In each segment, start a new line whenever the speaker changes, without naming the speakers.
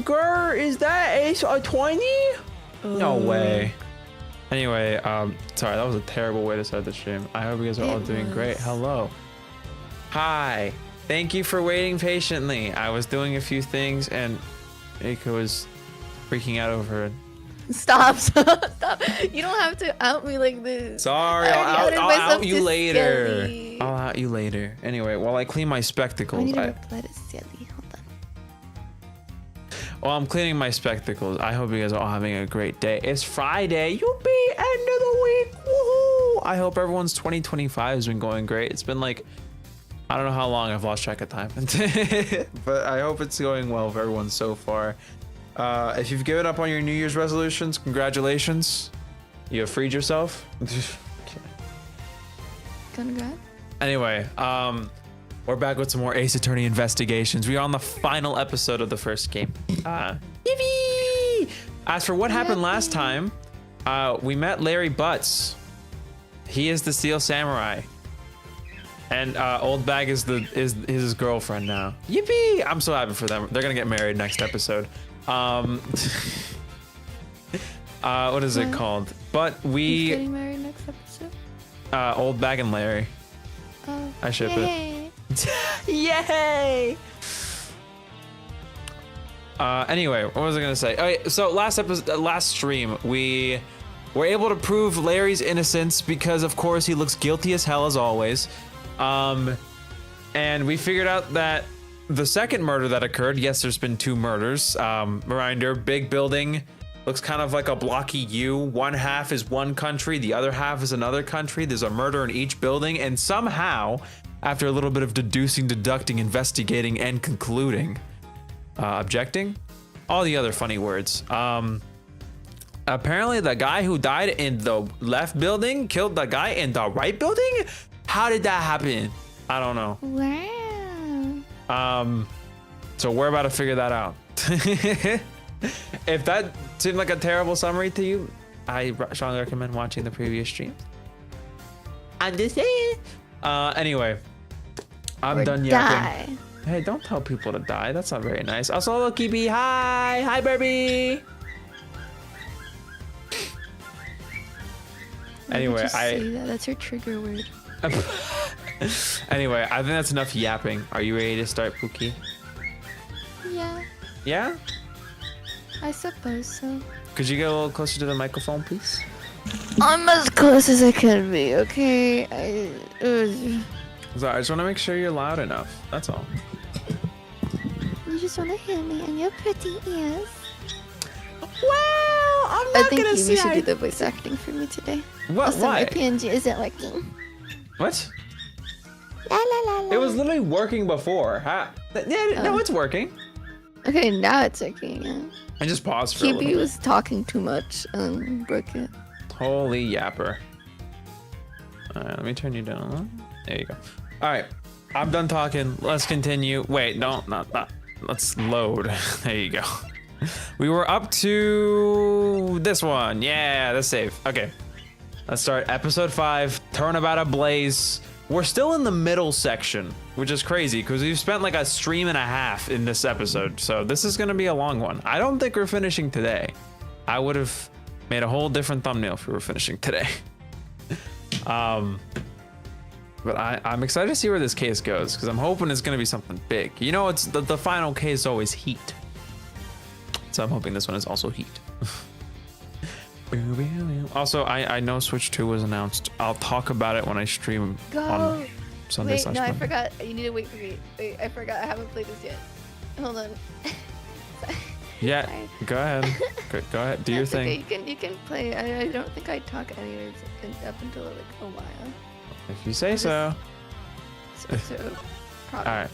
Girl, is that Ace 20? No way. Anyway, sorry, that was a terrible way to start the stream. I hope you guys are all doing great. Hello. Hi. Thank you for waiting patiently. I was doing a few things and Aika was freaking out over it.
Stop. You don't have to out me like this.
Sorry, I'll out you later. Silly. I'll out you later. Anyway, while I clean my spectacles.
I need to reply to Silly. Hold on.
While I'm cleaning my spectacles, I hope you guys are all having a great day. It's Friday. Yippee! End of the week. Woohoo! I hope everyone's 2025 has been going great. It's been like, I don't know how long. I've lost track of time. But I hope it's going well for everyone so far. If you've given up on your New Year's resolutions, congratulations. You have freed yourself.
Congrats.
Anyway, we're back with some more Ace Attorney investigations. We are on the final episode of the first game. Yippee! As for what happened last time, we met Larry Butts. He is the Steel Samurai. And Old Bag is his girlfriend now. Yippee! I'm so happy for them. They're gonna get married next episode. What is it called? But we
Who's getting married next episode?
Old Bag and Larry.
Oh,
I ship
it.
Yay! Anyway, what was I gonna say? Okay, so last stream, we were able to prove Larry's innocence because, of course, he looks guilty as hell as always. And we figured out that the second murder that occurred, yes, there's been 2 murders. Reminder, big building, looks kind of like a blocky U. One half is one country, the other half is another country. There's a murder in each building, and somehow, after a little bit of deducing, deducting, investigating, and concluding, objecting, all the other funny words. Apparently the guy who died in the left building killed the guy in the right building? How did that happen? I don't know.
Wow.
So we're about to figure that out. If that seemed like a terrible summary to you, I strongly recommend watching the previous stream. I'm just saying. Anyway, I'm done yapping. Hey, don't tell people to die. That's not very nice. Also, Loki B, hi, Barbie. Anyway,
say that. That's her trigger word.
Anyway, I think that's enough yapping. Are you ready to start, Pookie?
Yeah.
Yeah?
I suppose so.
Could you get a little closer to the microphone, please?
I'm as close as I can be, okay?
So I just want to make sure you're loud enough. That's all.
You just want to hear me and your pretty ears.
Well, I'm not gonna say.
I think you should do the voice acting for me today.
What?
Also,
Why?
my PNG isn't working.
What?
La la la la.
It was literally working before. No, it's working.
Okay, now it's working. Yeah.
I just paused for a little
Kibi
bit.
was talking too much and broke it.
Holy yapper. Alright, let me turn you down. There you go. Alright, I'm done talking. Let's continue. Wait, no, not. Let's load. There you go. We were up to this one. Yeah, that's safe. Okay. Let's start episode 5, Turnabout Ablaze. We're still in the middle section, which is crazy because we've spent like a stream and a half in this episode. So this is gonna be a long one. I don't think we're finishing today. I would have made a whole different thumbnail if we were finishing today. But I'm excited to see where this case goes because I'm hoping it's gonna be something big. You know, it's the final case is always heat. So I'm hoping this one is also heat. Also, I know Switch 2 was announced. I'll talk about it when I stream on Sunday.
Wait, no, I forgot. You need to wait for me. Wait, I forgot. I haven't played this yet. Hold on.
Yeah,
Sorry.
go ahead. Go ahead. Do your thing.
Okay, you can play. I don't think I talk anyways up until like a while.
If you say so.
So probably.
All right.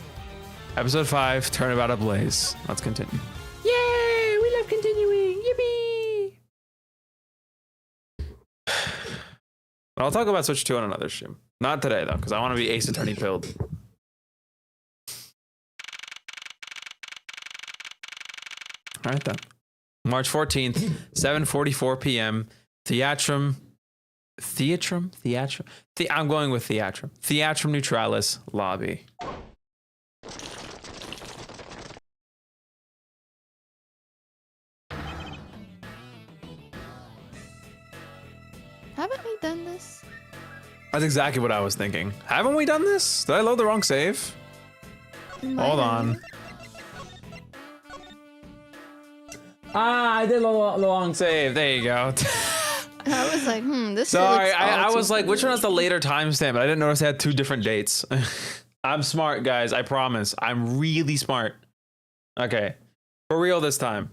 Episode 5, Turnabout Ablaze. Let's continue. Yay! We love continuing. Yippee! I'll talk about Switch 2 on another stream. Not today though, because I want to be Ace Attorney pilled. All right then. March 14th, 7:44 p.m. I'm going with Theatrum. Theatrum Neutralis lobby.
Haven't we done this?
That's exactly what I was thinking. Haven't we done this? Did I load the wrong save? Hold on. Ah, I did the long save. There you go.
I was like, this.
Sorry, I was like, which one has the later timestamp? But I didn't notice it had 2 different dates. I'm smart, guys. I promise. I'm really smart. Okay, for real this time.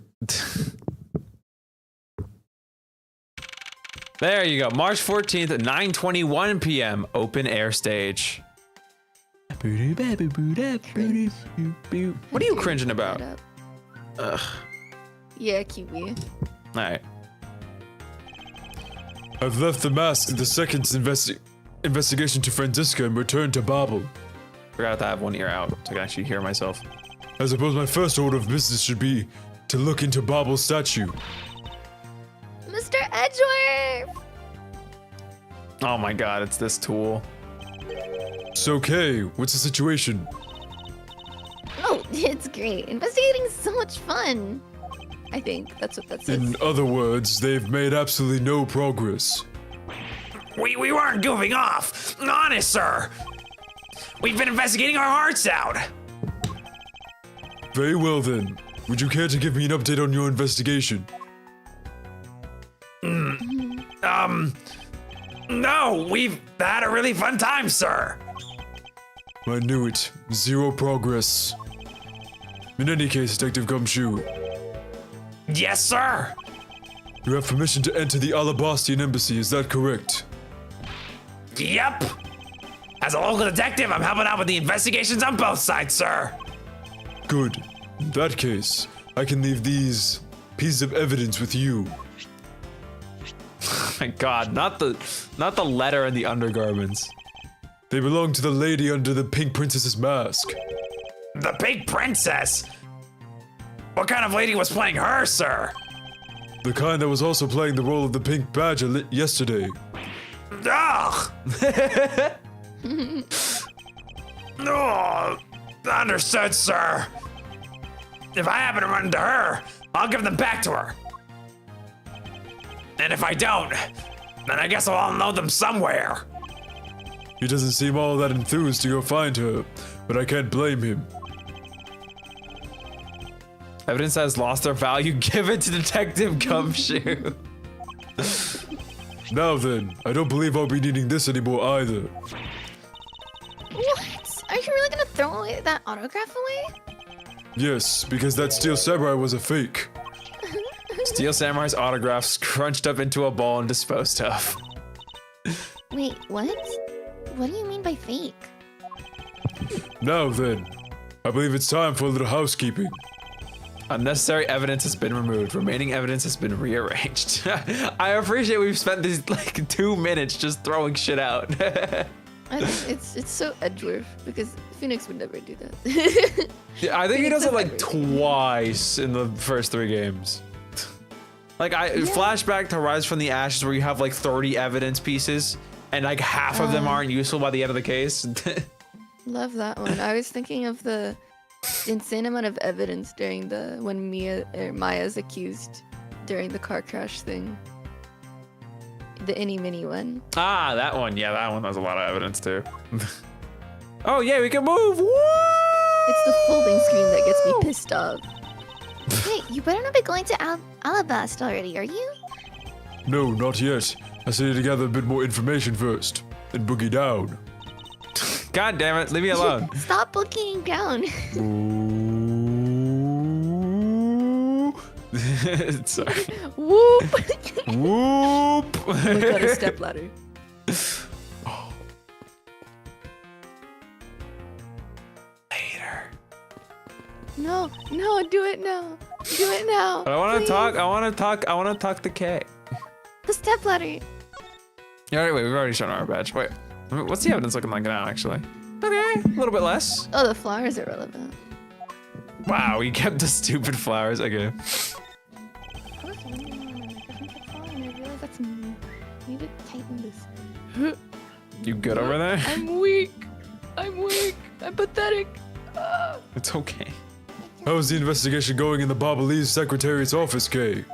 There you go. March 14th at 9:21 p.m. Open air stage. What are you cringing about? Ugh.
Yeah, Kiwi.
All right. I've left the mask in the second investigation to Franziska and returned to Babel. Forgot to have one ear out so I can actually hear myself. I suppose my first order of business should be to look into Babel's statue.
Mr. Edgeworth!
Oh my god, it's this tool. So, Kay, what's the situation?
Oh, it's great. Investigating is so much fun. I think that's what that says.
In other words, they've made absolutely no progress.
We weren't goofing off. Honest, sir. We've been investigating our hearts out.
Very well then. Would you care to give me an update on your investigation?
No, we've had a really fun time, sir.
I knew it. Zero progress. In any case, Detective Gumshoe,
Yes, sir.
you have permission to enter the Alabastian embassy, is that correct?
Yep. As a local detective, I'm helping out with the investigations on both sides, sir.
Good. In that case, I can leave these pieces of evidence with you. Oh my god, not the letter and the undergarments. They belong to the lady under the pink princess's mask.
The Pink Princess? What kind of lady was playing her, sir?
The kind that was also playing the role of the pink badger yesterday.
Ugh! Oh, understood, sir. If I happen to run into her, I'll give them back to her. And if I don't, then I guess I'll know them somewhere.
He doesn't seem all that enthused to go find her, but I can't blame him. Evidence has lost their value. Give it to Detective Gumshoe. Now then, I don't believe I'll be needing this anymore either.
What? Are you really gonna throw away that autograph away?
Yes, because that Steel Samurai was a fake. Steel Samurai's autograph scrunched up into a ball and disposed of.
Wait, what? What do you mean by fake?
Now then, I believe it's time for a little housekeeping. Unnecessary evidence has been removed. Remaining evidence has been rearranged. I appreciate we've spent these like 2 minutes just throwing shit out.
I think it's so Edgeworth because Phoenix would never do that.
Yeah, I think he does it like
everything.
twice in the first 3 games. Like flashback to Rise from the Ashes where you have like 30 evidence pieces and like half of them aren't useful by the end of the case.
Love that one. I was thinking of the insane amount of evidence during when Maya's accused during the car crash thing. The Innie Mini one.
Ah, that one. Yeah, that one has a lot of evidence too. Oh yeah, we can move. Woo!
It's the folding screen that gets me pissed off. Hey, you better not be going to Alabast already, are you?
No, not yet. I still need to gather a bit more information first, then boogie down. God damn it, leave me alone.
Stop boogieing down.
Sorry.
Whoop.
Whoop.
Look at a stepladder.
Later.
No, do it now. Do it now.
I want to
please.
talk. I want to talk to Kay.
The stepladder.
Yeah, wait, we've already shown our badge. Wait, what's the evidence looking like now, actually? Okay, a little bit less.
Oh, the flowers are relevant.
Wow, we kept the stupid flowers. Okay.
I was wondering when I different flower and I realized that's me. I need to tighten this.
You good over there?
I'm weak. I'm pathetic.
It's okay. How's the investigation going in the Babalese Secretariat's office, Kay?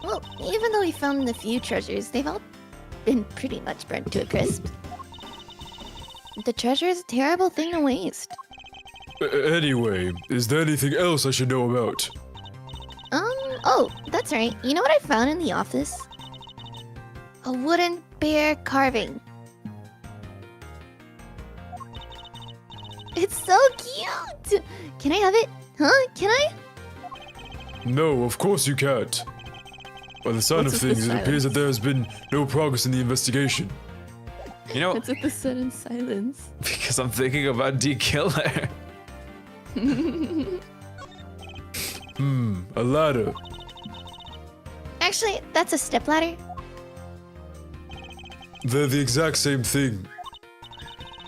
Well, even though we found a few treasures, they've all been pretty much burnt to a crisp. The treasure is a terrible thing to waste.
Anyway, is there anything else I should know about?
Oh, that's right. You know what I found in the office? A wooden bear carving. It's so cute! Can I have it? Huh? Can I?
No, of course you can't. By the sound
What's
of
with the
things, it appears that
silence?
there has been no progress in the investigation.
You know,
What's with the sudden silence?
because I'm thinking about D-Killer.
A ladder.
Actually, that's a stepladder.
They're the exact same thing.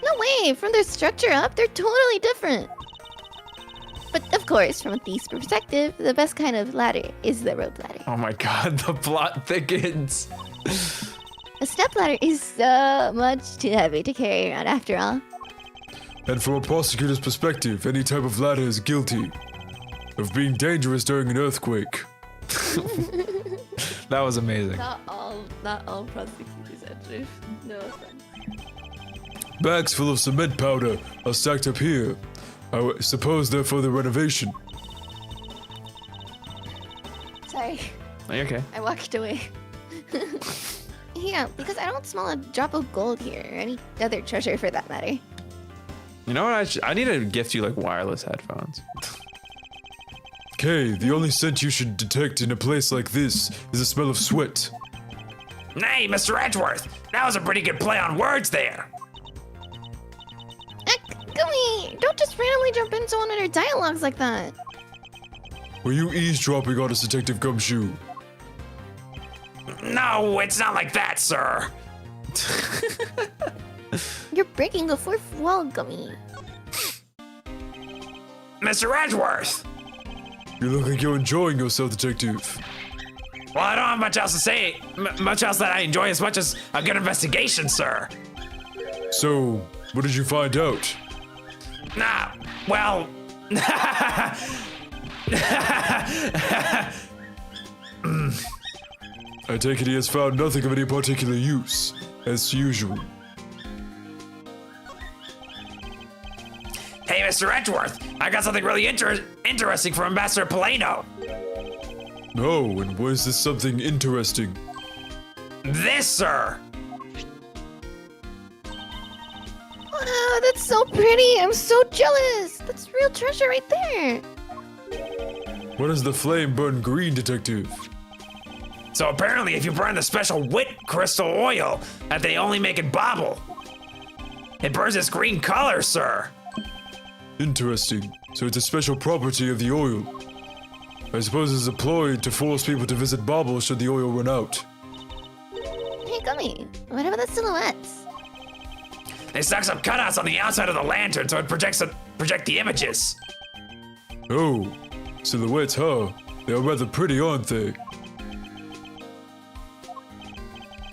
No way! From their structure up, they're totally different. But of course, from a thief's perspective, the best kind of ladder is the rope ladder.
Oh my god, the plot thickens.
A stepladder is so much too heavy to carry around after all.
And from a prosecutor's perspective, any type of ladder is guilty of being dangerous during an earthquake.
That was amazing.
Not all prosecutors, Edgeworth. No offense.
Bags full of cement powder are stacked up here. I suppose they're for the renovation.
Sorry,
Are you okay?
I walked away. Yeah, because I don't smell a drop of gold here, or any other treasure for that matter.
You know what? I need to gift you like wireless headphones.
Kay, the only scent you should detect in a place like this is the smell of sweat.
Hey, Mr. Edgeworth, that was a pretty good play on words there.
Gummy, don't just randomly jump into one of their dialogues like that.
Were you eavesdropping on us, Detective Gumshoe?
No, it's not like that, sir.
You're breaking the fourth wall, Gummy.
Mr. Edgeworth.
You look like you're enjoying yourself, Detective.
Well, I don't have much else to say, much else that I enjoy as much as a good investigation, sir.
So, what did you find out?
Nah, well...
I take it he has found nothing of any particular use, as usual.
Hey, Mr. Edgeworth, I got something really interesting from Ambassador Polano.
Oh, and was this something interesting?
This, sir.
Wow, that's so pretty. I'm so jealous. That's real treasure right there.
What does the flame burn green, Detective?
So apparently, if you burn the special wit crystal oil that they only make in Bobble, it burns this green color, sir.
Interesting. So it's a special property of the oil. I suppose it's employed to force people to visit Bobble should the oil run out.
Hey, Gummy, what about the silhouettes?
They stuck some cutouts on the outside of the lantern so it project the images.
Oh, silhouettes, huh? They're rather pretty, aren't they?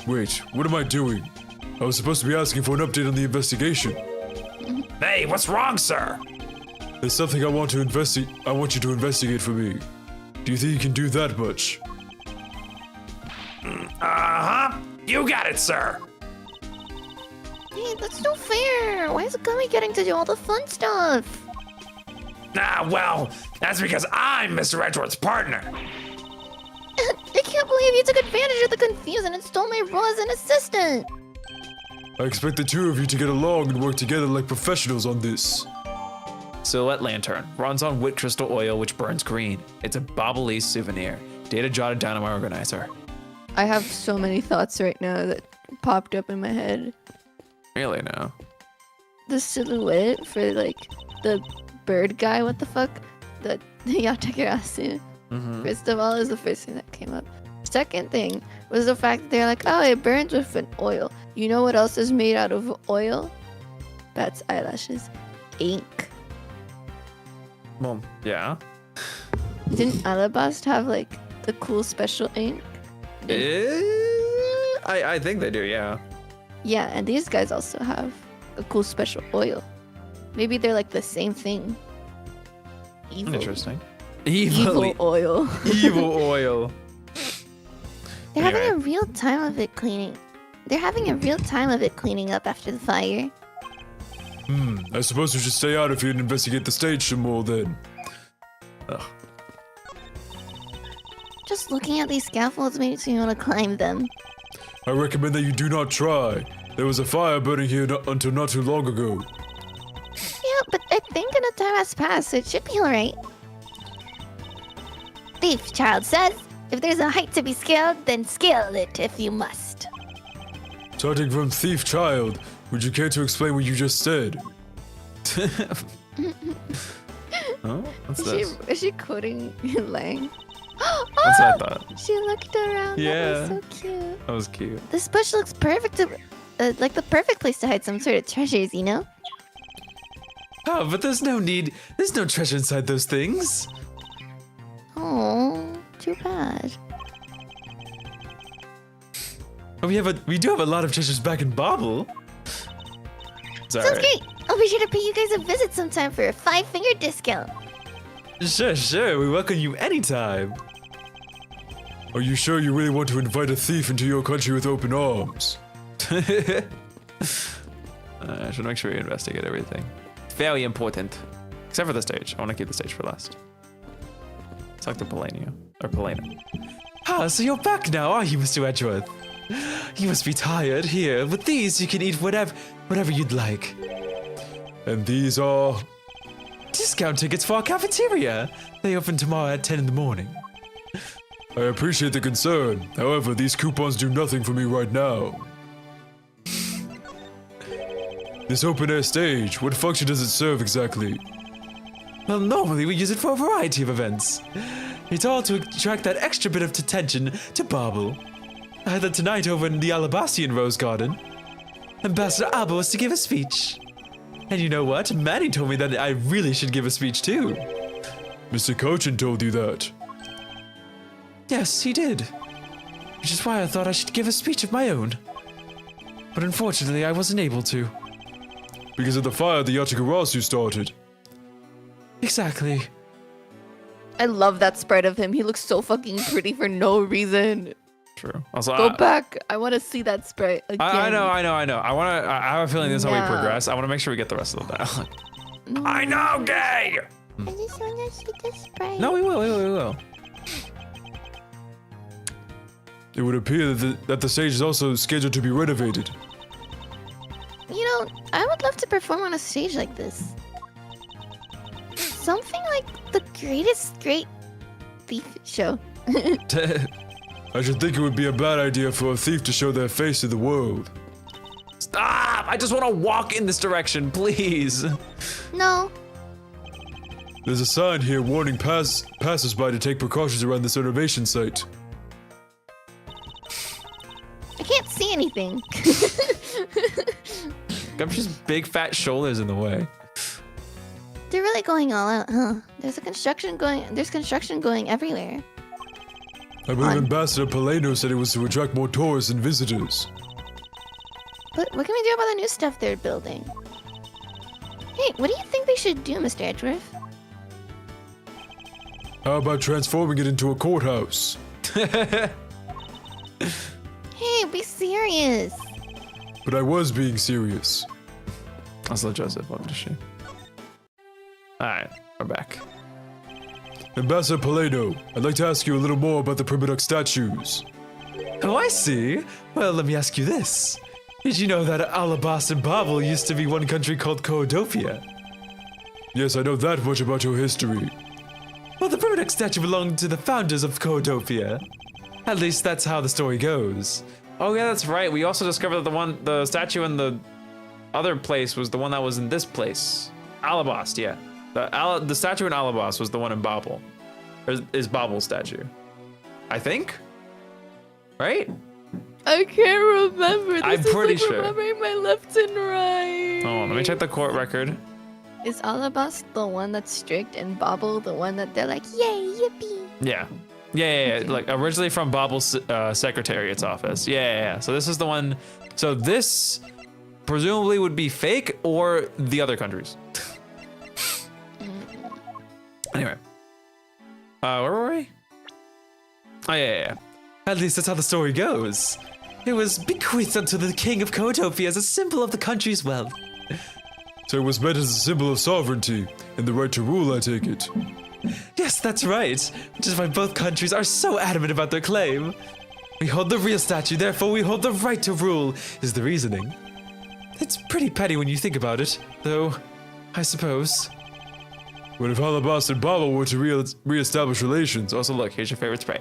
Wait, what am I doing? I was supposed to be asking for an update on the investigation.
Hey, what's wrong, sir?
There's something I want to I want you to investigate for me. Do you think you can do that much?
Uh-huh. You got it, sir.
Hey, that's no fair. Why is Gummy getting to do all the fun stuff?
Ah, well, that's because I'm Mr. Edgeworth's partner.
I can't believe you took advantage of the confusion and stole my role as an assistant.
I expect the two of you to get along and work together like professionals on this.
Silhouette lantern runs on wit crystal oil, which burns green. It's a Bobble souvenir. Data jotted down in my organizer.
I have so many thoughts right now that popped up in my head.
Really no.
The silhouette for like the bird guy, what the fuck? The Yatagarasu. First of all, is the first thing that came up. Second thing was the fact that they're like, oh, it burns with an oil. You know what else is made out of oil? That's eyelashes. Ink.
Well, yeah.
Didn't Alabast have like the cool special ink?
I think they do, yeah.
Yeah, and these guys also have a cool special oil. Maybe they're like the same thing. Evil.
Interesting.
Evil oil.
Evil oil.
They're having a
Anyway.
real time of it cleaning. They're having a real time of it cleaning up after the fire.
I suppose we should stay out of here and investigate the stage some more then.
Ugh.
Just looking at these scaffolds makes me want to climb them.
I recommend that you do not try. There was a fire burning here until not too long ago.
Yeah, but I think enough time has passed, so it should be alright. Thief Child says, if there's a height to be scaled, then scale it if you must.
Starting from Thief Child, would you care to explain what you just said?
Oh, what's
Is
this?
she quoting Lang?
That's what I thought.
She looked around.
Yeah.
That was so cute.
That was cute.
This bush looks perfect to, like the perfect place to hide some sort of treasures, you know?
Oh, but there's no need. There's no treasure inside those things.
Oh, too bad.
But we do have a lot of treasures back in Bobble.
Sounds great. I'll be sure to pay you guys a visit sometime for a 5-finger discount.
Sure. We welcome you anytime.
Are you sure you really want to invite a thief into your country with open arms?
I should make sure we investigate everything. Very important. Except for the stage. I want to keep the stage for last. Let's talk to Polano. Ah, so you're back now, are you, Mr. Edgeworth? You must be tired. Here, with these you can eat whatever you'd like.
And these are...
Discount tickets for our cafeteria. They open tomorrow at 10 in the morning.
I appreciate the concern. However, these coupons do nothing for me right now. This open-air stage, what function does it serve exactly?
Well, normally we use it for a variety of events. It's all to attract that extra bit of attention to Bobble. I had that tonight over in the Alabastian Rose Garden. Ambassador Abba was to give a speech. And you know what? Manny told me that I really should give a speech too.
Mr. Cochin told you that.
Yes, he did. Which is why I thought I should give a speech of my own. But unfortunately, I wasn't able to.
Because of the fire the Yatagarasu started.
Exactly.
I love that sprite of him. He looks so fucking pretty for no reason.
True. Also,
Go back. I want to see that sprite again.
I know. I have a feeling this is how we
No.
progress. I want to make sure we get the rest of the dialogue.
No,
I know, gay!
I just want to see the sprite.
No, we will.
It would appear that the stage is also scheduled to be renovated.
You know, I would love to perform on a stage like this. Something like the great thief show.
I should think it would be a bad idea for a thief to show their face to the world.
Stop! I just want to walk in this direction, please.
No,
There's a sign here warning passers-by to take precautions around this renovation site.
I can't see anything.
Gumshoe's big fat shoulders in the way.
They're really going all out, huh? There's construction going everywhere.
I believe Ambassador Polano said it was to attract more tourists and visitors.
But what can we do about the new stuff they're building? Hey, what do you think they should do, Mr. Edgeworth?
How about transforming it into a courthouse?
Hey, be serious.
But I was being serious.
Also, Joseph, what does she? Alright, we're back.
Ambassador Polano, I'd like to ask you a little more about the Primiduck statues.
Oh, I see. Well, let me ask you this. Did you know that Alabas and Babel used to be one country called Coodopia?
Yes, I know that much about your history.
Well, the Primiduck statue belonged to the founders of Coodopia. At least that's how the story goes. Oh yeah, that's right. We also discovered that the statue in the other place was the one that was in this place. Alabast, yeah. The statue in Alabast was the one in Babel. Is Babel's statue. I think? Right?
I can't remember.
I'm pretty sure.
Remembering my left and right.
Hold on, let me check the court record.
Is Alabas the one that's strict and Bobble the one that they're like, yay, yippee?
Yeah. Like originally from Babel's secretariat's office. Yeah. So this is the one. So this presumably would be fake or the other countries. Anyway. Where were we? Oh, yeah. At least that's how the story goes. It was bequeathed unto the king of Kotopia as a symbol of the country's wealth.
So it was meant as a symbol of sovereignty and the right to rule, I take it.
Yes, that's right. Which is why both countries are so adamant about their claim. We hold the real statue, therefore we hold the right to rule, is the reasoning. It's pretty petty when you think about it, though, I suppose.
What if Alabasta and Baba were to re-establish relations?
Also, look, here's your favorite spray.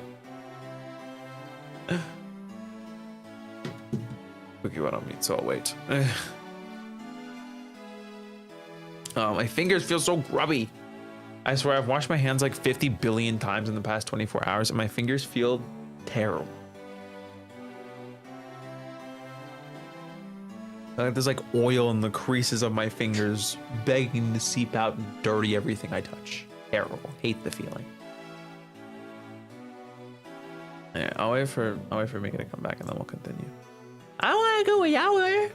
Cookie one on me, so I'll wait. Oh, my fingers feel so grubby. I swear I've washed my hands like 50 billion times in the past 24 hours and my fingers feel terrible. Like there's like oil in the creases of my fingers begging to seep out and dirty everything I touch. Terrible. Hate the feeling. Yeah, I'll wait for Mika to come back and then we'll continue. I wanna go a shower.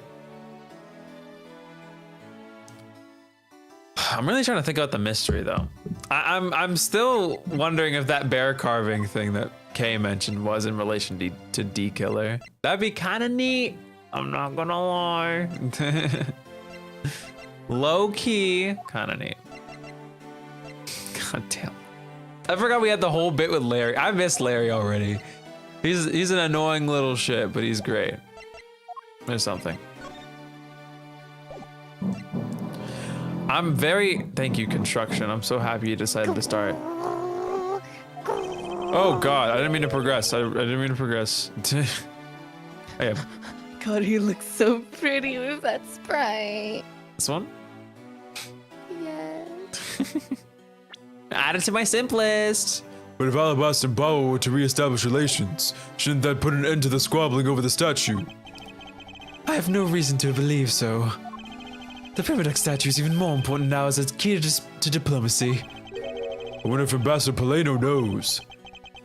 I'm really trying to think about the mystery though. I'm still wondering if that bear carving thing that Kay mentioned was in relation to D Killer. That'd be kind of neat. I'm not gonna lie. Low key, kind of neat. God damn. I forgot we had the whole bit with Larry. I miss Larry already. He's an annoying little shit, but he's great. There's something. Thank you, construction. I'm so happy you decided to start. Oh God, I didn't mean to progress. I didn't mean to progress. Okay.
God, he looks so pretty with that sprite.
This one?
Yes.
Add it to my simplest.
But if Alabasta and Baba were to re-establish relations, shouldn't that put an end to the squabbling over the statue?
I have no reason to believe so. The Primitive statue is even more important now as a key to diplomacy.
I wonder if Ambassador Paleno knows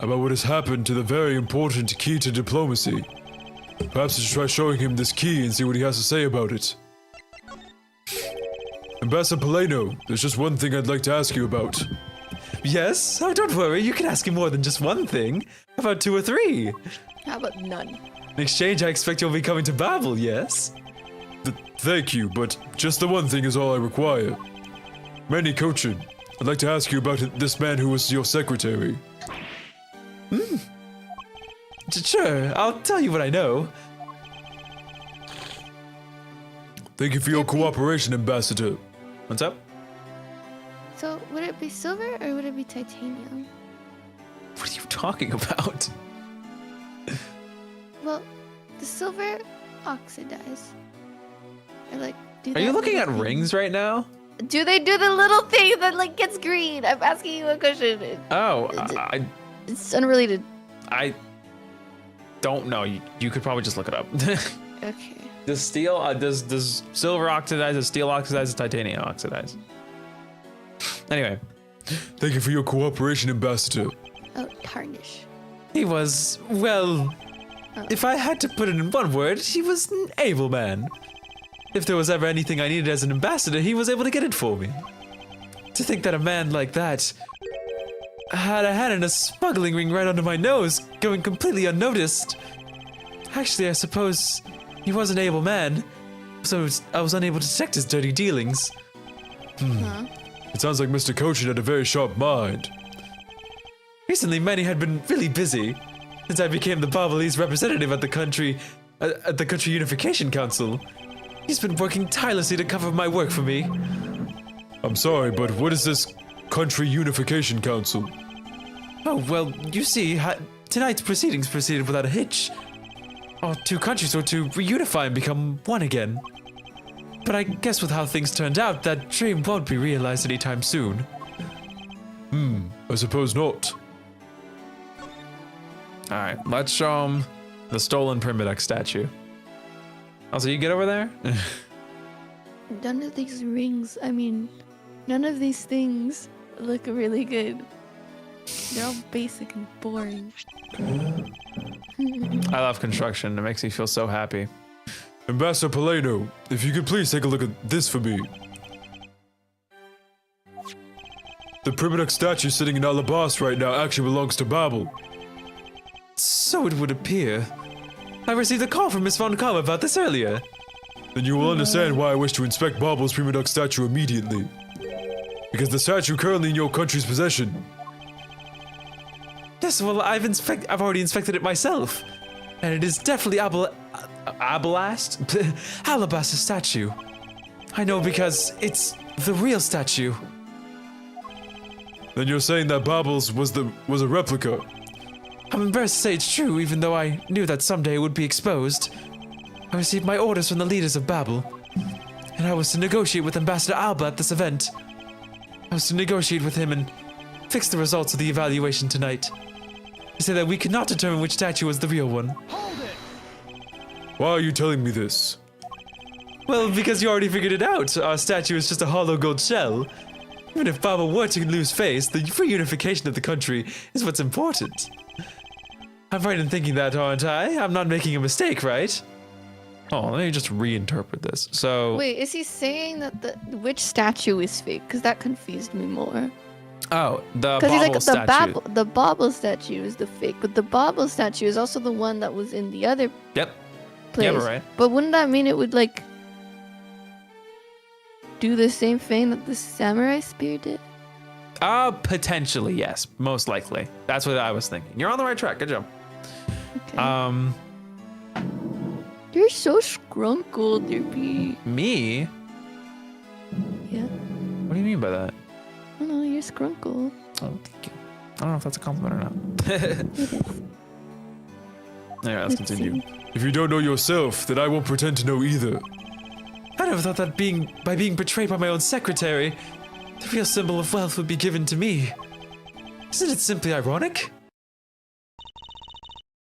about what has happened to the very important key to diplomacy. Perhaps I should try showing him this key and see what he has to say about it. Ambassador Paleno, there's just one thing I'd like to ask you about.
Yes? Oh, don't worry. You can ask him more than just one thing. How about 2 or 3?
How about none?
In exchange, I expect you'll be coming to Babel, yes?
Thank you, but just the one thing is all I require. Manny Cochin, I'd like to ask you about this man who was your secretary.
Sure, I'll tell you what I know.
Thank you for your cooperation, Ambassador.
What's up?
So, would it be silver or would it be titanium?
What are you talking about?
Well, the silver oxidize. Or like,
Are you looking at rings right now?
Do they do the little thing that like gets green? I'm asking you a question.
Oh,
It's unrelated.
I don't know. You could probably just look it up.
Okay.
Does steel, does silver oxidize, does steel oxidize, does titanium oxidize? Anyway.
Thank you for your cooperation, Ambassador.
Oh, tarnish.
He was, well, if I had to put it in one word, he was an able man. If there was ever anything I needed as an ambassador, he was able to get it for me. To think that a man like that had a hand in a smuggling ring right under my nose, going completely unnoticed. Actually, I suppose he was an able man, so I was unable to detect his dirty dealings.
It sounds like Mr. Cochin had a very sharp mind.
Recently, Manny had been really busy since I became the Babalese representative at the country Unification Council. He's been working tirelessly to cover my work for me.
I'm sorry, but what is this Country Unification Council?
Oh, well, you see, tonight's proceedings proceeded without a hitch. Our 2 countries were to reunify and become one again. But I guess with how things turned out, that dream won't be realized anytime soon.
I suppose not.
Alright, let's show him the stolen Primidex statue. Also, you get over there?
None of these rings, none of these things look really good. They're all basic and boring.
I love construction. It makes me feel so happy.
Ambassador Paleno, if you could please take a look at this for me. The Primidex statue sitting in Alabasta right now actually belongs to Babel.
So it would appear. I received a call from Miss Von Kamm about this earlier.
Then you will understand why I wish to inspect Barbel's prima duck statue immediately. Because the statue currently in your country's possession.
Yes, well, I've already inspected it myself. And it is definitely Alabaster statue. I know because it's the real statue.
Then you're saying that Barbel's was a replica.
I'm embarrassed to say it's true, even though I knew that someday it would be exposed. I received my orders from the leaders of Babel, and I was to negotiate with Ambassador Alba at this event. I was to negotiate with him and fix the results of the evaluation tonight. He said that we could not determine which statue was the real one.
Why are you telling me this?
Well, because you already figured it out. Our statue is just a hollow gold shell. Even if Babel were to lose face, the reunification of the country is what's important. I'm right in thinking that, aren't I? I'm not making a mistake, right? Oh, let me just reinterpret this. So...
Wait, is he saying that which statue is fake? Because that confused me more.
Oh, the
Because he's
Babel
like,
statue.
the Bobble statue is the fake, but the Bobble statue is also the one that was in the other
Yep.
place.
Yeah, we're right.
But wouldn't that mean it would, like, do the same thing that the samurai spear did?
Potentially, yes. Most likely. That's what I was thinking. You're on the right track. Good job.
Okay. You're so scrunkled, Derpy.
Me?
Yeah.
What do you mean by that?
I don't know, you're scrunkled.
Oh, thank you. I don't know if that's a compliment or not. Anyway, let's continue.
If you don't know yourself, then I won't pretend to know either.
I never thought that by being betrayed by my own secretary, the real symbol of wealth would be given to me. Isn't it simply ironic?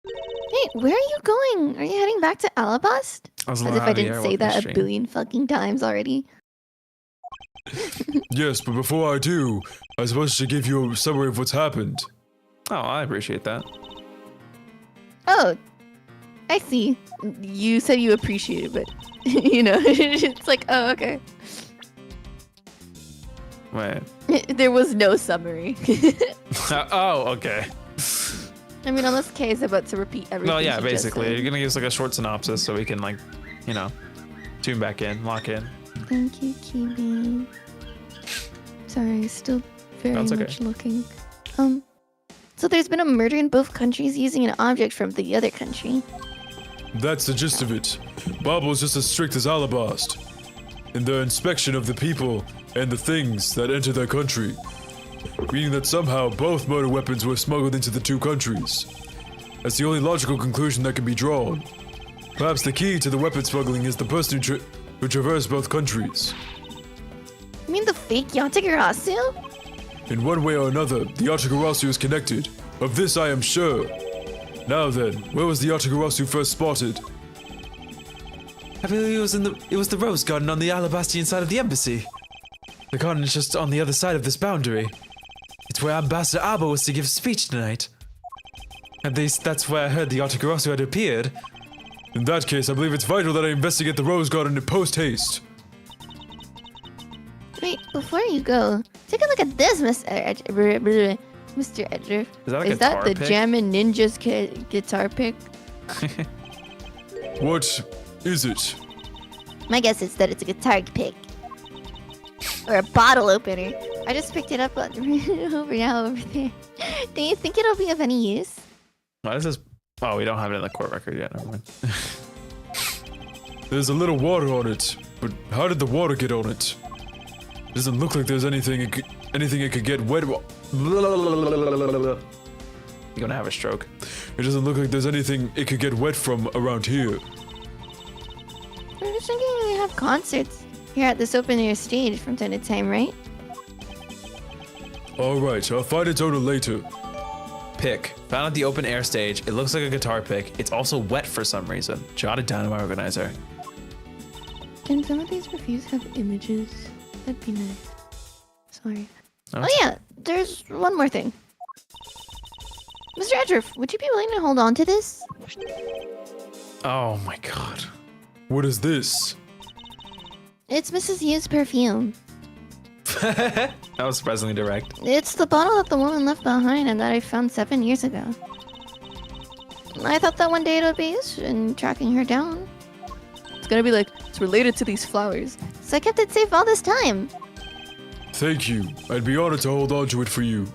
Hey, where are you going? Are you heading back to Alabast?
As
As if I didn't say that a billion fucking times already.
Yes, but before I do, I'm supposed to give you a summary of what's happened.
Oh, I appreciate that.
Oh, I see. You said you appreciate it, but, you know, it's like, oh, okay.
Wait.
There was no summary.
Oh, okay.
I mean, unless Kay is about to repeat everything.
Well, yeah,
she just
basically.
said.
You're gonna give us like a short synopsis so we can like, you know, tune back in, lock in.
Thank you, Kibi. Sorry, still very
That's okay.
much looking. So there's been a murder in both countries using an object from the other country.
That's the gist of it. Barbel's just as strict as Alabast in their inspection of the people and the things that enter their country. Meaning that somehow both murder weapons were smuggled into the two countries. That's the only logical conclusion that can be drawn. Perhaps the key to the weapon smuggling is the person who traversed both countries.
You mean the fake Yatagarasu?
In one way or another, the Yatagarasu is connected. Of this I am sure. Now then, where was the Yatagarasu first spotted?
I believe it was the rose garden on the Alabastian side of the embassy. The garden is just on the other side of this boundary. It's where Ambassador Alba was to give a speech tonight. At least that's where I heard the Yatagarasu had appeared.
In that case, I believe it's vital that I investigate the rose garden in post-haste.
Wait, before you go, take a look at this, Mr. Edgeworth.
Is that
the Jammin' Ninja's guitar pick?
What is it?
My guess is that it's a guitar pick. Or a bottle opener. I just picked it up over there. Do you think it'll be of any use?
Why is this? Oh, we don't have it in the court record yet. Never mind.
There's a little water on it, but how did the water get on it? Doesn't look like there's anything it could get wet.
You're gonna have a stroke.
It doesn't look like there's anything it could get wet from around here.
I'm just thinking we have concerts here at this open air stage from time to time, right?
Alright, I'll find its owner later.
Pick. Found at the open air stage. It looks like a guitar pick. It's also wet for some reason. Jotted down in my organizer.
Can some of these reviews have images? That'd be nice. Sorry.
Oh.
Oh yeah, there's one more thing. Mr. Edgeworth, would you be willing to hold on to this?
Oh my god.
What is this?
It's Mrs. Yu's perfume.
That was surprisingly direct.
It's the bottle that the woman left behind and that I found 7 years ago. I thought that one day it would be useful in tracking her down. It's gonna be like, it's related to these flowers. So I kept it safe all this time.
Thank you. I'd be honored to hold on to it for you.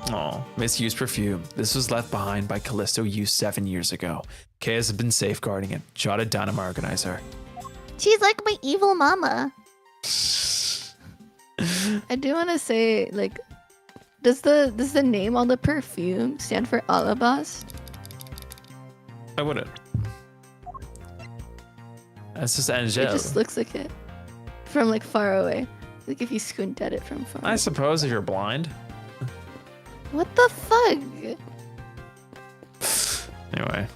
Oh, misused perfume. This was left behind by Callisto Youth 7 years ago. Kay has been safeguarding it. Jotted down in my organizer.
She's like my evil mama. I do want to say, like, does the name on the perfume stand for Alabast?
I wouldn't. That's just
It
Angel.
just looks like it from like far away. Like if you squint at it from far.
I suppose if you're blind.
What the fuck?
Anyway,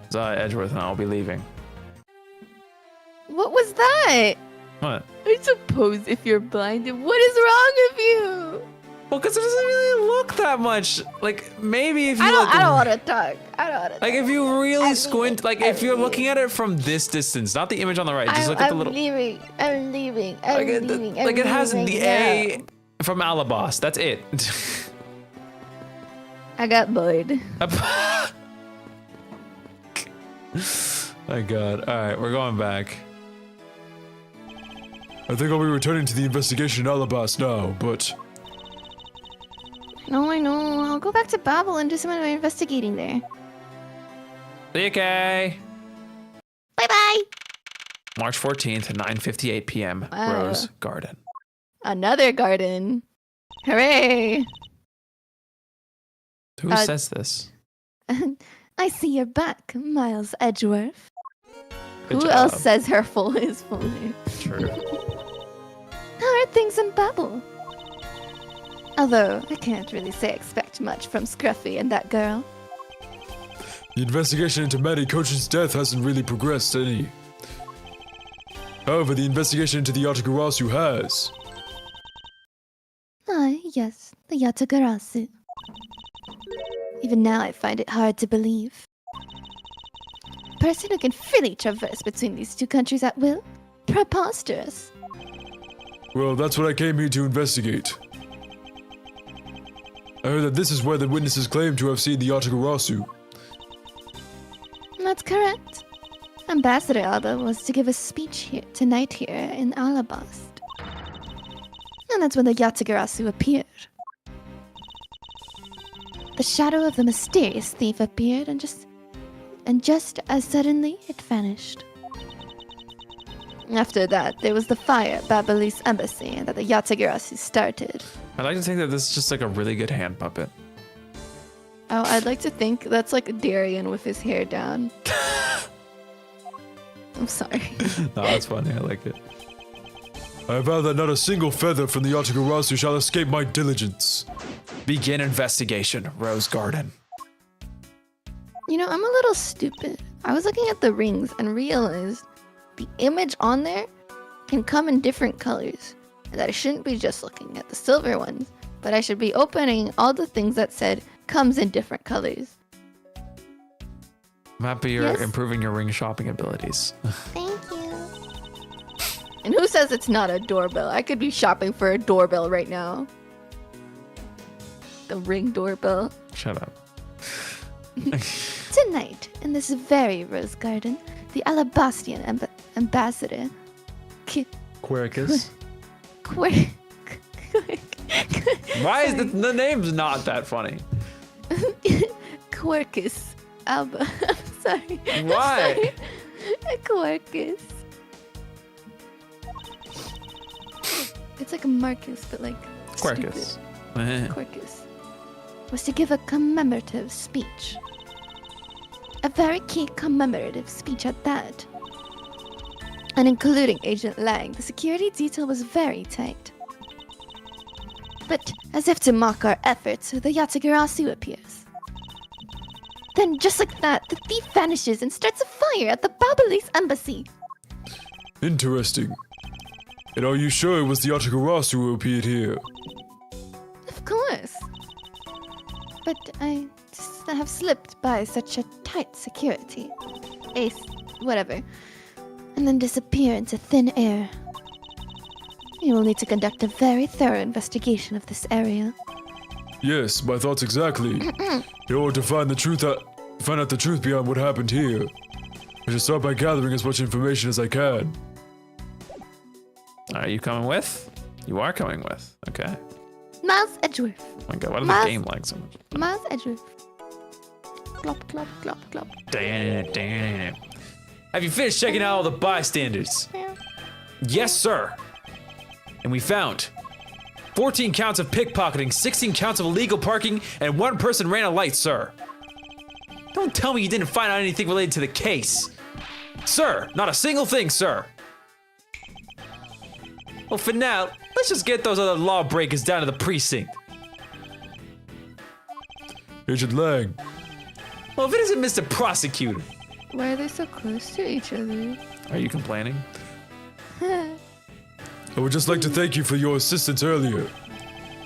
it's Edgeworth and I'll be leaving.
What was that?
What?
I suppose if you're blind, what is wrong with you?
Well, because it doesn't really look that much. Like, maybe if you
I
look...
don't want to talk. I don't want to.
Like, if you really squint, like, if you're
leaving.
looking at it from this distance, not the image on the right, just look at the little...
I'm leaving. I'm leaving.
Like, like it has the A from Alabast. That's it.
I got bored.
My God. All right, we're going back.
I think I'll be returning to the investigation in Alabast now, but...
No, I know. I'll go back to Babel and do some of my investigating there.
See you, Kay.
Bye-bye.
March 14th, 9:58 p.m.
Wow.
Rose Garden.
Another garden. Hooray.
Who says this?
I see you're back, Miles Edgeworth.
Good
Who
job.
else says his full name?
True.
How are things in Babel? Although, I can't really say expect much from Scruffy and that girl.
The investigation into Maddie Coach's death hasn't really progressed any. However, the investigation into the Yatagarasu has.
Ah, yes, the Yatagarasu. Even now I find it hard to believe. A person who can freely traverse between these two countries at will? Preposterous.
Well, that's what I came here to investigate. I heard that this is where the witnesses claim to have seen the Yatagarasu.
That's correct. Ambassador Alba was to give a speech here tonight here in Alabast. And that's when the Yatagarasu appeared. The shadow of the mysterious thief appeared and just as suddenly it vanished. After that, there was the fire at Babylon's embassy that the Yatagarasu started.
I'd like to think that this is just like a really good hand puppet.
Oh, I'd like to think that's like Darian with his hair down. I'm sorry.
No, that's funny. I like it.
I vow that not a single feather from the Yatagarasu shall escape my diligence.
Begin investigation, Rose Garden.
You know, I'm a little stupid. I was looking at the rings and realized the image on there can come in different colors. And that I shouldn't be just looking at the silver ones, but I should be opening all the things that said comes in different colors.
I'm happy you're
Yes?
improving your ring shopping abilities.
Thank you. And who says it's not a doorbell? I could be shopping for a doorbell right now. The ring doorbell.
Shut up.
Tonight, in this very rose garden, the Alabastian ambassador,
Quercus. Why is the name's not that funny?
Quercus Alba. I'm sorry.
Why?
Quercus. It's like a Marcus, but like
Quercus.
stupid. Quercus was to give a commemorative speech. A very key commemorative speech at that. And including Agent Lang, the security detail was very tight. But as if to mock our efforts, the Yatagarasu appears. Then, just like that, the thief vanishes and starts a fire at the Babalese embassy.
Interesting. And are you sure it was the Yatagarasu who appeared here?
Of course. But I just have slipped by such a tight security. Ace, whatever. And then disappear into thin air. You will need to conduct a very thorough investigation of this area.
Yes, my thoughts exactly. In order to find the truth out, to find out the truth behind what happened here. I should start by gathering as much information as I can.
Are you coming with? You are coming with. Okay.
Miles Edgeworth.
Oh my god, what does
Miles-
the game like so much?
Miles Edgeworth. Glop, glop, glop, glop.
Damn. Have you finished checking out all the bystanders? Yes, sir. And we found 14 counts of pickpocketing, 16 counts of illegal parking, and 1 person ran a light, sir. Don't tell me you didn't find out anything related to the case. Sir, not a single thing, sir. Well, for now, let's just get those other lawbreakers down to the precinct.
Agent Lang,
Well, if it isn't Mr. Prosecutor.
Why are they so close to each other?
Are you complaining?
I would just like to thank you for your assistance earlier.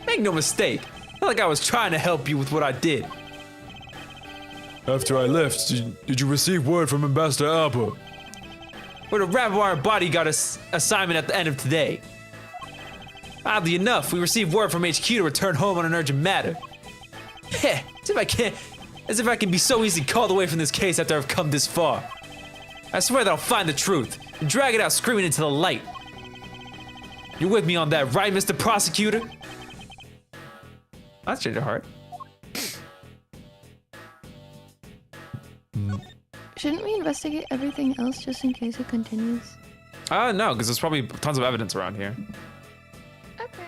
Make no mistake. Not like I was trying to help you with what I did.
After I left, did you receive word from Ambassador Alba?
We're the rapid wire bodyguard assignment at the end of today. Oddly enough, we received word from HQ to return home on an urgent matter. Heh, as if I can be so easily called away from this case after I've come this far. I swear that I'll find the truth and drag it out screaming into the light. You're with me on that, right, Mr. Prosecutor? That's change your heart.
Shouldn't we investigate everything else just in case it continues?
No, because there's probably tons of evidence around here.
Okay.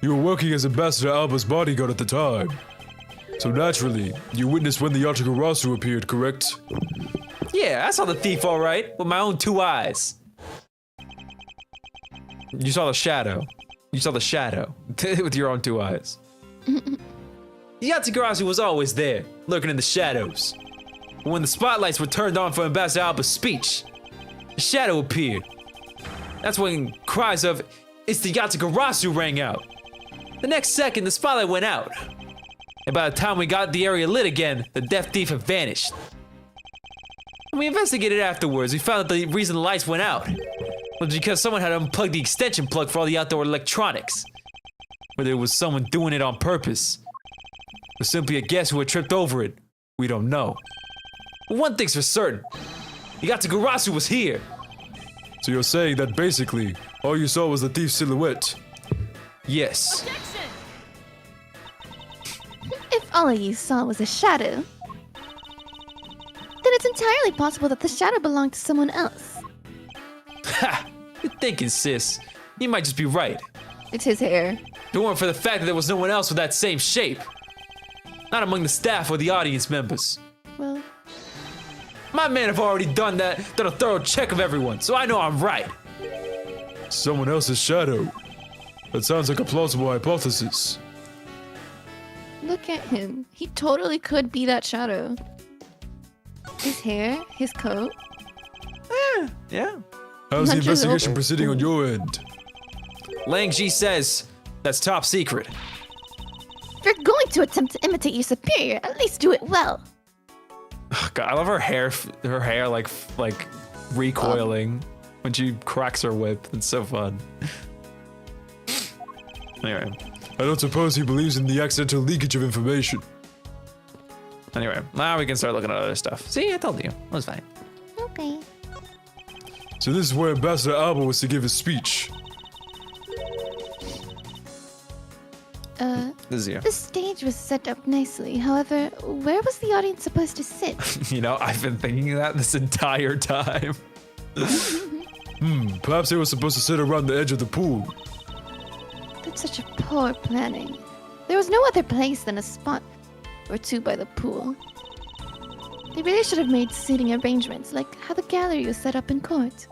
You were working as Ambassador Alba's bodyguard at the time. So naturally, you witnessed when the Yatagarasu appeared, correct?
Yeah, I saw the thief all right, with my own 2 eyes. You saw the shadow. You saw the shadow with your own 2 eyes. The Yatagarasu was always there, lurking in the shadows. But when the spotlights were turned on for Ambassador Alba's speech, a shadow appeared. That's when cries of, "It's the Yatagarasu" rang out. The next second, the spotlight went out. And by the time we got the area lit again, the death thief had vanished. When we investigated afterwards, we found that the reason the lights went out was because someone had unplugged the extension plug for all the outdoor electronics. Whether it was someone doing it on purpose, or simply a guest who had tripped over it, we don't know. But one thing's for certain, the Yatagarasu was here.
So you're saying that basically, all you saw was the thief's silhouette?
Yes.
If all you saw was a shadow, then it's entirely possible that the shadow belonged to someone else.
Ha! You're thinking, sis. You might just be right.
It's his hair.
If it weren't for the fact that there was no one else with that same shape. Not among the staff or the audience members.
Well,
My men have already done a thorough check of everyone, so I know I'm right.
Someone else's shadow. That sounds like a plausible hypothesis.
look at him. He totally could be that shadow. His hair, his coat.
Yeah.
How's the
Not just
investigation
open.
proceeding on your end?
Lang Ji says that's top secret.
If you're going to attempt to imitate your superior, at least do it well.
God, I love her hair. Her hair like recoiling when she cracks her whip. It's so fun. Anyway.
I don't suppose he believes in the accidental leakage of information.
Anyway, now we can start looking at other stuff. See, I told you. It was fine.
Okay.
So this is where Ambassador Alba was to give his speech.
This is you.
The stage was set up nicely. However, where was the audience supposed to sit?
You know, I've been thinking of that this entire time.
Perhaps they were supposed to sit around the edge of the pool.
That's such a poor planning. There was no other place than a spot or two by the pool. They really should have made seating arrangements like how the gallery was set up in court.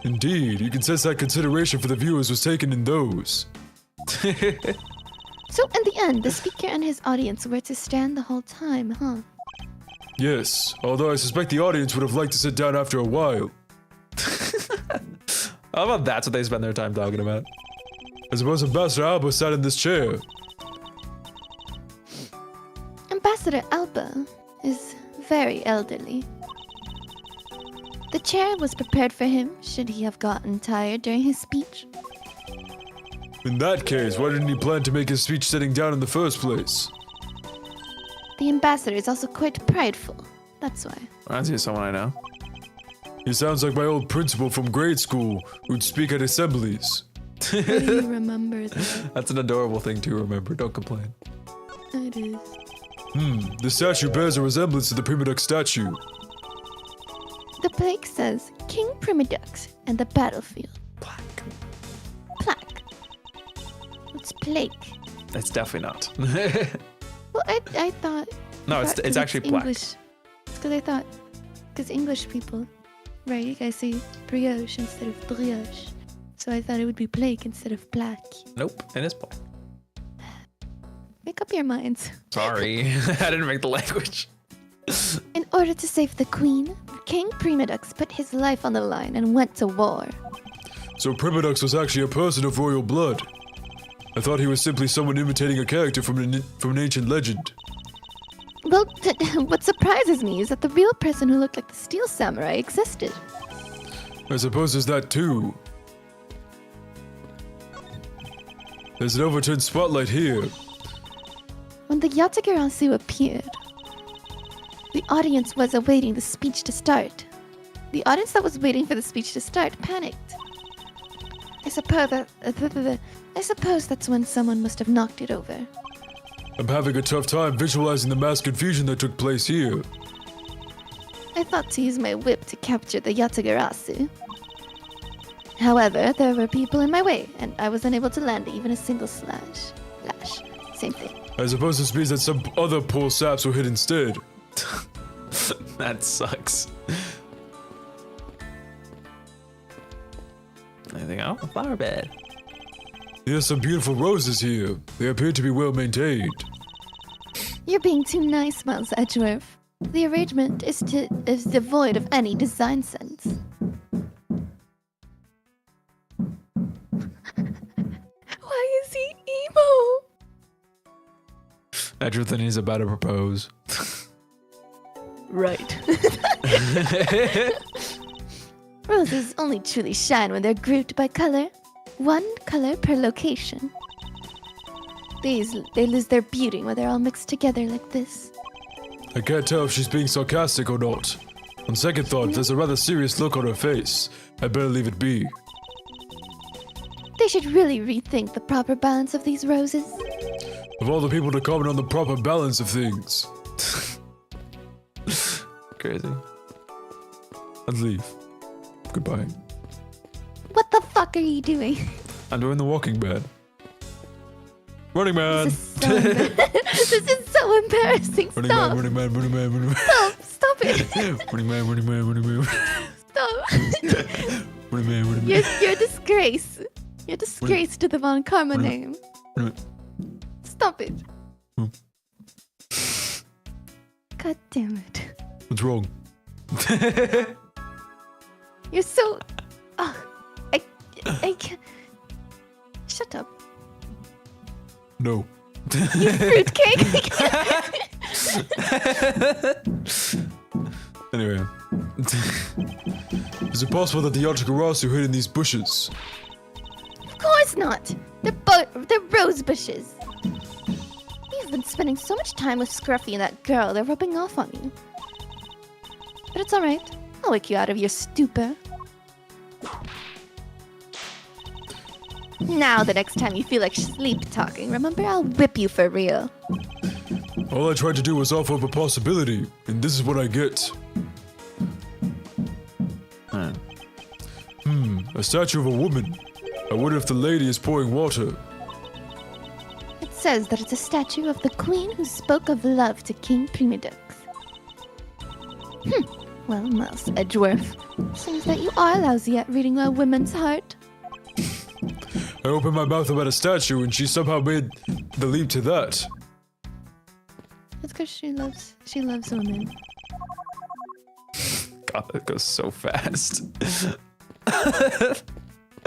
Indeed, you can sense that consideration for the viewers was taken in those.
So in the end, the speaker and his audience were to stand the whole time, huh?
Yes, although I suspect the audience would have liked to sit down after a while.
How about that's what they spend their time talking about?
I suppose Ambassador Alba sat in this chair.
Ambassador Alba is very elderly. The chair was prepared for him should he have gotten tired during his speech.
In that case, why didn't he plan to make his speech sitting down in the first place?
The ambassador is also quite prideful. That's why.
Reminds me of someone I know.
He sounds like my old principal from grade school who'd speak at assemblies.
How do you remember that?
That's an adorable thing to remember. Don't complain.
It is.
The statue bears a resemblance to the Primadux statue.
The plaque says King Primadux and the battlefield.
Black.
Plaque. What's plaque?
That's definitely not.
Well, I thought.
No,
I
it's
thought 'cause
actually black.
English. It's because I thought, because English people, right? You guys say brioche instead of brioche, so I thought it would be plaque instead of plaque.
Nope, it is black.
Make up your minds.
Sorry, I didn't make the language.
In order to save the queen, King Primadux put his life on the line and went to war.
So Primadux was actually a person of royal blood. I thought he was simply someone imitating a character from an ancient legend.
Well, what surprises me is that the real person who looked like the Steel Samurai existed.
I suppose there's that too. There's an overturned spotlight here.
When the Yatagarasu appeared, the audience was awaiting the speech to start. The audience that was waiting for the speech to start panicked. I suppose that's when someone must have knocked it over.
I'm having a tough time visualizing the mass confusion that took place here.
I thought to use my whip to capture the Yatagarasu. However, there were people in my way, and I was unable to land even a single slash. Same thing.
I suppose this means that some other poor saps were hit instead.
That sucks. Anything else? A flower bed.
There's some beautiful roses here. They appear to be well maintained.
You're being too nice, Miles Edgeworth. The arrangement is devoid of any design sense. Why is he emo?
Edgeworth is about to propose.
Right. Roses only truly shine when they're grouped by color. One color per location. They lose their beauty when they're all mixed together like this.
I can't tell if she's being sarcastic or not. On second thought, there's a rather serious look on her face. I'd better leave it be.
They should really rethink the proper balance of these roses.
Of all the people to comment on the proper balance of things.
Crazy.
I'd leave. Goodbye.
What the fuck are you doing?
I'm doing the walking man. Running man!
This is so embarrassing.
Running
Stop.
man, running man, running man, running man.
Stop it.
Running man, running man, running man.
Stop.
Running man, running man.
You're a disgrace. You're a disgrace to the Von Karma name. Stop it. God damn it.
What's wrong?
You're so... I can't... Shut up.
No.
You fruitcake.
Anyway. Is it possible that the Yatagarasu hid in these bushes?
Of course not. They're rose bushes. You've been spending so much time with Scruffy and that girl, they're rubbing off on you. But it's alright. I'll wake you out of your stupor. Now, the next time you feel like sleep talking, remember I'll whip you for real.
All I tried to do was offer up a possibility, and this is what I get. A statue of a woman. I wonder if the lady is pouring water.
It says that it's a statue of the queen who spoke of love to King Primadux. Well, Miles Edgeworth, seems that you are lousy at reading a woman's heart.
I opened my mouth about a statue, and she somehow made the leap to that.
It's because she loves women.
God, that goes so fast.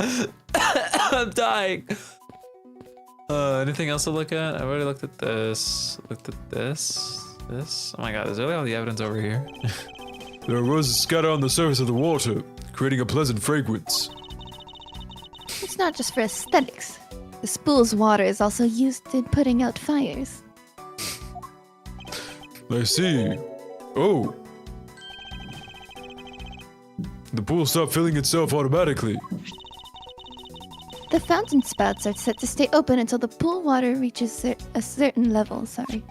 I'm dying. Anything else to look at? I've already looked at this. Looked at this. This. Oh my god, is really all the evidence over here?
There are roses scattered on the surface of the water, creating a pleasant fragrance.
It's not just for aesthetics. The spool's water is also used in putting out fires.
I see. Oh. The pool stopped filling itself automatically.
The fountain spouts are set to stay open until the pool water reaches a certain level. Sorry.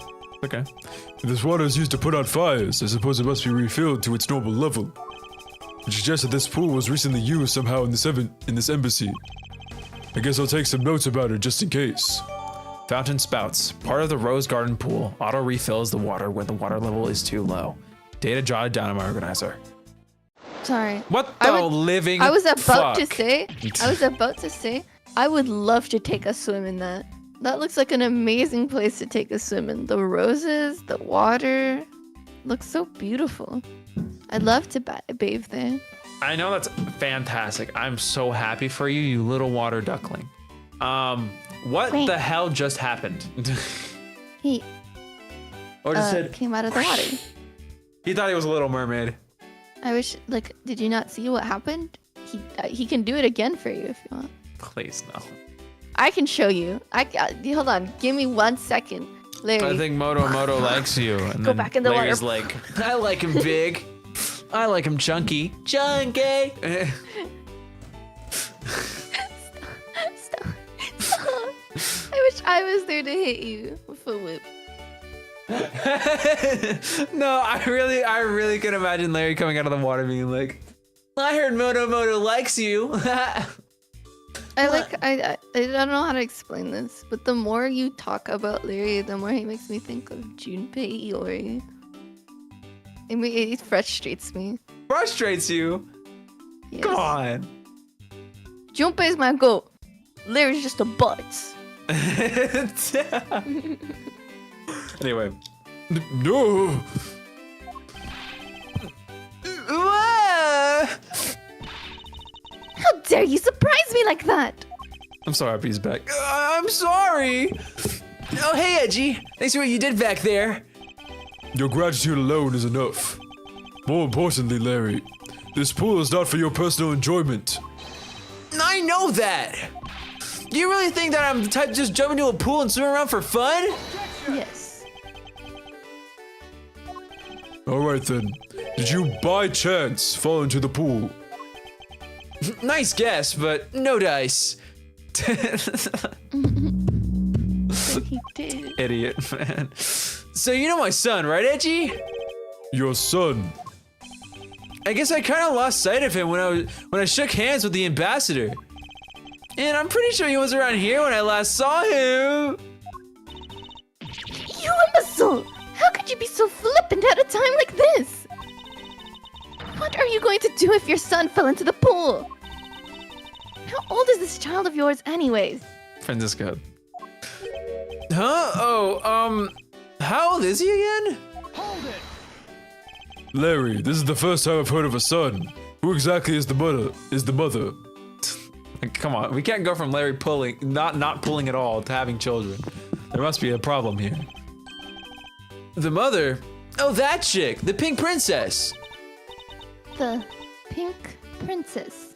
Okay.
If this water is used to put out fires, I suppose it must be refilled to its normal level. Which suggests that this pool was recently used somehow in this embassy. I guess I'll take some notes about it just in case.
Fountain spouts. Part of the rose garden pool. Auto refills the water when the water level is too low. Data jotted down in my organizer.
Sorry.
What the living
I was about
fuck?
to say, I would love to take a swim in that. That looks like an amazing place to take a swim in. The roses, the water, looks so beautiful. I'd love to bathe there.
I know that's fantastic. I'm so happy for you, you little water duckling. What
Wait.
the hell just happened?
He
Or just said
came out of the water.
he thought he was a little mermaid.
I wish, like, did you not see what happened? He can do it again for you if you want.
Please no.
I can show you. Hold on. Give me 1 second, Larry.
I think Moto likes you. And
Go
then
back in the
Larry's
water.
like, I like him big. I like him chunky. Chunky.
Stop. I wish I was there to hit you with a whip.
No, I really can imagine Larry coming out of the water being like, I heard Moto likes you.
I don't know how to explain this, but the more you talk about Larry, the more he makes me think of Junpei Iori. It frustrates me.
Frustrates you?
Yes.
Come on.
Junpei's my goat. Larry's just a butt.
Anyway.
No!
How dare you surprise me like that?
I'm so happy he's back. I'm sorry. Oh, hey, Edgy. Thanks for what you did back there.
Your gratitude alone is enough. More importantly, Larry, this pool is not for your personal enjoyment.
I know that. Do you really think that I'm the type to just jump into a pool and swim around for fun?
Yes.
Alright then. Did you by chance fall into the pool?
Nice guess, but no dice.
But he did.
Idiot, man. So you know my son, right, Edgy?
Your son.
I guess I kind of lost sight of him when I shook hands with the ambassador. And I'm pretty sure he was around here when I last saw him.
You imbecile! How could you be so flippant at a time like this? What are you going to do if your son fell into the pool? How old is this child of yours anyways?
Francisco. Huh? Oh, how old is he again?
Larry, this is the first time I've heard of a son. Who exactly is the mother?
Come on, we can't go from Larry pulling, not pulling at all, to having children. There must be a problem here. The mother? Oh, that chick, the pink princess.
The pink princess.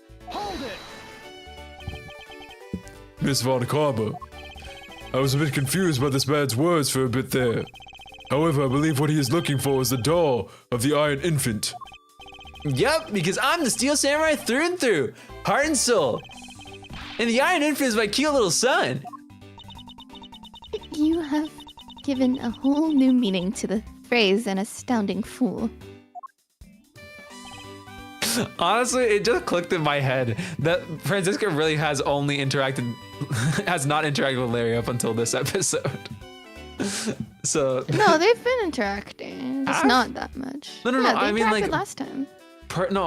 Miss Von Karma. I was a bit confused by this man's words for a bit there. However, I believe what he is looking for is the doll of the Iron Infant.
Yup, because I'm the Steel Samurai through and through, heart and soul. And the Iron Infant is my cute little son.
You have given a whole new meaning to the phrase an astounding fool.
Honestly, it just clicked in my head that Francisca really has not interacted with Larry up until this episode. So
No, they've been interacting. Just not that much.
No,
Yeah, they
I mean like
interacted last time.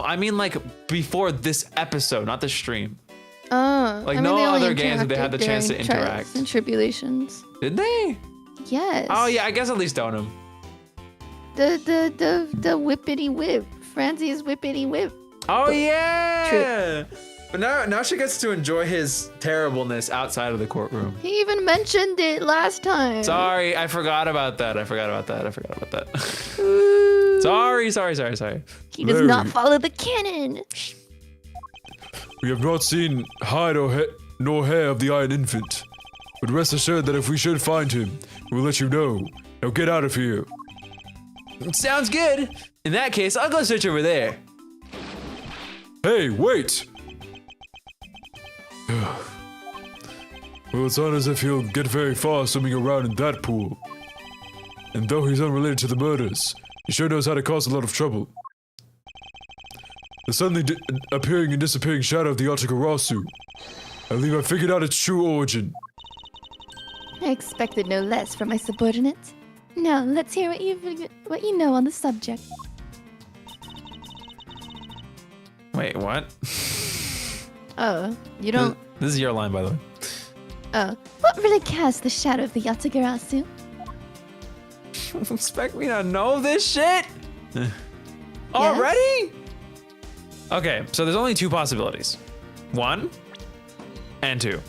I mean like before this episode, not the stream.
Oh,
Like
I mean,
no
they only
other games have they had the
interacted
chance to
during Trials
interact.
and tribulations.
Did they?
Yes.
Oh yeah, I guess at least own him.
The whippity whip. Franzie's whippity whip.
Oh yeah. But now she gets to enjoy his terribleness outside of the courtroom.
He even mentioned it last time.
Sorry, I forgot about that.
Ooh.
Sorry.
He does not follow the canon.
We have not seen hide nor hair of the Iron Infant. But rest assured that if we should find him, we'll let you know. Now get out of here.
Sounds good. In that case, I'll go search over there.
Hey, wait! Well, it's not as if he'll get very far swimming around in that pool. And though he's unrelated to the murders, he sure knows how to cause a lot of trouble. The suddenly appearing and disappearing shadow of the Yatagarasu. I believe I figured out its true origin.
I expected no less from my subordinates. Now, let's hear what you know on the subject.
Wait, what?
Oh, you don't...
This is your line, by the way.
Oh, what really cast the shadow of the Yatagarasu?
Expect me to know this shit? Already? Okay, so there's only two possibilities. 1 and 2.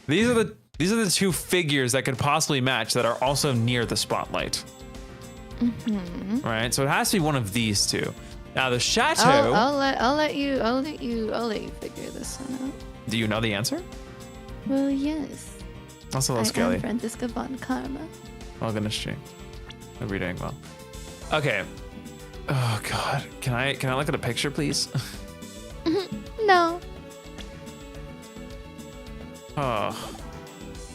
These are the two figures that could possibly match that are also near the spotlight. Right? So it has to be one of these two. Now the chateau.
I'll let you figure this one out.
Do you know the answer?
Well, yes.
That's a little
I
scary.
am Franziska von Karma.
Oh goodness, gee. Hope you're doing well. Okay. Oh god. Can I look at a picture, please?
No.
Oh.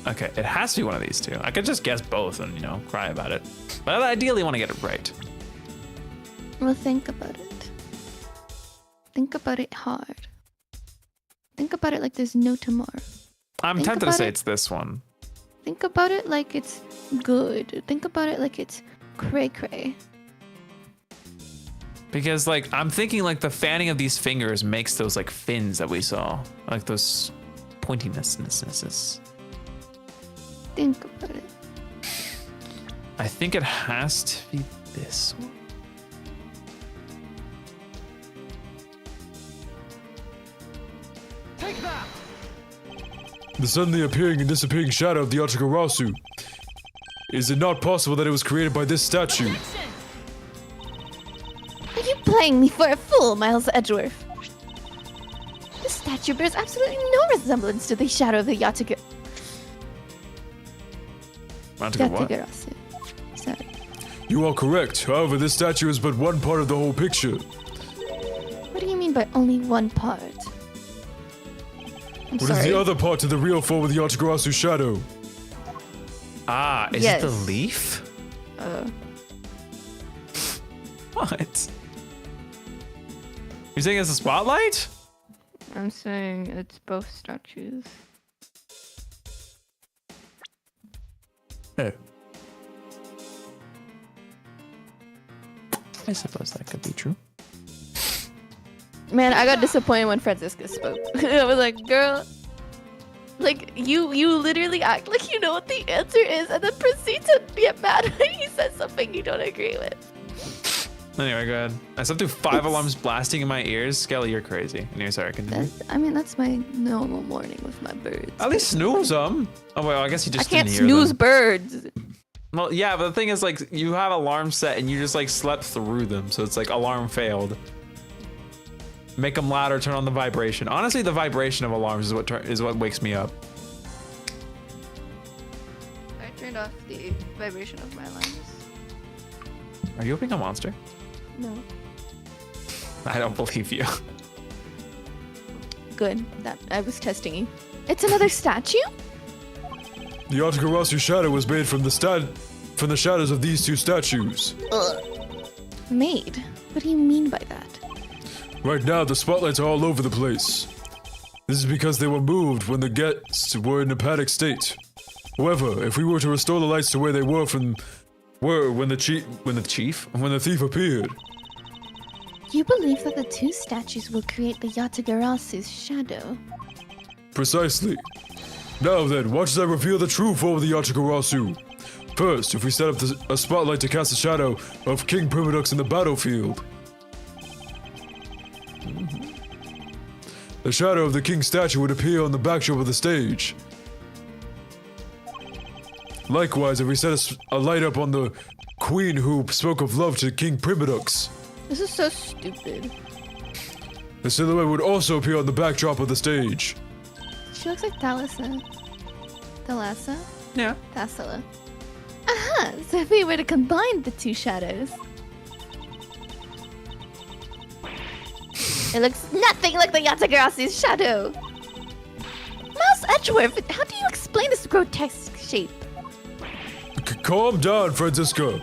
Okay, it has to be one of these two. I could just guess both and, cry about it. But I ideally want to get it right.
Well, think about it. Think about it hard. Think about it like there's no tomorrow.
I'm
Think
tempted to
about
say
it.
it's this one.
Think about it like it's good. Think about it like it's cray-cray.
Because, I'm thinking, the fanning of these fingers makes those, fins that we saw. Like, those pointinessnesses.
Think about it.
I think it has to be this one.
The suddenly appearing and disappearing shadow of the Yatagarasu. Is it not possible that it was created by this statue?
Are you playing me for a fool, Miles Edgeworth? This statue bears absolutely no resemblance to the shadow of the
What?
Yatagarasu. Sorry.
You are correct. However, this statue is but one part of the whole picture.
What do you mean by only one part? I'm
What
sorry.
is the other part to the real form of the Yatagarasu shadow?
Ah, is
Yes.
it the leaf? What? You're saying it's a spotlight?
I'm saying it's both statues.
Oh. I suppose that could be true.
Man, I got disappointed when Franziska spoke. I was like, girl, you literally act like you know what the answer is and then proceed to get mad when he says something you don't agree with.
Anyway, go ahead. I slept through 5 alarms blasting in my ears. Skelly, you're crazy. Anyway, sorry, continue.
That's my normal morning with my birds.
At least snooze them. Oh, well, I guess you
I
just
can't
didn't hear
snooze
them.
birds.
Well, yeah, but the thing is, you have alarms set and you just, slept through them. So it's alarm failed. Make them louder, turn on the vibration. Honestly, the vibration of alarms is what wakes me up.
I turned off the vibration of my alarms.
Are you opening a monster?
No.
I don't believe you.
Good. That I was testing you. It's another statue?
The Yatagarasu shadow was made from the shadows of these two statues.
Made? What do you mean by that?
Right now, the spotlights are all over the place. This is because they were moved when the guests were in a panic state. However, if we were to restore the lights to where they were when the thief appeared.
You believe that the two statues will create the Yatagarasu's shadow?
Precisely. Now then, watch as I reveal the true form of the Yatagarasu. First, if we set up a spotlight to cast a shadow of King Primadux in the battlefield. The shadow of the king statue would appear on the backdrop of the stage. Likewise, if we set a light up on the queen who spoke of love to King Primadux,
This is so stupid.
the silhouette would also appear on the backdrop of the stage.
She looks like Thalassa. Thalassa?
Yeah.
Thassala. Aha! So if we were to combine the two shadows, it looks nothing like the Yatagarasu's shadow. Mouse Edgeworth, how do you explain this grotesque shape?
Calm down, Francisca.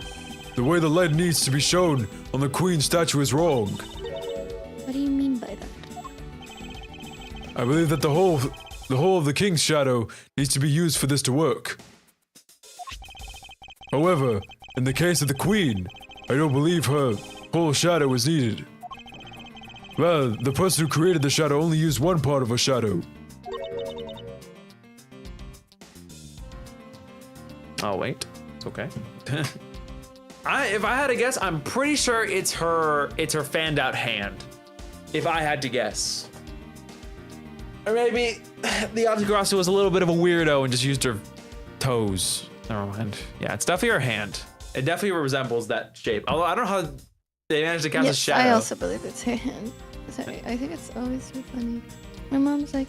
The way the light needs to be shown on the queen statue is wrong.
What do you mean by that?
I believe that the whole of the king's shadow needs to be used for this to work. However, in the case of the queen, I don't believe her whole shadow is needed. Well, the person who created the shadow only used one part of her shadow.
Oh wait, it's okay. If I had to guess, I'm pretty sure it's her fanned out hand. If I had to guess. Or maybe the Yatagarasu was a little bit of a weirdo and just used her toes. Never mind. Yeah, it's definitely her hand. It definitely resembles that shape. Although I don't know how they managed to cast a
Yes,
shadow.
I also believe it's her hand. Sorry, I think it's always so funny. My mom's like,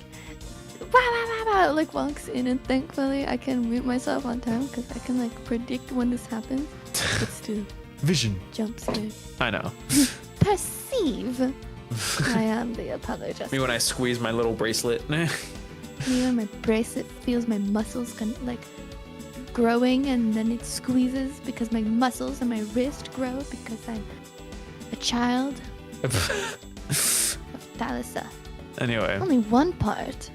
wow, wow, wow, wow, like walks in, and thankfully I can mute myself on time because I can like predict when this happens. But still,
Vision.
jump scare.
I know.
Perceive. I am the apologist.
Me when I squeeze my little bracelet.
Me when my bracelet feels my muscles like growing, and then it squeezes because my muscles and my wrist grow because I'm a child of Thalassa.
Anyway.
Only one part.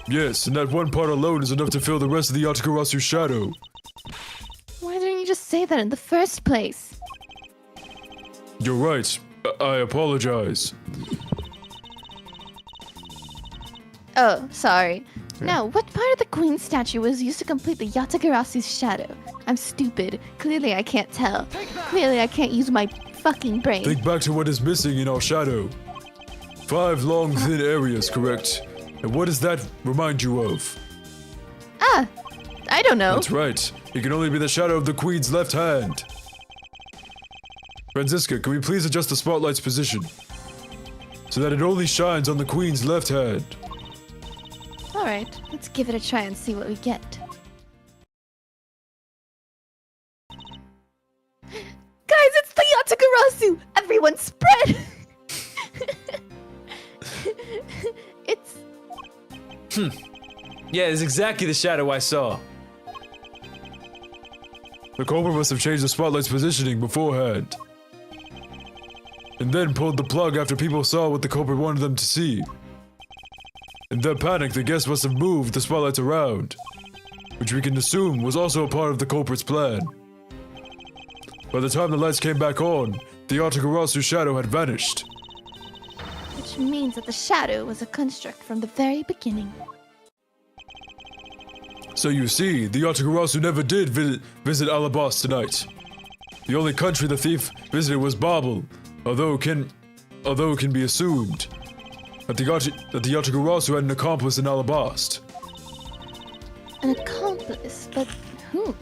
Yes, and that one part alone is enough to fill the rest of the Yatagarasu shadow.
Why didn't you just say that in the first place?
You're right. I apologize.
Oh, sorry. Now, what part of the queen statue was used to complete the Yatagarasu's shadow? I'm stupid. Clearly I can't tell. Clearly I can't use my fucking brain.
Think back to what is missing in our shadow. 5 long, thin areas, correct? And what does that remind you of?
Ah, I don't know.
That's right. It can only be the shadow of the queen's left hand. Francisca, can we please adjust the spotlight's position so that it only shines on the queen's left hand?
Alright, let's give it a try and see what we get. Guys, it's the Yatagarasu! Everyone spread! It's...
Yeah, it's exactly the shadow I saw.
The culprit must have changed the spotlight's positioning beforehand. And then pulled the plug after people saw what the culprit wanted them to see. In their panic, the guests must have moved the spotlights around, which we can assume was also a part of the culprit's plan. By the time the lights came back on, the Yatagarasu shadow had vanished.
Which means that the shadow was a construct from the very beginning.
So you see, the Yatagarasu never did visit Alabas tonight. The only country the thief visited was Babel, although it can be assumed that the Yatagarasu had an accomplice in Alabast.
An accomplice, but who?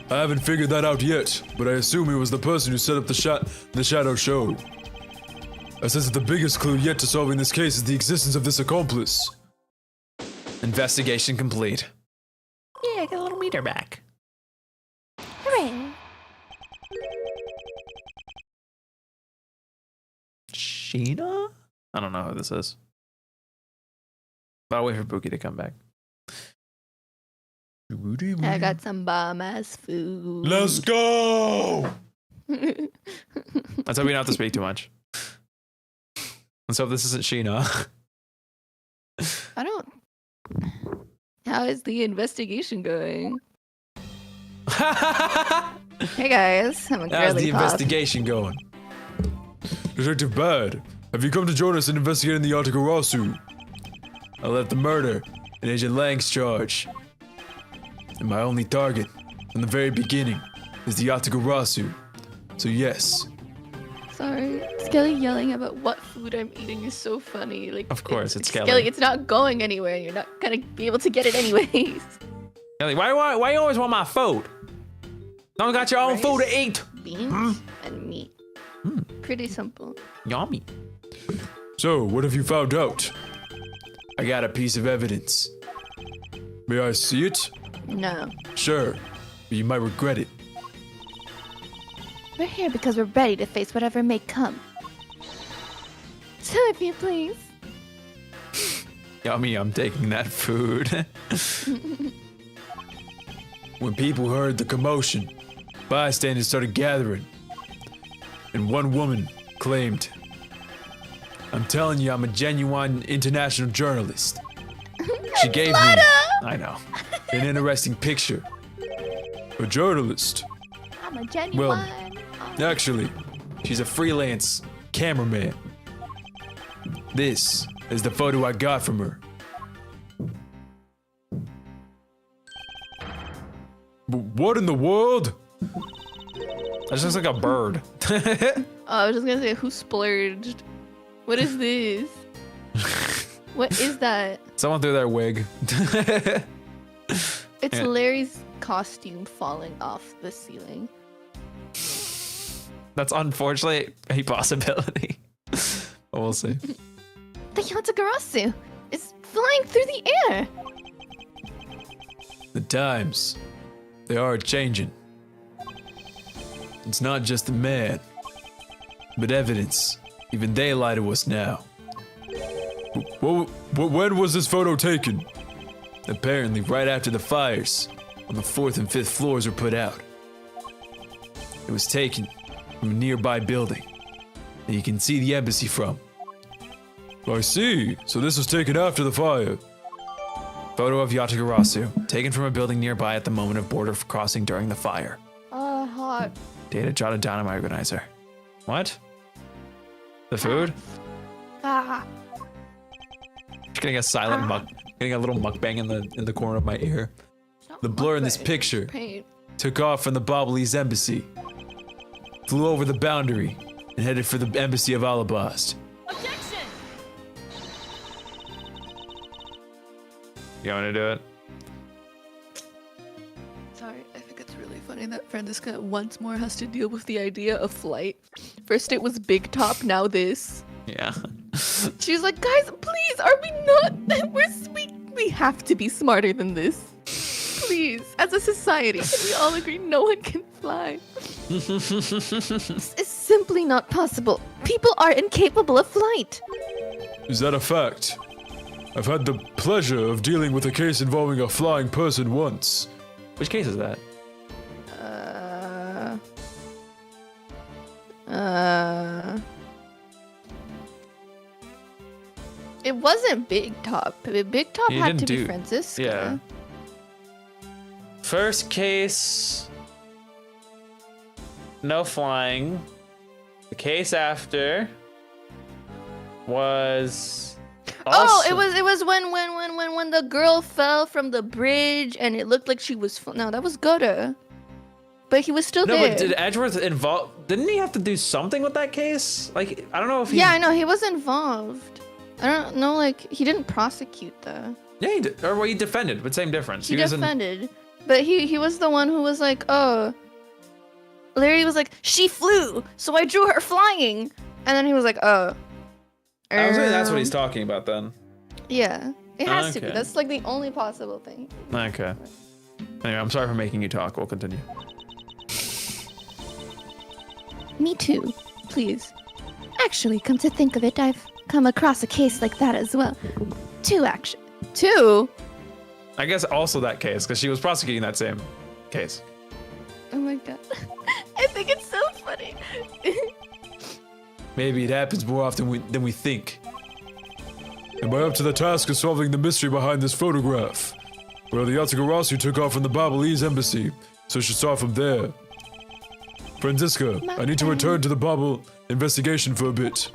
I haven't figured that out yet, but I assume he was the person who set up the shadow show. I sense that the biggest clue yet to solving this case is the existence of this accomplice.
Investigation complete. Yeah, I got a little meter back.
Hooray!
Sheena? I don't know who this is. But I'll wait for Buki to come back.
I got some bomb-ass food.
Let's go!
Let's hope we don't have to speak too much. Let's hope this isn't Sheena.
I don't... How is the investigation going? Hey guys, I'm a
How's
girly
the
pop.
investigation going?
Detective Bad, have you come to join us in investigating the Yatagarasu?
I left the murder in Agent Lang's charge. And my only target from the very beginning is the Yatagarasu. So yes.
Sorry, Skelly yelling about what food I'm eating is so funny. Like,
Of course, it's Skelly.
Skelly, it's not going anywhere. You're not gonna be able to get it anyways.
Kelly, why you always want my food? Don't got your own
Rice,
food to eat.
Beans and meat. Pretty simple.
Yummy.
So, what have you found out?
I got a piece of evidence.
May I see it?
No.
Sure, but you might regret it.
We're here because we're ready to face whatever may come. So if you please.
Yummy, I'm taking that food.
When people heard the commotion, bystanders started gathering. And one woman claimed, "I'm telling you, I'm a genuine international journalist." She gave me, I know, an interesting picture. A journalist?
I'm a genuine.
Actually, she's a freelance cameraman. This is the photo I got from her. What in the world?
That just looks like a bird.
I was just gonna say, who splurged? What is this? What is that?
Someone threw their wig.
It's
Yeah.
Larry's costume falling off the ceiling.
That's unfortunately a possibility. But we'll see.
The Yatagarasu is flying through the air.
The times, they are changing. It's not just a man, but evidence. Even they lie to us now. When was this photo taken? Apparently right after the fires on the 4th and 5th floors were put out. It was taken from a nearby building that you can see the embassy from. I see. So this was taken after the fire.
Photo of Yatagarasu, taken from a building nearby at the moment of border crossing during the fire.
Hot.
Data jotted down in my organizer. What? The food?
Ah.
Just getting a silent getting a little mukbang in the corner of my ear.
The blur in this picture
Paint.
took off from the Bobbleese embassy, flew over the boundary, and headed for the embassy of Alabast.
You want to do it?
Sorry, I think it's really funny that Francisca once more has to deal with the idea of flight. First it was Big Top, now this.
Yeah.
She's like, guys, please, are we not? We have to be smarter than this. Please, as a society, can we all agree no one can fly? It's simply not possible. People are incapable of flight.
Is that a fact? I've had the pleasure of dealing with a case involving a flying person once.
Which case is that?
It wasn't Big Top. Big Top
He
had
didn't
to be
do-
Francisca.
Yeah. First case, no flying. The case after was.
Oh,
also-
it was when the girl fell from the bridge and it looked like she was. No, that was Goda. But he was still
No,
there.
but did Edgeworth involve? Didn't he have to do something with that case? Like, I don't know if he.
Yeah, I know he was involved. I don't know, like he didn't prosecute though.
Yeah, he did. Or well, he defended, but same difference.
He
was in-
defended, but he was the one who was like, oh. Larry was like, she flew, so I drew her flying, and then he was like, oh.
I was saying that's what he's talking about then.
Yeah, it has to be.
Okay.
That's like the only possible thing.
Okay. Anyway, I'm sorry for making you talk. We'll continue.
Me too, please. Actually, come to think of it, I've come across a case like that as well. Two, actually. Two?
I guess also that case, because she was prosecuting that same case.
Oh my god. I think it's so funny.
Maybe it happens more often than we think. Am I up to the task of solving the mystery behind this photograph? Well, the Yatagarasu took off from the Bobbleese embassy, so should start from there. Francisca, I need to return to the Bobble investigation for a bit.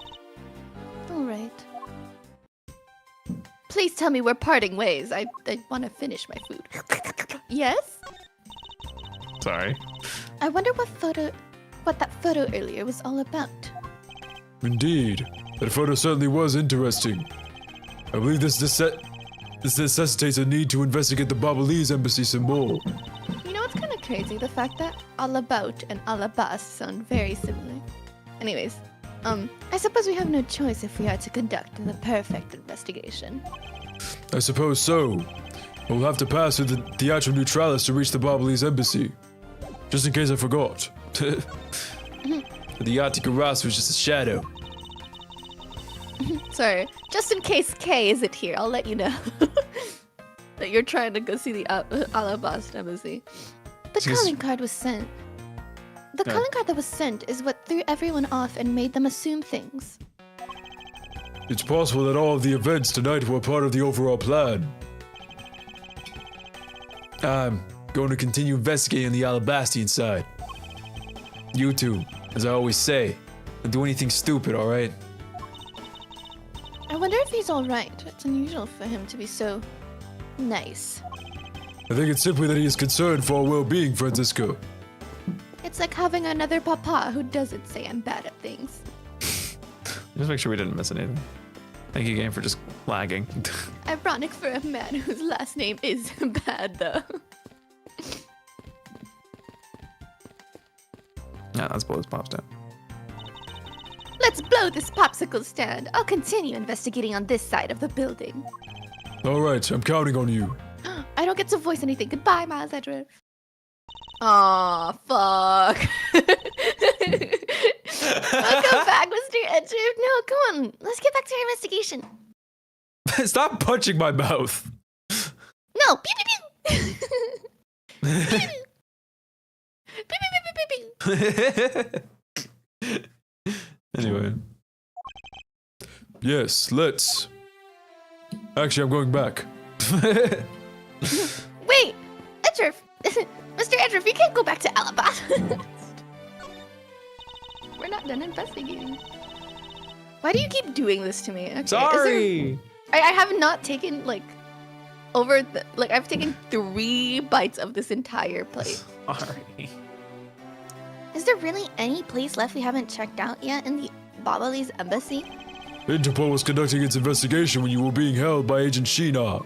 Alright. Please tell me we're parting ways. I want to finish my food. Yes?
Sorry.
I wonder what that photo earlier was all about.
Indeed, that photo certainly was interesting. I believe this necessitates a need to investigate the Bobbleese embassy some more.
You know what's kind of crazy? The fact that all about and alabas sound very similar. Anyways, I suppose we have no choice if we are to conduct the perfect investigation.
I suppose so. We'll have to pass through the Theatrum Neutralis to reach the Bobbley's embassy. Just in case I forgot. The Yatagarasu was just a shadow.
Sorry. Just in case Kay isn't here, I'll let you know that you're trying to go see the Alabasta embassy. The calling card was sent. The calling card that was sent is what threw everyone off and made them assume things.
It's possible that all of the events tonight were part of the overall plan. I'm going to continue investigating the Alabastian side. You two, as I always say, don't do anything stupid, alright?
I wonder if he's alright. It's unusual for him to be so nice.
I think it's simply that he is concerned for our well-being, Francisco.
It's like having another papa who doesn't say I'm bad at things.
Just make sure we didn't miss anything. Thank you, game, for just lagging.
Ironic for a man whose last name is bad, though.
Yeah, let's blow this pop stand.
Let's blow this popsicle stand. I'll continue investigating on this side of the building.
Alright, I'm counting on you.
I don't get to voice anything. Goodbye, Miles Edgeworth. Aw, fuck. Welcome back, Mr. Edgeworth. No, come on. Let's get back to our investigation.
Stop punching my mouth.
No. Pew, pew, pew. Pew, pew, pew. Pew, pew, pew, pew, pew.
Anyway.
Yes, let's. Actually, I'm going back.
Wait, Edgeworth. Mr. Edgeworth, you can't go back to Alabasta. We're not done investigating. Why do you keep doing this to me? Okay,
Sorry.
I have not taken I've taken 3 bites of this entire plate.
Sorry.
Is there really any place left we haven't checked out yet in the Babali's embassy?
Interpol was conducting its investigation when you were being held by Agent Sheena.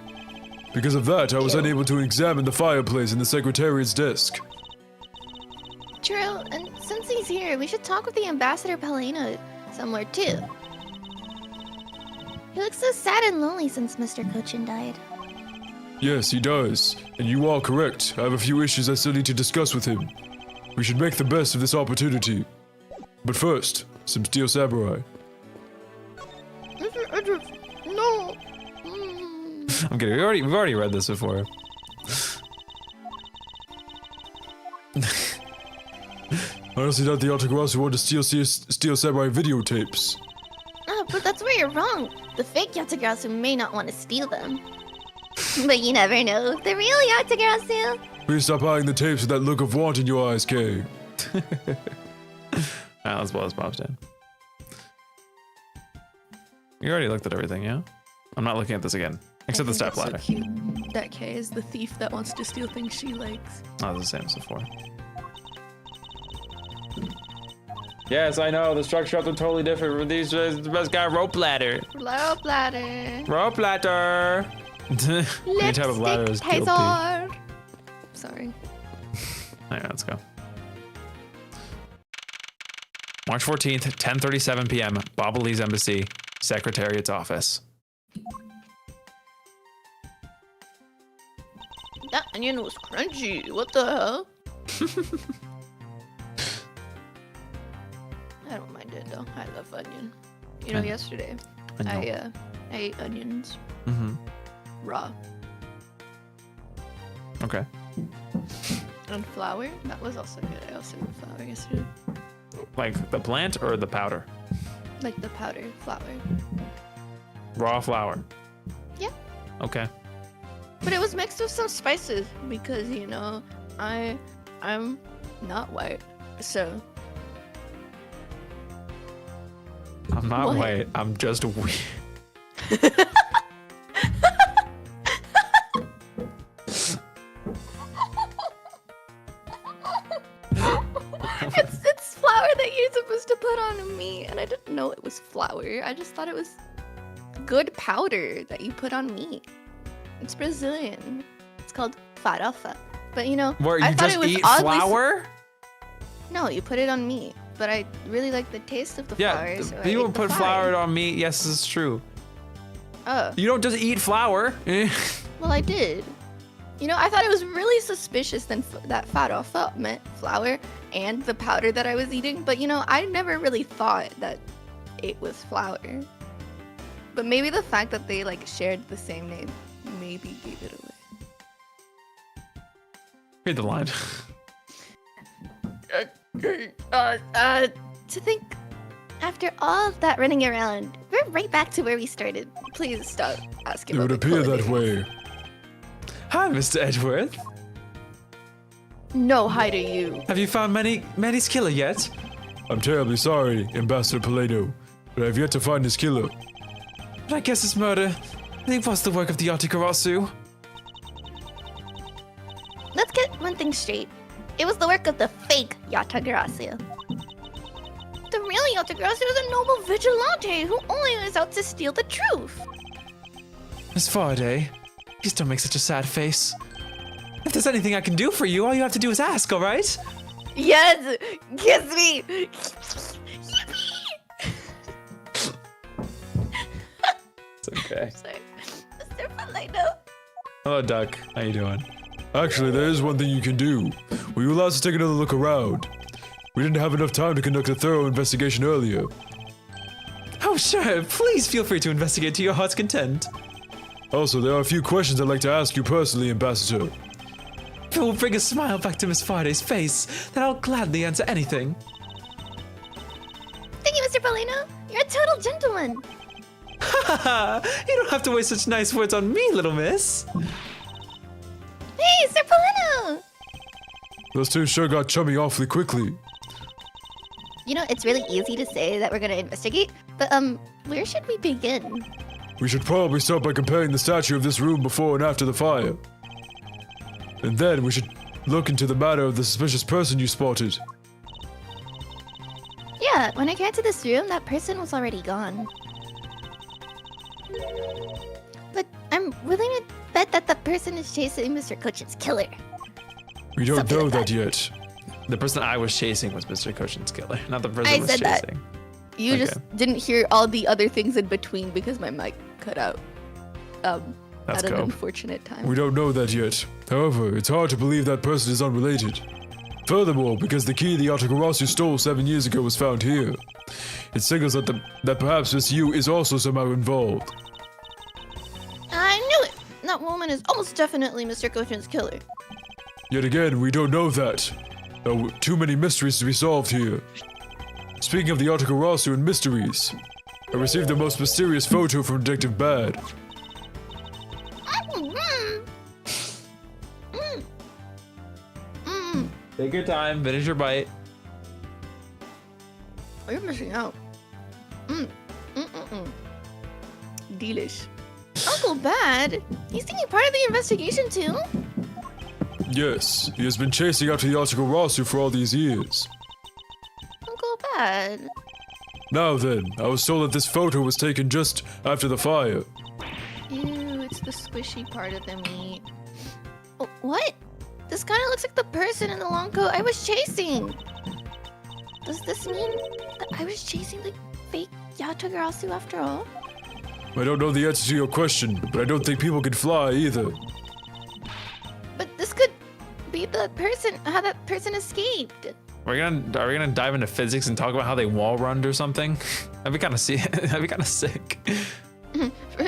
Because of that, I was unable to examine the fireplace in the Secretariat's desk.
True, and since he's here, we should talk with the Ambassador Paleno somewhere too. He looks so sad and lonely since Mr. Cochin died.
Yes, he does. And you are correct. I have a few issues I still need to discuss with him. We should make the best of this opportunity. But first, some Steel Samurai.
Mr. Edgeworth, no!
I'm kidding. We've already read this before.
I honestly doubt the Yatagarasu want to steal Steel Samurai videotapes.
Oh, but that's where you're wrong. The fake Yatagarasu may not want to steal them. But you never know. The real Yatagarasu.
Please stop eyeing the tapes with that look of want in your eyes, Kay.
Let's blow this pop stand. You already looked at everything, yeah? I'm not looking at this again. Except the step ladder.
So cute. That Kay is the thief that wants to steal things she likes.
Oh, it's the same as before. Yes, I know. The structure of them totally different. But these are the best guy. Rope ladder.
Rope ladder.
Rope ladder. Any type of ladder is guilty.
Hazard. Sorry.
Alright, let's go. March 14th, 10:37 p.m. Babali's Embassy, Secretariat's office.
That onion was crunchy. What the hell? I don't mind it though. I love onion. You know, yesterday I ate onions raw.
Okay.
And flour. That was also good. I also ate flour yesterday.
Like the plant or the powder?
Like the powder flour.
Raw flour.
Yeah.
Okay.
But it was mixed with some spices because, you know, I'm not white. So
I'm not
What?
white. I'm just weird.
it's flour that you're supposed to put on meat, and I didn't know it was flour. I just thought it was good powder that you put on meat. It's Brazilian. It's called farofa. But you know,
Where
I
you
thought
just
it was
eat
oddly
flour?
No, you put it on meat. But I really like the taste of the flour.
Yeah,
So I
people
ate the
put flour on meat. Yes, this is true.
Oh,
You don't just eat flour.
well, I did. You know, I thought it was really suspicious that farofa meant flour and the powder that I was eating, but you know, I never really thought that it was flour. But maybe the fact that they like shared the same name maybe gave it away.
Read the line.
To think, after all of that running around, we're right back to where we started. Please stop asking
It
about
would
the
appear that
culinary.
way.
Hi, Mr. Edgeworth.
No, hi to you.
Have you found Manny's killer yet?
I'm terribly sorry, Ambassador Paleno, but I've yet to find his killer.
But I guess his murder, I think, was the work of the Yatagarasu.
Let's get one thing straight. It was the work of the fake Yatagarasu. The real Yatagarasu is a noble vigilante who only is out to steal the truth.
Miss Faraday, please don't make such a sad face. If there's anything I can do for you, all you have to do is ask, all right?
Yes, kiss me.
It's okay.
Sorry. Mr. Paleno.
Hello, Duck. How you doing?
Actually, there is one thing you can do. Will you allow us to take another look around? We didn't have enough time to conduct a thorough investigation earlier.
Oh, sure. Please feel free to investigate to your heart's content.
Also, there are a few questions I'd like to ask you personally, Ambassador.
If it will bring a smile back to Miss Faraday's face, then I'll gladly answer anything.
Thank you, Mr. Paleno. You're a total gentleman.
Haha! You don't have to waste such nice words on me, little miss.
Hey, Sir Paleno!
Those two sure got chummy awfully quickly.
You know, it's really easy to say that we're gonna investigate, but where should we begin?
We should probably start by comparing the statue of this room before and after the fire. And then we should look into the matter of the suspicious person you spotted.
Yeah, when I got to this room, that person was already gone. But I'm willing to bet that the person is chasing Mr. Cochin's killer.
We don't
Something
know
like
that
that.
yet.
The person I was chasing was Mr. Cochin's killer, not the person
I
was
said that.
chasing.
You
Okay.
just didn't hear all the other things in between because my mic cut out.
That's
At an
cool.
unfortunate time.
We don't know that yet. However, it's hard to believe that person is unrelated. Furthermore, because the key the Yatagarasu stole 7 years ago was found here, it signals that perhaps Miss Yu is also somehow involved.
I knew it! That woman is almost definitely Mr. Cochin's killer.
Yet again, we don't know that. Too many mysteries to be solved here. Speaking of the Yatagarasu and mysteries, I received the most mysterious photo from Detective Bad.
Take your time, finish your bite.
Oh, you're missing out. Delish.
Uncle Bad? He's taking part of the investigation too?
Yes, he has been chasing after the Yatagarasu for all these years.
Uncle Bad?
Now then, I was told that this photo was taken just after the fire.
Ew, it's the squishy part of the meat.
Oh, what? This kind of looks like the person in the long coat I was chasing. Does this mean that I was chasing the fake Yatagarasu after all?
I don't know the answer to your question, but I don't think people can fly either.
But this could be the person, how that person escaped.
Are we gonna dive into physics and talk about how they wall run or something? That'd be kind of sick.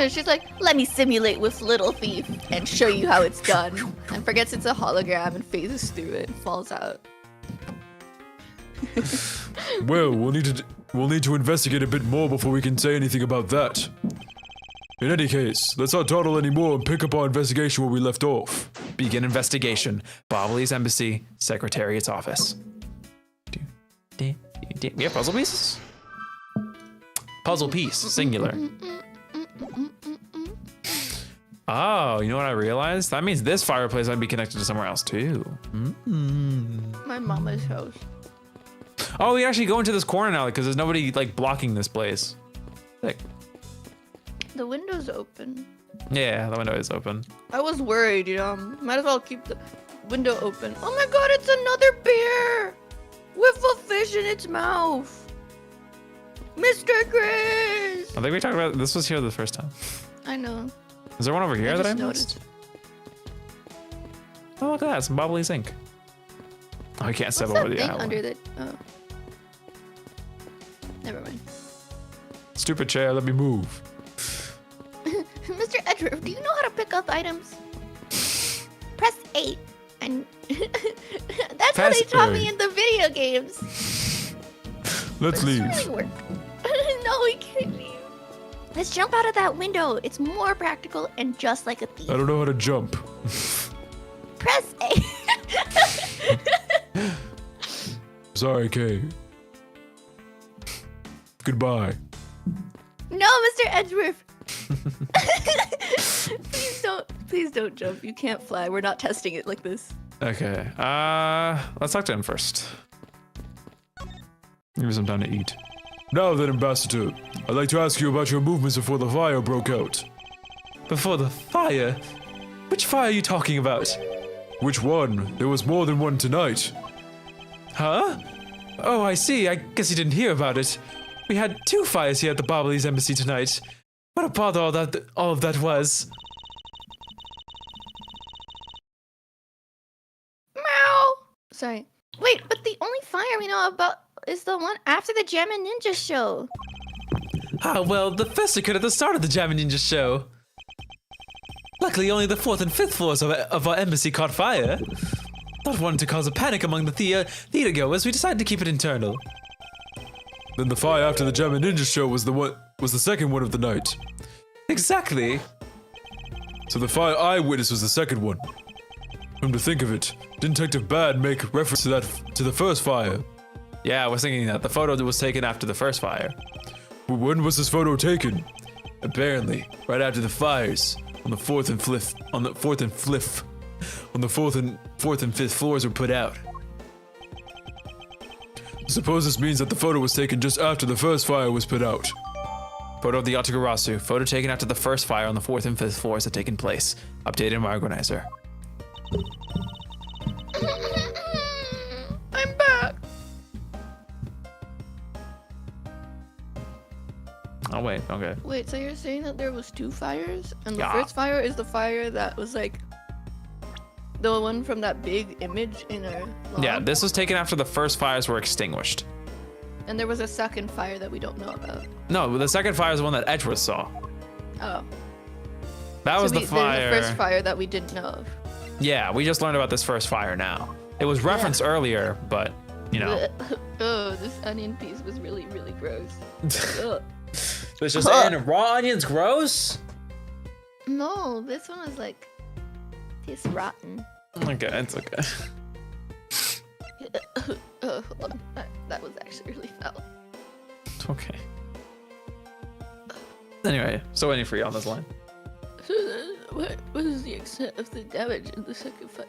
She's like, let me simulate with Little Thief and show you how it's done. And forgets it's a hologram and phases through it and falls out.
Well, we'll need to investigate a bit more before we can say anything about that. In any case, let's not dawdle anymore and pick up our investigation where we left off.
Begin investigation. Bobbly's Embassy, Secretariat's office. Yeah, puzzle pieces? Puzzle piece, singular. Oh, you know what I realized? That means this fireplace might be connected to somewhere else too.
My mama's house.
Oh, we actually go into this corner now because there's nobody like blocking this place. Like,
The window's open.
yeah, the window is open.
I was worried, you know. Might as well keep the window open. Oh my god, it's another bear! With a fish in its mouth! Mr. Chris!
I think we talked about this was here the first time.
I know.
Is there one over here
I
that I
just
missed? Oh, look at that, some bubbly zinc. Oh, I can't step
What's
over
that
the
thing
island.
under the? Oh. Never mind.
Stupid chair, let me move.
Mr. Edgeworth, do you know how to pick up items? Press 8. And that's how
Press
they taught me
A.
in the video games.
Let's
Does
leave.
this really work? No, we can't leave. Let's jump out of that window. It's more practical and just like a thief.
I don't know how to jump.
Press A.
Sorry, Kay. Goodbye.
No, Mr. Edgeworth.
Please don't jump. You can't fly. We're not testing it like this.
Okay, let's talk to him first. Give me some time to eat.
Now then, Ambassador, I'd like to ask you about your movements before the fire broke out.
Before the fire? Which fire are you talking about?
Which one? There was more than one tonight.
Huh? Oh, I see. I guess you didn't hear about it. We had 2 fires here at the Barbalese embassy tonight. What a bother all of that was.
Meow.
Sorry.
Wait, but the only fire we know about is the one after the Jam and Ninja show.
Ah, well, the first occurred at the start of the Jam and Ninja show. Luckily, only the 4th and 5th floors of our embassy caught fire. Not wanting to cause a panic among the theater goers, we decided to keep it internal.
Then the fire after the Jam and Ninja show was the second one of the night.
Exactly.
So the fire I witnessed was the second one. Come to think of it, didn't Detective Bad make reference to the first fire?
Yeah, I was thinking that the photo was taken after the first fire.
But when was this photo taken?
Apparently, right after the fires,
On the fourth and fifth floors were put out. Suppose this means that the photo was taken just after the first fire was put out.
photo of the Yatagarasu. Photo taken after the first fire on the 4th and 5th floors had taken place. Updated in my organizer.
I'm back.
Oh, wait, okay.
Wait, so you're saying that there was 2 fires? And the
Yeah.
first fire is the fire that was like the one from that big image in our log?
Yeah, this was taken after the first fires were extinguished.
And there was a second fire that we don't know about.
No, the second fire is the one that Edgeworth saw.
Oh.
That was the
there's
fire.
the first fire that we didn't know of.
Yeah, we just learned about this first fire now. It was referenced earlier, but, you know.
Oh, this onion piece was really, really gross. Ugh.
It's just raw onions gross?
No, this one was like, tastes rotten.
Okay, it's okay.
Oh, hold on. That was actually really foul.
Okay. Anyway, still waiting for you on this line.
So then, what is the extent of the damage in the second fire?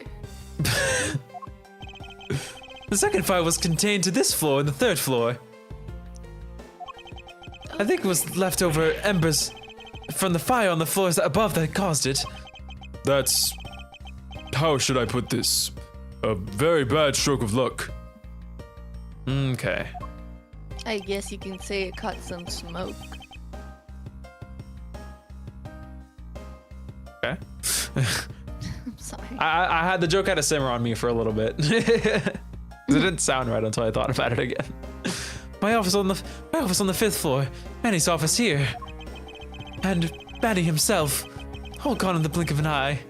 The second fire was contained to this floor and the 3rd floor. I think it was leftover embers from the fire on the floors above that caused it.
That's... how should I put this? A very bad stroke of luck.
Okay.
I guess you can say it caught some smoke.
Okay.
I'm sorry.
I had the joke had to simmer on me for a little bit. 'Cause it didn't sound right until I thought about it again. My office on the 5th floor, Manny's office here. And Manny himself, all gone in the blink of an eye.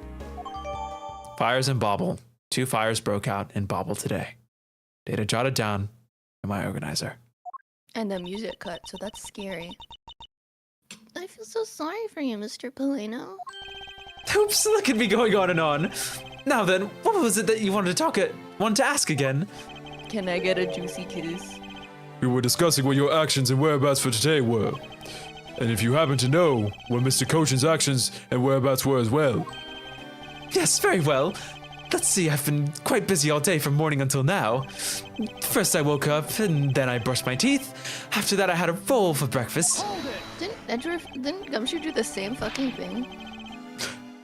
Fires in Bobble. 2 fires broke out in Bobble today. Data jotted down in my organizer.
And the music cut, so that's scary.
I feel so sorry for you, Mr. Polino.
Oops, look at me going on and on. Now then, what was it that you wanted to ask again?
Can I get a juicy kiss?
We were discussing what your actions and whereabouts for today were. And if you happen to know what Mr. Cochin's actions and whereabouts were as well.
Yes, very well. Let's see, I've been quite busy all day from morning until now. First I woke up, and then I brushed my teeth. After that I had a roll for breakfast.
Didn't Gumshoe do the same fucking thing?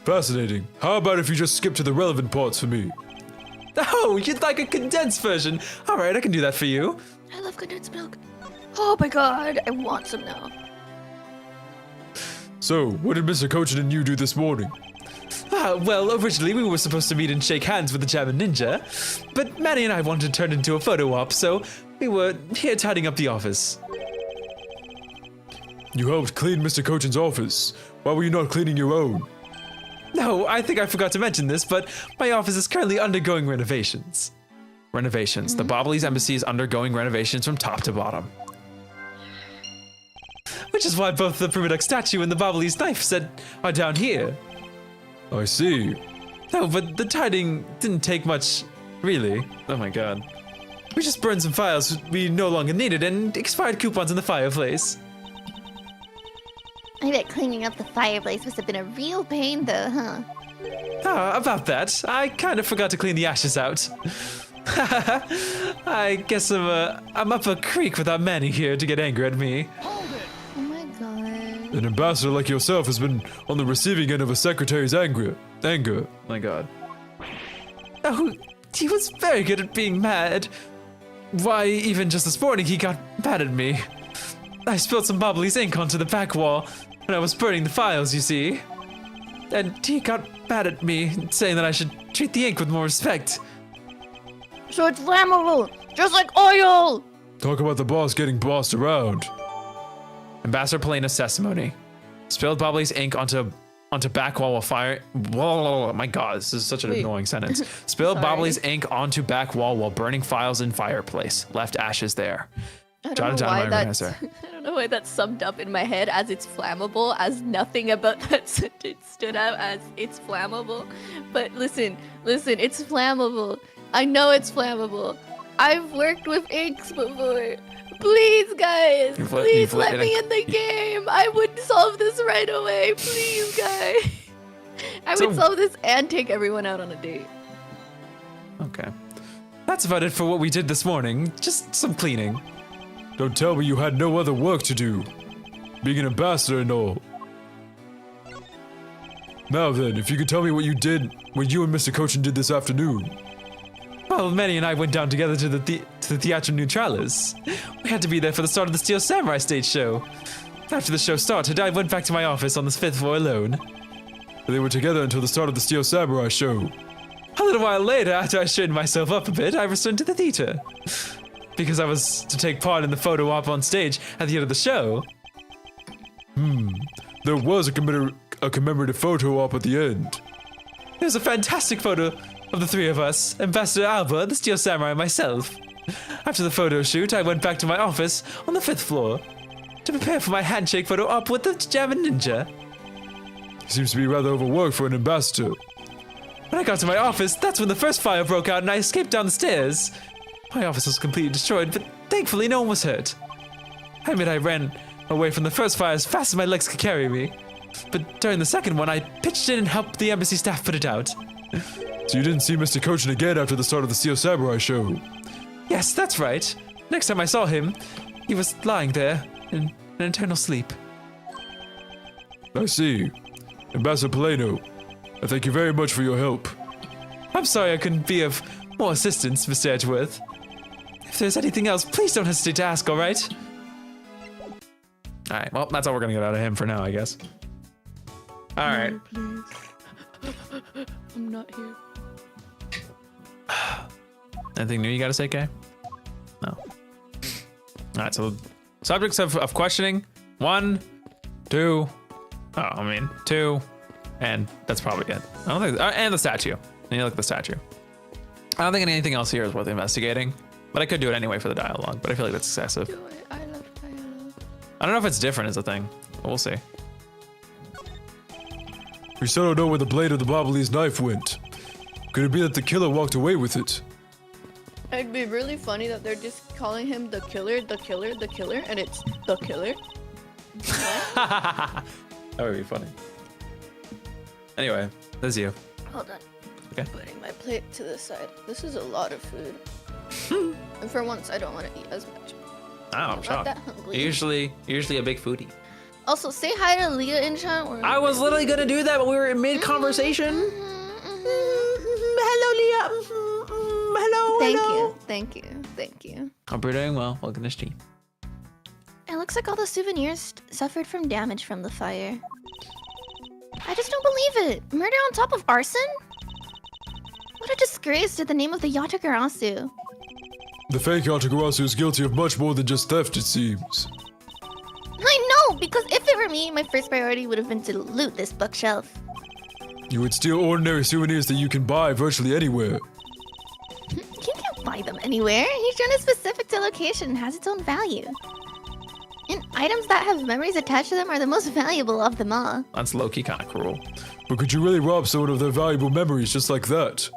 Fascinating. How about if you just skip to the relevant parts for me?
Oh, you'd like a condensed version? Alright, I can do that for you.
I love condensed milk. Oh my god, I want some now.
So, what did Mr. Cochin and you do this morning?
Well, originally we were supposed to meet and shake hands with the German ninja, but Manny and I wanted to turn it into a photo op, so we were here tidying up the office.
You helped clean Mr. Cochin's office. Why were you not cleaning your own?
No, I think I forgot to mention this, but my office is currently undergoing renovations. Renovations. The Bobbly's embassy is undergoing renovations from top to bottom. Which is why both the Prima Duck statue and the Bobbly's knife are down here.
I see.
No, but the tidying didn't take much, really. Oh my god. We just burned some files we no longer needed and expired coupons in the fireplace.
I bet cleaning up the fireplace must have been a real pain, though, huh?
About that. I kind of forgot to clean the ashes out. I guess I'm up a creek without Manny here to get angry at me.
Oh my god.
An ambassador like yourself has been on the receiving end of a secretary's anger.
My god. Oh, he was very good at being mad. Why, even just this morning he got mad at me. I spilled some Bobbly's ink onto the back wall when I was burning the files, you see. And he got mad at me, saying that I should treat the ink with more respect.
So it's flammable, just like oil!
Talk about the boss getting bossed around.
Ambassador Pelena's testimony. Spilled Bobbly's ink onto back wall while fire. Whoa, my god, this is such an annoying sentence. Spilled Bobbly's ink onto back wall while burning files in fireplace. Left ashes there.
I don't know why that's,
organizer.
I don't know why that's summed up in my head as it's flammable, as nothing about that sentence stood out as it's flammable. But listen, it's flammable. I know it's flammable. I've worked with inks before. Please, guys, please let me in the game. I would solve this right away. Please, guys. I would solve this and take everyone out on a date.
Okay. That's about it for what we did this morning. Just some cleaning.
Don't tell me you had no other work to do. Being an ambassador and all. Now then, if you could tell me what you did when you and Mr. Cochin did this afternoon.
Well, Manny and I went down together to the Theatro Neutralis. We had to be there for the start of the Steel Samurai stage show. After the show started, I went back to my office on the 5th floor alone.
They were together until the start of the Steel Samurai show.
A little while later, after I straightened myself up a bit, I returned to the theater. Because I was to take part in the photo op on stage at the end of the show.
There was a commemorative photo op at the end.
It was a fantastic photo of the three of us, Ambassador Alba, the Steel Samurai, and myself. After the photo shoot, I went back to my office on the 5th floor to prepare for my handshake photo op with the German ninja.
He seems to be rather overworked for an ambassador.
When I got to my office, that's when the first fire broke out and I escaped down the stairs. My office was completely destroyed, but thankfully no one was hurt. I admit I ran away from the first fire as fast as my legs could carry me. But during the second one, I pitched in and helped the embassy staff put it out.
So you didn't see Mr. Cochin again after the start of the Steel Samurai show?
Yes, that's right. Next time I saw him, he was lying there in an eternal sleep.
I see. Ambassador Poleno, I thank you very much for your help.
I'm sorry I couldn't be of more assistance, Mr. Edgeworth. If there's anything else, please don't hesitate to ask, alright? Alright, well, that's all we're gonna get out of him for now, I guess. Alright.
No, please. I'm not here.
Anything new you gotta say, Kay? No. Alright, so subjects of questioning. 1, 2, two, and that's probably it. I don't think, and the statue. And you look at the statue. I don't think anything else here is worth investigating, but I could do it anyway for the dialogue, but I feel like that's excessive.
Do it. I love dialogue.
I don't know if it's different is the thing, but we'll see.
We still don't know where the blade of the Bobbly's knife went. Could it be that the killer walked away with it?
It'd be really funny that they're just calling him the killer, and it's the killer.
That would be funny. Anyway, there's you.
Hold on.
Okay.
Putting my plate to the side. This is a lot of food. And for once, I don't want to eat as much.
Oh, I'm
not
shocked.
that hungry.
You're usually a big foodie.
Also, say hi to Leah in chat.
I was literally gonna do that, but we were in mid-conversation. Hello, Leah. Hello.
Thank you.
Hope you're doing well. Welcome to stream.
It looks like all the souvenirs suffered from damage from the fire. I just don't believe it. Murder on top of arson? What a disgrace to the name of the Yatagarasu.
The fake Yatagarasu is guilty of much more than just theft, it seems.
I know, because if it were me, my first priority would have been to loot this bookshelf.
You would steal ordinary souvenirs that you can buy virtually anywhere.
You can't buy them anywhere. Each one is specific to location and has its own value. And items that have memories attached to them are the most valuable of them all.
That's low-key kind of cruel.
But could you really rob someone of their valuable memories just like that?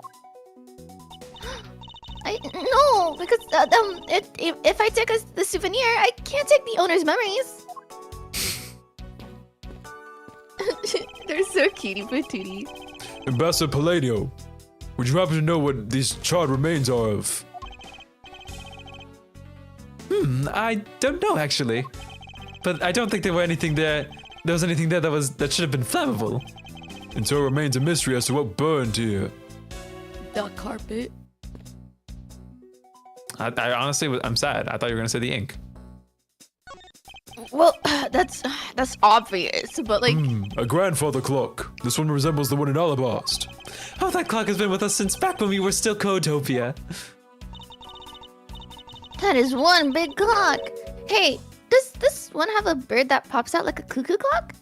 No, because if I take the souvenir, I can't take the owner's memories.
They're so cutie patootie.
Ambassador Palladio, would you happen to know what these charred remains are of?
I don't know actually, but I don't think there were anything there. There was anything there that should have been flammable.
And so it remains a mystery as to what burned here.
The carpet.
I honestly, I'm sad. I thought you were gonna say the ink.
Well, that's obvious, but like,
A grandfather clock. This one resembles the one in Alabast.
Oh, that clock has been with us since back when we were still Codopia.
That is one big clock. Hey, does this one have a bird that pops out like a cuckoo clock?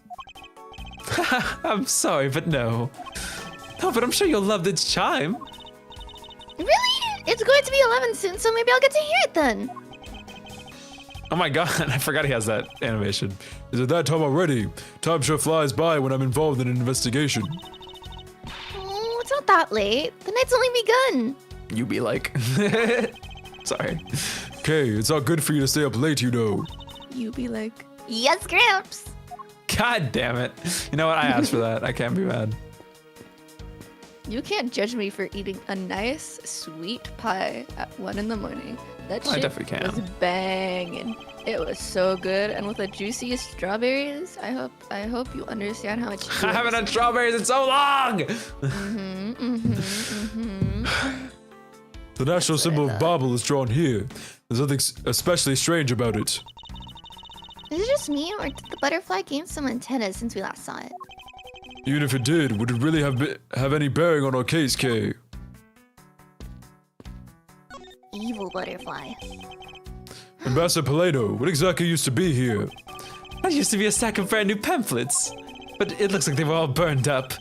I'm sorry, but no. Oh, but I'm sure you'll love its chime.
Really? It's going to be 11 soon, so maybe I'll get to hear it then.
Oh my god, I forgot he has that animation.
Is it that time already? Time sure flies by when I'm involved in an investigation.
Oh, it's not that late. The night's only begun.
You be like. Sorry.
Okay, it's not good for you to stay up late, you know.
you be like,
Yes, Gramps.
God damn it. You know what? I asked for that. I can't be mad.
you can't judge me for eating a nice sweet pie at 1 in the morning. That
Oh, I
shit
definitely can.
was banging. It was so good, and with the juiciest strawberries. I hope you understand how much.
I haven't had strawberries in so long!
The national symbol of Babel is drawn here. There's nothing especially strange about it.
Is it just me, or did the butterfly gain some antennas since we last saw it?
Even if it did, would it really have any bearing on our case, Kay?
Evil butterfly.
Ambassador Palladio, what exactly used to be here?
That used to be a stack of brand new pamphlets. But it looks like they were all burned up.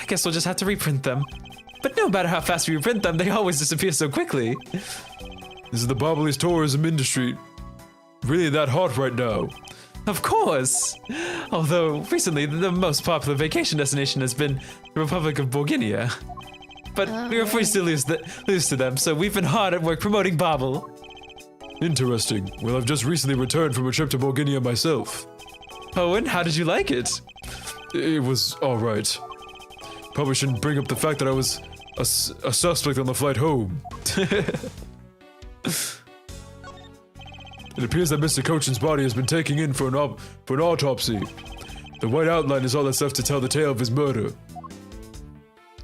I guess we'll just have to reprint them. But no matter how fast we reprint them, they always disappear so quickly.
Is the Babelese tourism industry really that hot right now?
Of course! Although, recently, the most popular vacation destination has been the Republic of Bulgaria. But we were forced to lose to them, so we've been hard at work promoting Babel.
Interesting. Well, I've just recently returned from a trip to Bulgaria myself.
Oh, and how did you like it?
It was alright. Probably shouldn't bring up the fact that I was a suspect on the flight home. It appears that Mr. Cochin's body has been taken in for an autopsy. The white outline is all that's left to tell the tale of his murder.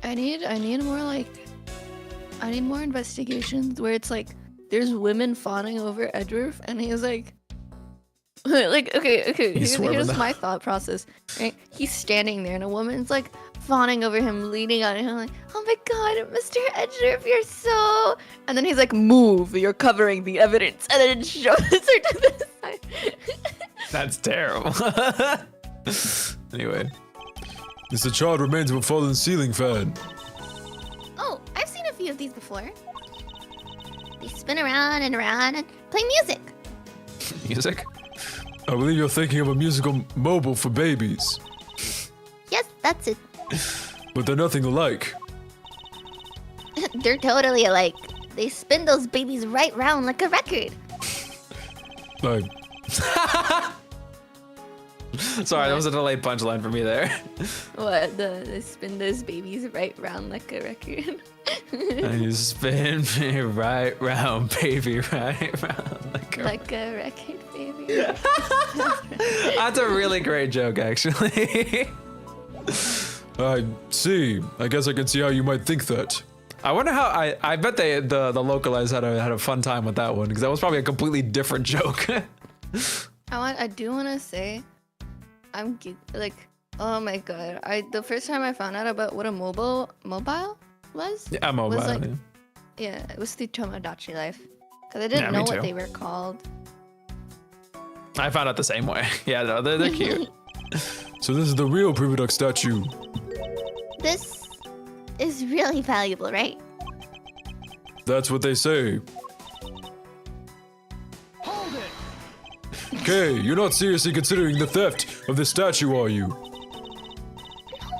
I need more investigations where it's like there's women fawning over Edgeworth, and he's like okay,
swerving
here's
though.
my thought process. Right? He's standing there, and a woman's like fawning over him, leaning on him, like, oh my god, Mr. Edgeworth, you're so. And then he's like, move, you're covering the evidence, and then it shows her to the side.
That's terrible. Anyway.
It's the charred remains of a fallen ceiling fan.
Oh, I've seen a few of these before. They spin around and play music.
Music?
I believe you're thinking of a musical mobile for babies.
Yes, that's it.
But they're nothing alike.
They're totally alike. They spin those babies right round like a record.
Sorry, that was a delayed punchline for me there.
What? They spin those babies right round like a record.
And you spin me right round, baby, right round.
Like a record, baby.
That's a really great joke, actually.
I see. I guess I can see how you might think that.
I wonder how. I bet the localized had a fun time with that one, because that was probably a completely different joke.
I do want to say, Oh my god. The first time I found out about what a mobile was?
Yeah, mobile.
Was like,
yeah.
yeah, it was through Tomodachi Life. Because I didn't
Yeah, me
know
too.
what they were called.
I found out the same way. Yeah, no, they're cute.
So this is the real Prima Duck statue.
This is really valuable, right?
That's what they say. Okay, you're not seriously considering the theft of the statue, are you?
No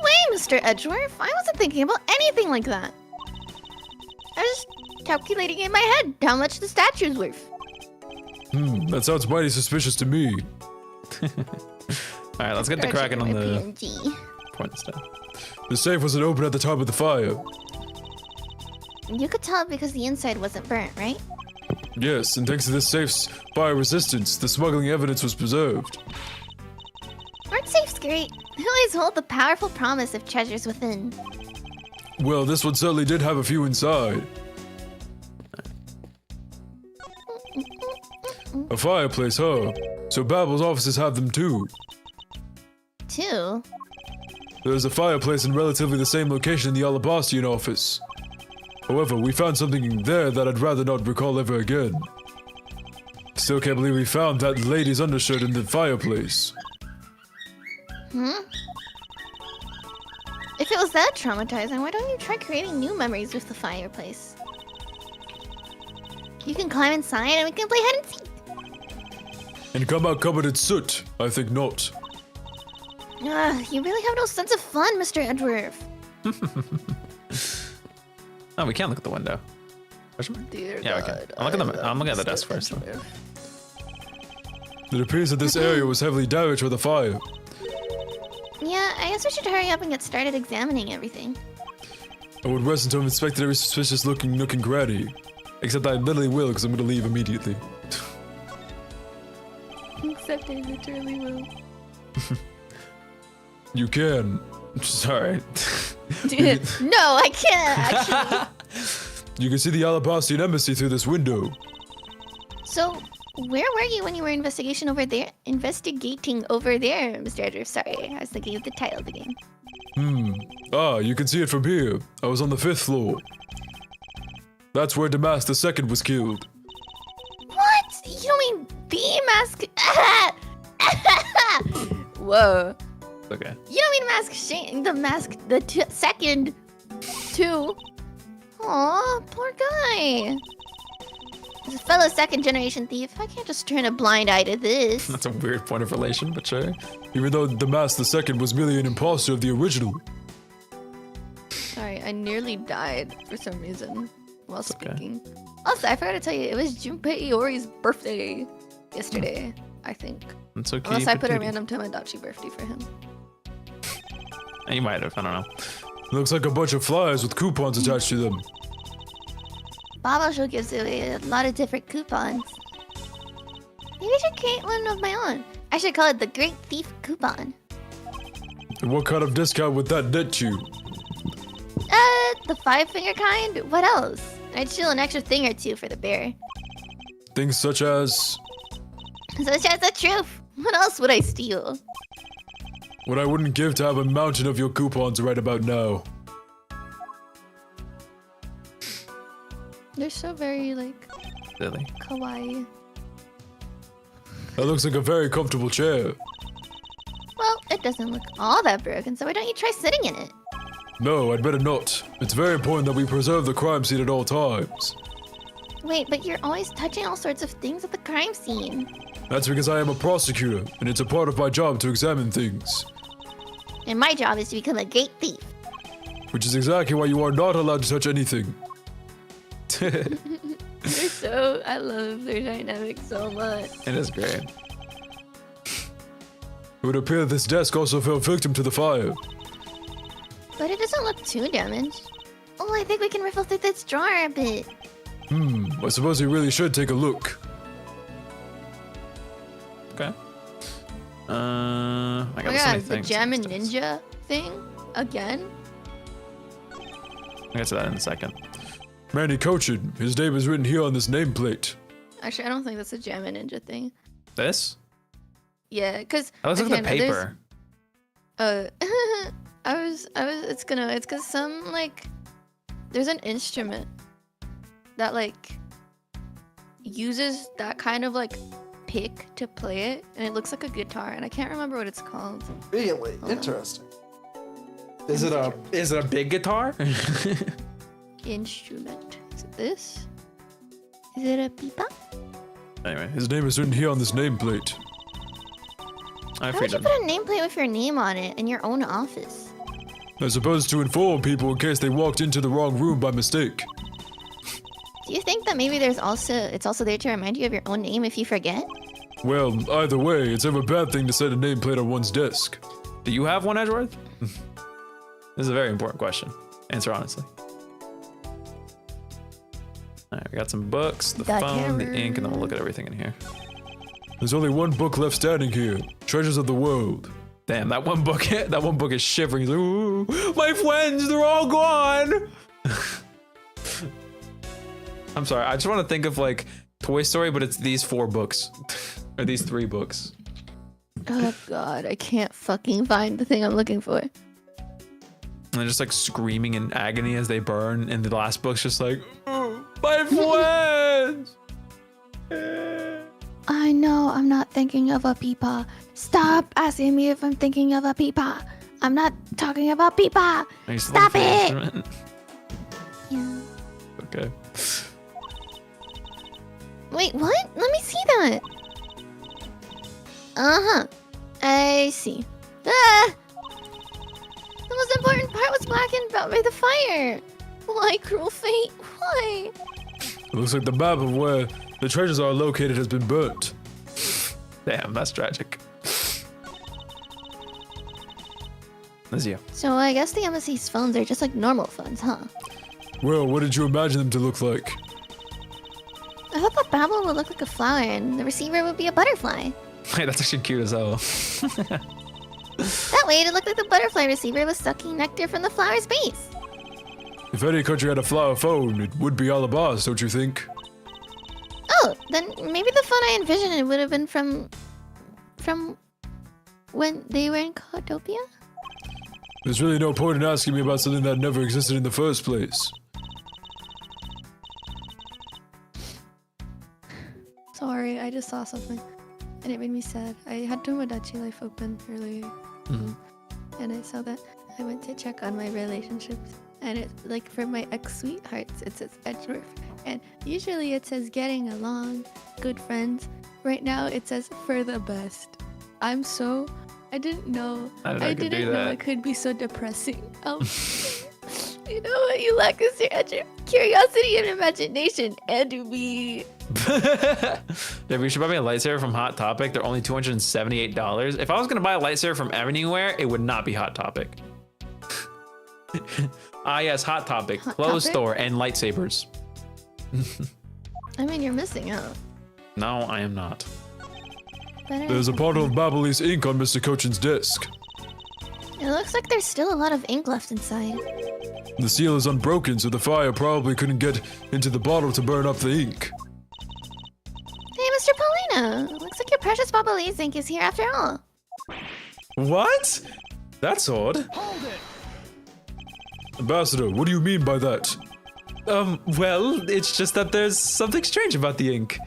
way, Mr. Edgeworth. I wasn't thinking about anything like that. I was just calculating in my head how much the statue's worth.
That sounds mighty suspicious to me.
All right, let's get the cracking on the
PNG.
point stuff.
The safe wasn't open at the time of the fire.
You could tell because the inside wasn't burnt, right?
Yes, and thanks to this safe's fire resistance, the smuggling evidence was preserved.
Aren't safes great? They always hold the powerful promise of treasures within.
Well, this one certainly did have a few inside. A fireplace, huh? So Babbel's offices have them too.
Two?
There's a fireplace in relatively the same location in the Alabastian office. However, we found something there that I'd rather not recall ever again. Still can't believe we found that lady's undershirt in the fireplace.
If it was that traumatizing, why don't you try creating new memories with the fireplace? You can climb inside and we can play hide and seek.
And come out covered in soot? I think not.
You really have no sense of fun, Mr. Edgeworth.
Oh, we can't look at the window. Question mark?
Dear
Yeah, we can. I'm looking at the desk first. Though.
It appears that this area was heavily damaged by the fire.
Yeah, I guess we should hurry up and get started examining everything.
I would rest until I've inspected every suspicious looking nook and cranny. Except I literally will because I'm going to leave immediately.
Except I literally will.
You can.
Sorry.
Dude, no, I can't actually.
You can see the Alabastian embassy through this window.
So, where were you when you were investigating over there, Mr. Edgeworth? Sorry, I was thinking of the title of the game.
You can see it from here. I was on the 5th floor. That's where Damas II was killed.
What? You don't mean B-Mask?
Whoa.
Okay.
You don't mean the second two? Aw, poor guy. As a fellow second-generation thief, I can't just turn a blind eye to this.
That's a weird point of relation, but sure.
Even though Damas II was merely an imposter of the original.
Sorry, I nearly died for some reason while
okay.
speaking. Also, I forgot to tell you, it was Junpei Iori's birthday yesterday, I think.
That's okay.
Unless I put a random Tomodachi birthday for him.
You might have. I don't know.
Looks like a bunch of flyers with coupons attached to them.
Baba Show gives away a lot of different coupons. Maybe I should create one of my own. I should call it the Great Thief Coupon.
And what kind of discount would that net you?
The 5-finger kind? What else? I'd steal an extra thing or two for the bear.
Things such as...
Such as the truth. What else would I steal?
what I wouldn't give to have a mountain of your coupons right about now.
They're so very, like,
Really?
kawaii.
That looks like a very comfortable chair.
Well, it doesn't look all that broken, so why don't you try sitting in it?
No, I'd better not. It's very important that we preserve the crime scene at all times.
Wait, but you're always touching all sorts of things at the crime scene.
That's because I am a prosecutor, and it's a part of my job to examine things.
And my job is to become a great thief.
Which is exactly why you are not allowed to touch anything.
They're so, I love their dynamic so much.
It is great.
It would appear that this desk also fell victim to the fire.
But it doesn't look too damaged. Oh, I think we can riffle through this drawer a bit.
I suppose we really should take a look.
Okay. I got
Oh
so
yeah,
many
the
things.
Jammin' Ninja thing? Again?
I'll get to that in a second.
Manny Cochin, his name is written here on this nameplate.
Actually, I don't think that's a Jammin' Ninja thing.
This?
Yeah, because...
I was looking at the paper.
it's cause some, like, there's an instrument that, like, uses that kind of, like, pick to play it, and it looks like a guitar, and I can't remember what it's called.
Really
on.
interesting.
Is it a big guitar?
Instrument. Is it this? Is it a pipa?
Anyway,
His name is written here on this nameplate.
I
Why would you
freedom.
put a nameplate with your name on it in your own office?
I suppose to inform people in case they walked into the wrong room by mistake.
Do you think that maybe it's also there to remind you of your own name if you forget?
Well, either way, it's never a bad thing to set a nameplate on one's desk.
Do you have one, Edgeworth? This is a very important question. Answer honestly. All right, we got some books, the
Got
phone, the
terror.
ink, and then we'll look at everything in here.
There's only one book left standing here. Treasures of the World.
Damn, that one book is shivering. He's like, ooh, my friends, they're all gone. I'm sorry, I just want to think of like Toy Story, but it's these 4 books. Or these 3 books.
Oh god, I can't fucking find the thing I'm looking for.
And they're just like screaming in agony as they burn, and the last book's just like, ooh, my friends!
I know I'm not thinking of a peepa. Stop asking me if I'm thinking of a peepa. I'm not talking about peepa.
Are you still
Stop
looking for the
it!
instrument?
Yeah.
Okay.
Wait, what? Let me see that. Uh-huh. I see. Ah! The most important part was blackened out by the fire.
Why, cruel fate? Why?
It looks like the map of where the treasures are located has been burnt.
Damn, that's tragic. That's you.
So I guess the embassy's phones are just like normal phones, huh?
Well, what did you imagine them to look like?
I thought the Babel would look like a flower and the receiver would be a butterfly.
Hey, that's actually cute as hell.
That way it looked like the butterfly receiver was sucking nectar from the flower's base.
If any country had a flower phone, it would be Alabas, don't you think?
Oh, then maybe the phone I envisioned it would have been from when they were in Cotopia?
There's really no point in asking me about something that never existed in the first place.
Sorry, I just saw something. And it made me sad. I had Tomodachi Life open earlier.
Mhm.
And I saw that. I went to check on my relationships. And it, like, for my ex-sweethearts, it says Edgeworth. And usually it says getting along, good friends. Right now it says for the best. I didn't know.
I didn't know that.
It could be so depressing. You know what you lack is your curiosity and imagination. And me.
Yeah, we should buy me a lightsaber from Hot Topic. They're only $278. If I was gonna buy a lightsaber from anywhere, it would not be Hot Topic. Ah yes, Hot Topic,
Hot
clothes
Topic?
store, and lightsabers.
I mean, you're missing out.
No, I am not.
But
There's a bottle of Babbly's ink on Mr. Cochin's desk.
It looks like there's still a lot of ink left inside.
The seal is unbroken, so the fire probably couldn't get into the bottle to burn up the ink.
Hey, Mr. Paulino, looks like your precious Babbly's ink is here after all.
What? That's odd.
Ambassador, what do you mean by that?
Well, it's just that there's something strange about the ink.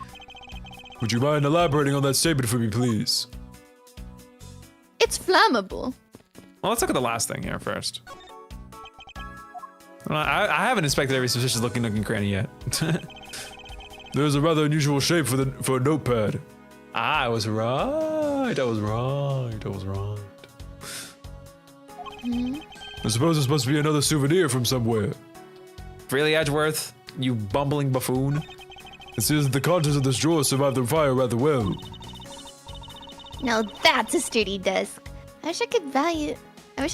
Would you mind elaborating on that statement for me, please?
it's flammable.
Well, let's look at the last thing here first. Well, I haven't inspected every suspicious looking nook and cranny yet.
There's a rather unusual shape for a notepad.
I was right. I was right. I was right.
I suppose this must be another souvenir from somewhere.
Really, Edgeworth? You bumbling buffoon?
It seems that the contents of this drawer survived the fire rather well.
Now that's a sturdy desk. I wish I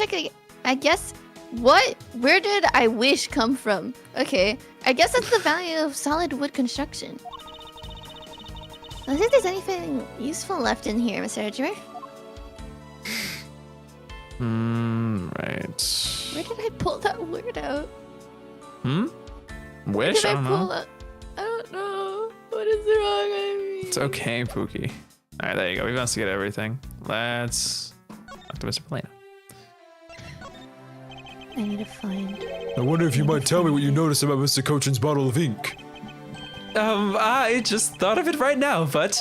could, I guess, where did I wish come from? Okay, I guess that's the value of solid wood construction. I don't think there's anything useful left in here, Mr. Edgeworth.
Right.
Where did I pull that word out?
Wish? I don't know.
that? I don't know. What is wrong with me?
It's okay, Pookie. All right, there you go. We've investigated everything. Let's talk to Mr. Polina.
I need to find.
I wonder if you might tell me what you noticed about Mr. Cochin's bottle of ink.
I just thought of it right now, but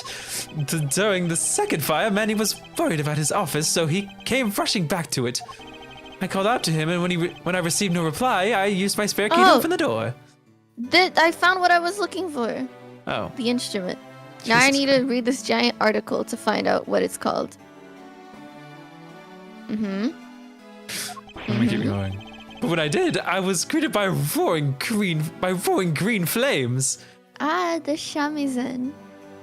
during the second fire, Manny was worried about his office, so he came rushing back to it. I called out to him, and when I received no reply, I used my spare key to open the door.
I found what I was looking for.
Oh.
The instrument. Now I need to read this giant article to find out what it's called.
Let me keep going. But when I did, I was greeted by roaring green flames.
Ah, the shamisen.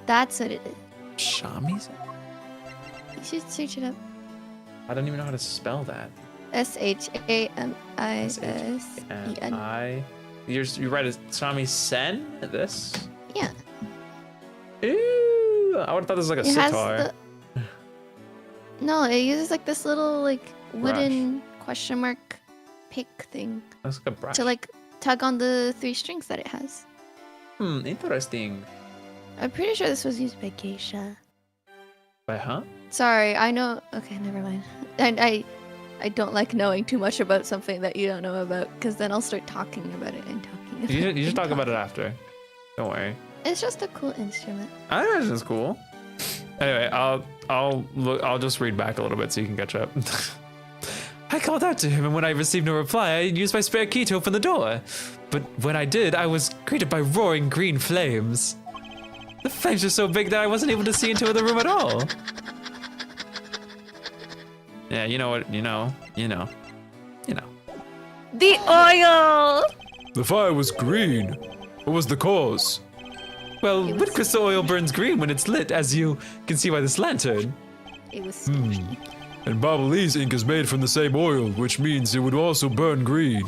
That's what it is.
Shamis?
You should search it up.
I don't even know how to spell that.
SHAMISEN.
You write a shamisen? This?
Yeah.
Ew. I would have thought this was like a sitar.
No, it uses like this little like wooden question mark pick thing
That's like a brush.
to like tug on the 3 strings that it has.
Interesting.
I'm pretty sure this was used by Geisha.
By huh?
Sorry, I know. Okay, never mind. And I don't like knowing too much about something that you don't know about, because then I'll start talking about it and talking about it.
You should talk about it after. Don't worry.
It's just a cool instrument.
I imagine it's cool. Anyway, I'll just read back a little bit so you can catch up. I called out to him, and when I received no reply, I used my spare key to open the door. But when I did, I was greeted by roaring green flames. The flames were so big that I wasn't able to see into the room at all. Yeah, you know what? You know.
The oil!
The fire was green. What was the cause?
Well, wood crystal oil burns green when it's lit, as you can see by this lantern.
It was squishy.
And Babalee's ink is made from the same oil, which means it would also burn green.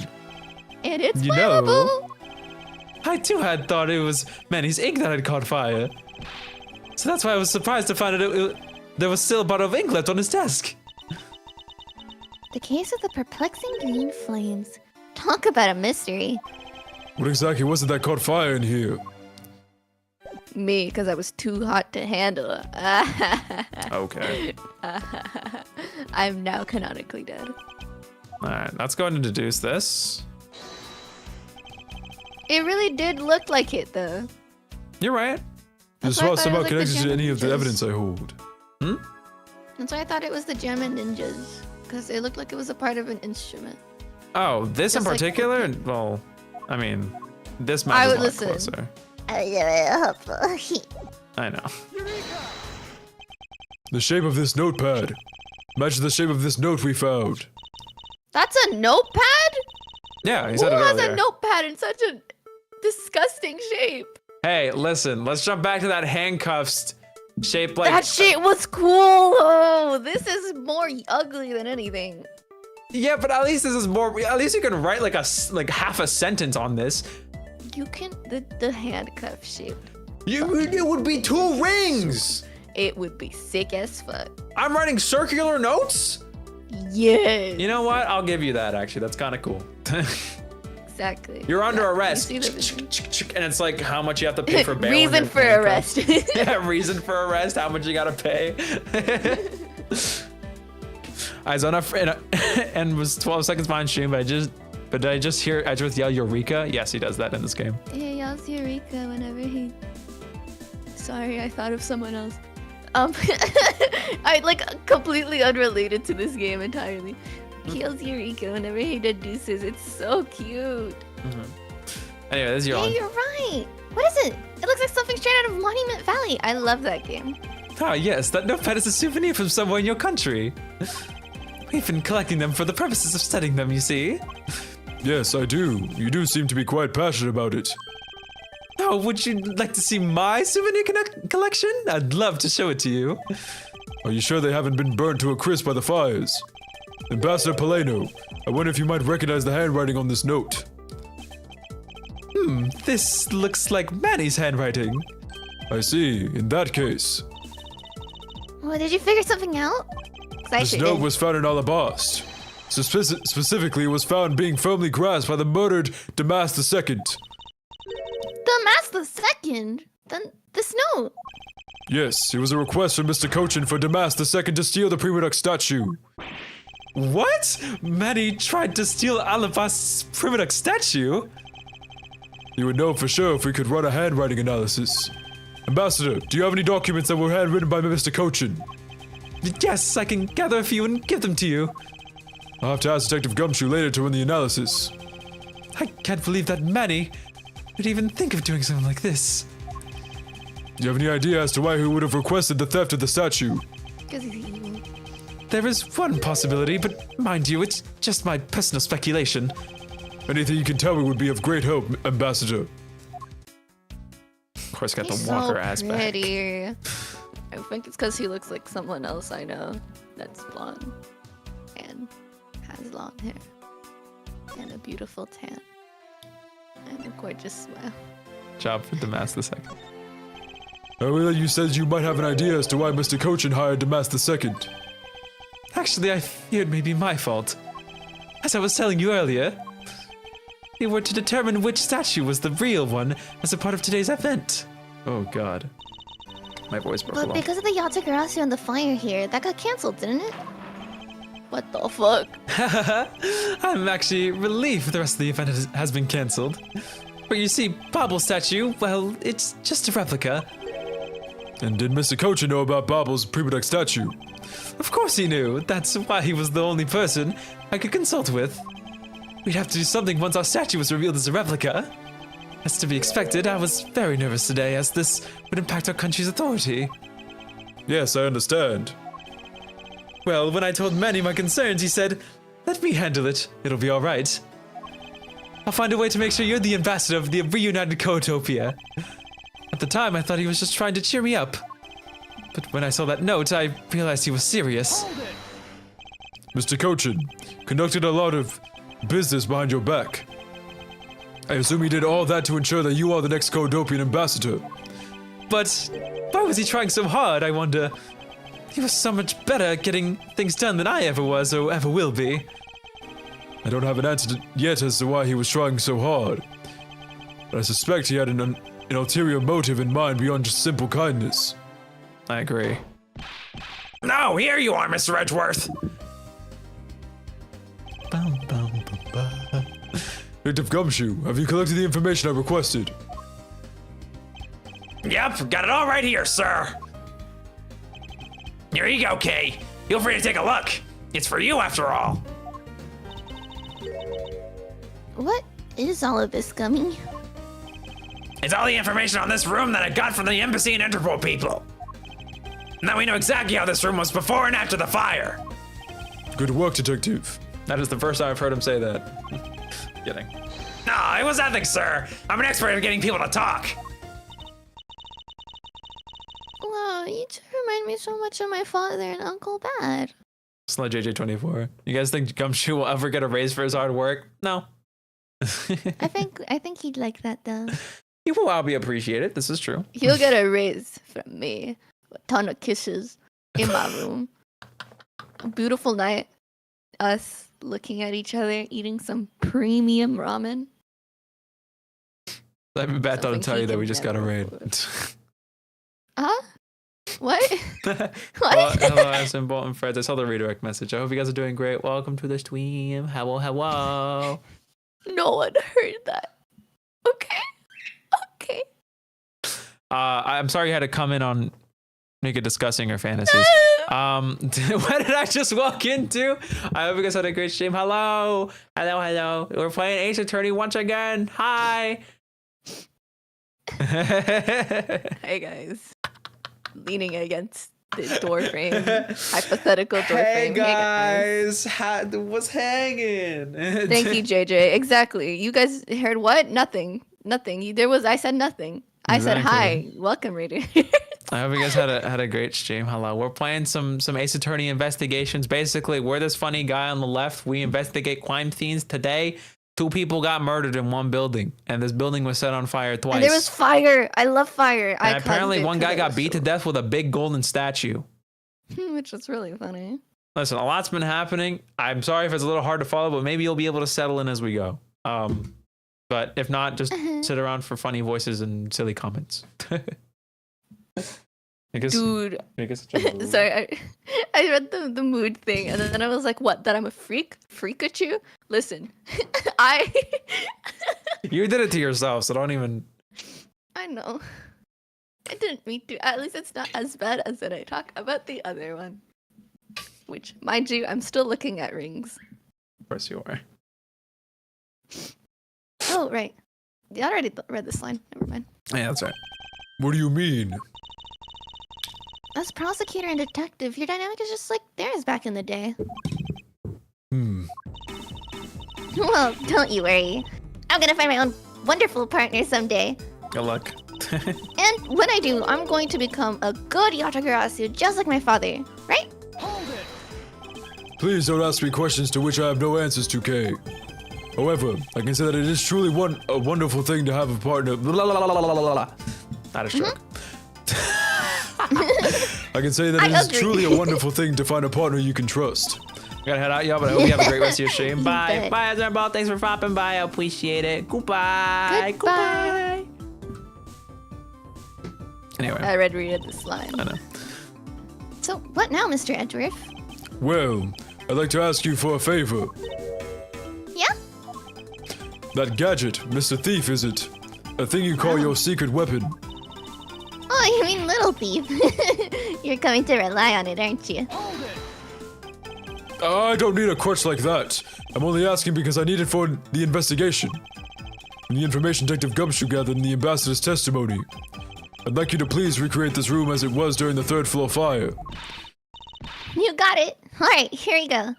And it's
You know.
flammable!
I too had thought it was Manny's ink that had caught fire. So that's why I was surprised to find out there was still a bottle of ink left on his desk.
The case of the perplexing green flames. Talk about a mystery.
What exactly was it that caught fire in here?
Me, because I was too hot to handle.
Okay.
I'm now canonically dead.
Alright, let's go ahead and deduce this.
It really did look like it, though.
You're right.
This
why I
was
thought it
somehow
was like the
connected to
German
any of the
ninjas.
evidence I hold.
That's why I thought it was the German ninjas. Because it looked like it was a part of an instrument.
Oh, this in
Just like
particular? Well, I mean, this map is a lot
listen.
closer. I know.
The shape of this notepad matches the shape of this note we found.
That's a notepad?
Yeah, he
Who
said it
has
earlier.
a notepad in such a disgusting shape?
Hey, listen, let's jump back to that handcuffs shape like...
That shit was cool. Oh, this is more ugly than anything.
Yeah, but at least this is more... At least you can write like half a sentence on this.
You can the handcuff shape.
It would be 2 rings!
It would be sick as fuck.
I'm writing circular notes?
Yes.
You know what? I'll give you that, actually. That's kind of cool.
Exactly.
You're under
Yeah,
arrest.
you see the-
And it's like how much you have to pay for bail. when
Reason
you're
for
handcuffed.
arrest.
Yeah, reason for arrest, how much you gotta pay. I was on and was 12 seconds behind stream, but did I just hear Edgeworth yell Eureka? Yes, he does that in this game.
He yells Eureka whenever he... Sorry, I thought of someone else. I like completely unrelated to this game entirely. He yells Eureka whenever he deduces. It's so cute.
Anyway, this is your
Hey,
own.
you're right. What is it? It looks like something straight out of Monument Valley.
I love that game.
Ah, yes, that notepad is a souvenir from somewhere in your country. We've been collecting them for the purposes of studying them, you see.
Yes, I do. You do seem to be quite passionate about it.
Oh, would you like to see my souvenir collection? I'd love to show it to you.
Are you sure they haven't been burned to a crisp by the fires? Ambassador Paleno, I wonder if you might recognize the handwriting on this note.
This looks like Manny's handwriting.
I see. In that case,
Oh, did you figure something out? 'Cause I
this
sure
note
did.
was found in Alabast. Specifically, it was found being firmly grasped by the murdered Damas II.
Damas the Second? Then this note.
Yes, it was a request from Mr. Cochin for Damas II to steal the Prima Duck statue.
What? Manny tried to steal Alabast's primitive statue?
You would know for sure if we could run a handwriting analysis. Ambassador, do you have any documents that were handwritten by Mr. Cochin?
Yes, I can gather a few and give them to you.
I'll have to ask Detective Gumshoe later to run the analysis.
I can't believe that Manny would even think of doing something like this.
Do you have any idea as to why he would have requested the theft of the statue?
Because he's evil.
There is one possibility, but mind you, it's just my personal speculation.
Anything you can tell me would be of great help, Ambassador.
Of course, got
He's
the Walker
so
aspect.
pretty. I think it's because he looks like someone else I know that's blonde and has long hair and a beautiful tan and a gorgeous smile.
Job for Damas II.
Earlier you said you might have an idea as to why Mr. Cochin hired Damas II.
Actually, I feared maybe my fault. As I was telling you earlier, we were to determine which statue was the real one as a part of today's event. Oh god. My voice broke a
But
lot.
because of the Yatagarasu and the fire here, that got cancelled, didn't it?
What the fuck?
I'm actually relieved the rest of the event has been cancelled. But you see, Bobble's statue, well, it's just a replica.
And did Mr. Cochin know about Bobble's primitive statue?
Of course he knew. That's why he was the only person I could consult with. We'd have to do something once our statue was revealed as a replica. As to be expected, I was very nervous today, as this would impact our country's authority.
Yes, I understand.
Well, when I told Manny my concerns, he said, "Let me handle it. It'll be all right. I'll find a way to make sure you're the ambassador of the reunited Coatopia." At the time, I thought he was just trying to cheer me up. But when I saw that note, I realized he was serious.
Mr. Cochin conducted a lot of business behind your back. I assume he did all that to ensure that you are the next Codopian ambassador.
But why was he trying so hard, I wonder? He was so much better at getting things done than I ever was or ever will be.
I don't have an answer yet as to why he was trying so hard. But I suspect he had an ulterior motive in mind beyond just simple kindness.
I agree.
No, here you are, Mr. Edgeworth.
Detective Gumshoe, have you collected the information I requested?
Yep, got it all right here, sir. Here you go, Kay. Feel free to take a look. It's for you, after all.
What is all of this, Gummy?
It's all the information on this room that I got from the embassy and Interpol people. Now we know exactly how this room was before and after the fire.
Good work, Detective.
That is the first time I've heard him say that. Kidding.
No, it was nothing, sir. I'm an expert at getting people to talk.
Wow, you two remind me so much of my father and Uncle Bad.
Slow JJ24. You guys think Gumshoe will ever get a raise for his hard work? No.
I think he'd like that though.
He will all be appreciated. This is true.
He'll get a raise from me. A ton of kisses in my room. A beautiful night. Us looking at each other, eating some premium ramen.
I'm about to
Something
tell
he
you that
can
we just got a
never
raid.
afford. Huh? What?
Well,
What?
hello, I'm some Bolton friends. I saw the redirect message. I hope you guys are doing great. Welcome to the stream. Hello, hello.
No one heard that. Okay. Okay.
I'm sorry you had to come in on Nika discussing her fantasies. What did I just walk into? I hope you guys had a great stream. Hello. Hello, hello. We're playing Ace Attorney once again. Hi.
Hey guys. Leaning against the door frame. Hypothetical door
Hey
frame.
guys, was hanging.
Thank you, JJ. Exactly. You guys heard what? Nothing. Nothing. I said nothing. I said hi.
Exactly.
Welcome, Raider.
I hope you guys had a great stream. Hello. We're playing some Ace Attorney investigations. Basically, we're this funny guy on the left. We investigate crime scenes. Today, 2 people got murdered in one building, and this building was set on fire twice.
And there was fire. I love fire.
And apparently, one guy got beat to death with a big golden statue.
Which was really funny.
Listen, a lot's been happening. I'm sorry if it's a little hard to follow, but maybe you'll be able to settle in as we go. But if not, just sit around for funny voices and silly comments.
Dude.
Make it such a mood.
Sorry, I read the mood thing, and then I was like, what, that I'm a freak? Freakachu? Listen,
You did it to yourself, so don't even...
I know. I didn't mean to. At least it's not as bad as when I talk about the other one. Which, mind you, I'm still looking at rings.
Of course you are.
Oh, right. I already read this line. Never mind.
Yeah, that's right.
What do you mean?
As prosecutor and detective, your dynamic is just like theirs back in the day. Well, don't you worry. I'm gonna find my own wonderful partner someday.
Good luck.
And when I do, I'm going to become a good Yatagarasu, just like my father, right?
Please don't ask me questions to which I have no answers to, Kay. However, I can say that it is truly a wonderful thing to have a partner.
Not a stroke.
I can say that it
I
is
agree.
truly a wonderful thing to find a partner you can trust.
I gotta head out, y'all, but I hope you have a great rest of your stream. Bye.
bet.
Bye, Azarball. Thanks for popping by. I appreciate it. Goodbye.
Goodbye.
Anyway,
I read this line.
I know.
So, what now, Mr. Edgeworth?
Well, I'd like to ask you for a favor.
Yeah?
That gadget, Mr. Thief, is it? A thing you call your secret weapon.
Oh, you mean Little Thief. You're going to rely on it, aren't you?
I don't need a crutch like that. I'm only asking because I need it for the investigation. And the information Detective Gumshoe gathered in the ambassador's testimony. I'd like you to please recreate this room as it was during the third floor fire.
You got it. Alright, here we go.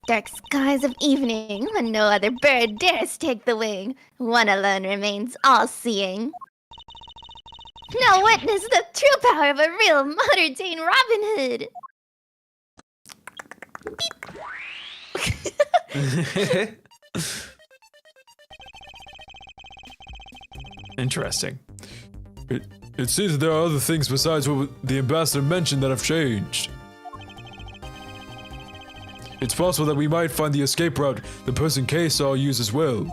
Dark skies of evening, when no other bird dares take the wing. One alone remains all-seeing. Now witness the true power of a real modern-day Robin Hood.
Interesting.
It seems that there are other things besides what the ambassador mentioned that have changed. It's possible that we might find the escape route the person K saw use as well.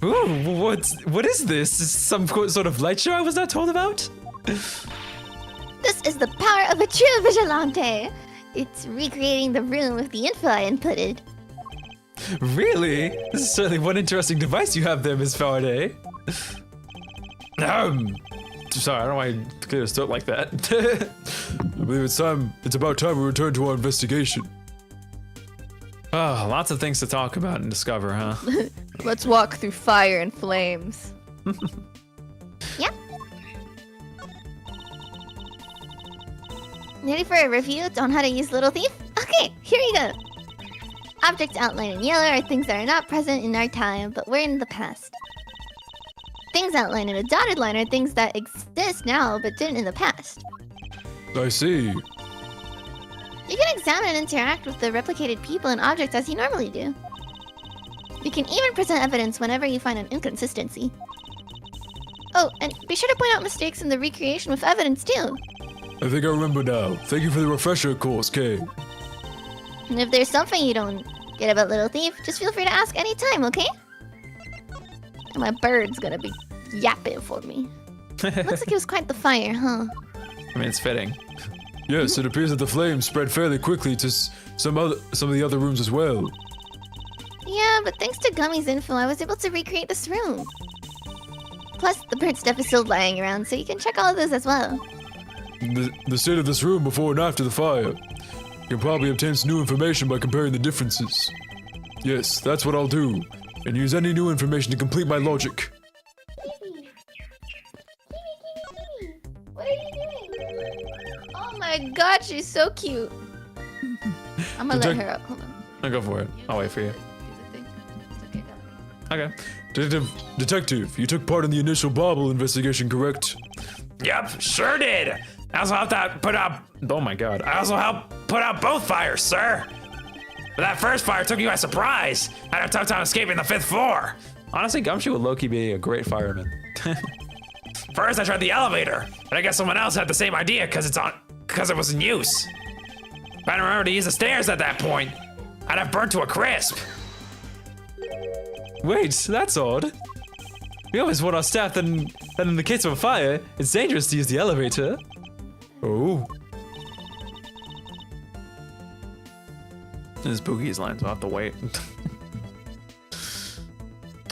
Ooh, what is this? Is some sort of light show I was not told about?
This is the power of a true vigilante. It's recreating the room with the info I inputted.
Really? This is certainly one interesting device you have there, Miss Faraday. Sorry, I don't know why you clear his throat like that.
I believe it's about time we return to our investigation.
Oh, lots of things to talk about and discover, huh?
Let's walk through fire and flames.
Yeah. Ready for a review on how to use Little Thief? Okay, here we go. Objects outlined in yellow are things that are not present in our time, but were in the past. Things outlined in a dotted line are things that exist now, but didn't in the past.
I see.
You can examine and interact with the replicated people and objects as you normally do. You can even present evidence whenever you find an inconsistency. Oh, and be sure to point out mistakes in the recreation with evidence too.
I think I remember now. Thank you for the refresher course, Kay.
And if there's something you don't get about Little Thief, just feel free to ask anytime, okay? And my bird's gonna be yapping for me. Looks like it was quite the fire, huh?
I mean, it's fitting.
Yes, it appears that the flames spread fairly quickly to some of the other rooms as well.
Yeah, but thanks to Gummy's info, I was able to recreate this room. Plus, the bird stuff is still lying around, so you can check all of those as well.
The state of this room before and after the fire. You can probably obtain some new information by comparing the differences. Yes, that's what I'll do. And use any new information to complete my logic.
What are you doing?
Oh my god, she's so cute. I'm gonna let her up. Hold on.
I'll go for it. I'll wait for you.
Do the thing. It's okay, don't worry.
Okay.
Detective, you took part in the initial Bobble investigation, correct?
Yep, sure did. I also helped put out
Oh my god.
I also helped put out both fires, sir. But that first fire took you by surprise. I had a tough time escaping the 5th floor.
Honestly, Gumshoe would low-key be a great fireman.
First, I tried the elevator, but I guess someone else had the same idea because it was in use. If I didn't remember to use the stairs at that point, I'd have burnt to a crisp.
Wait, that's odd. We always warn our staff that in the case of a fire, it's dangerous to use the elevator.
Oh.
This is Boogie's line, so I'll have to wait.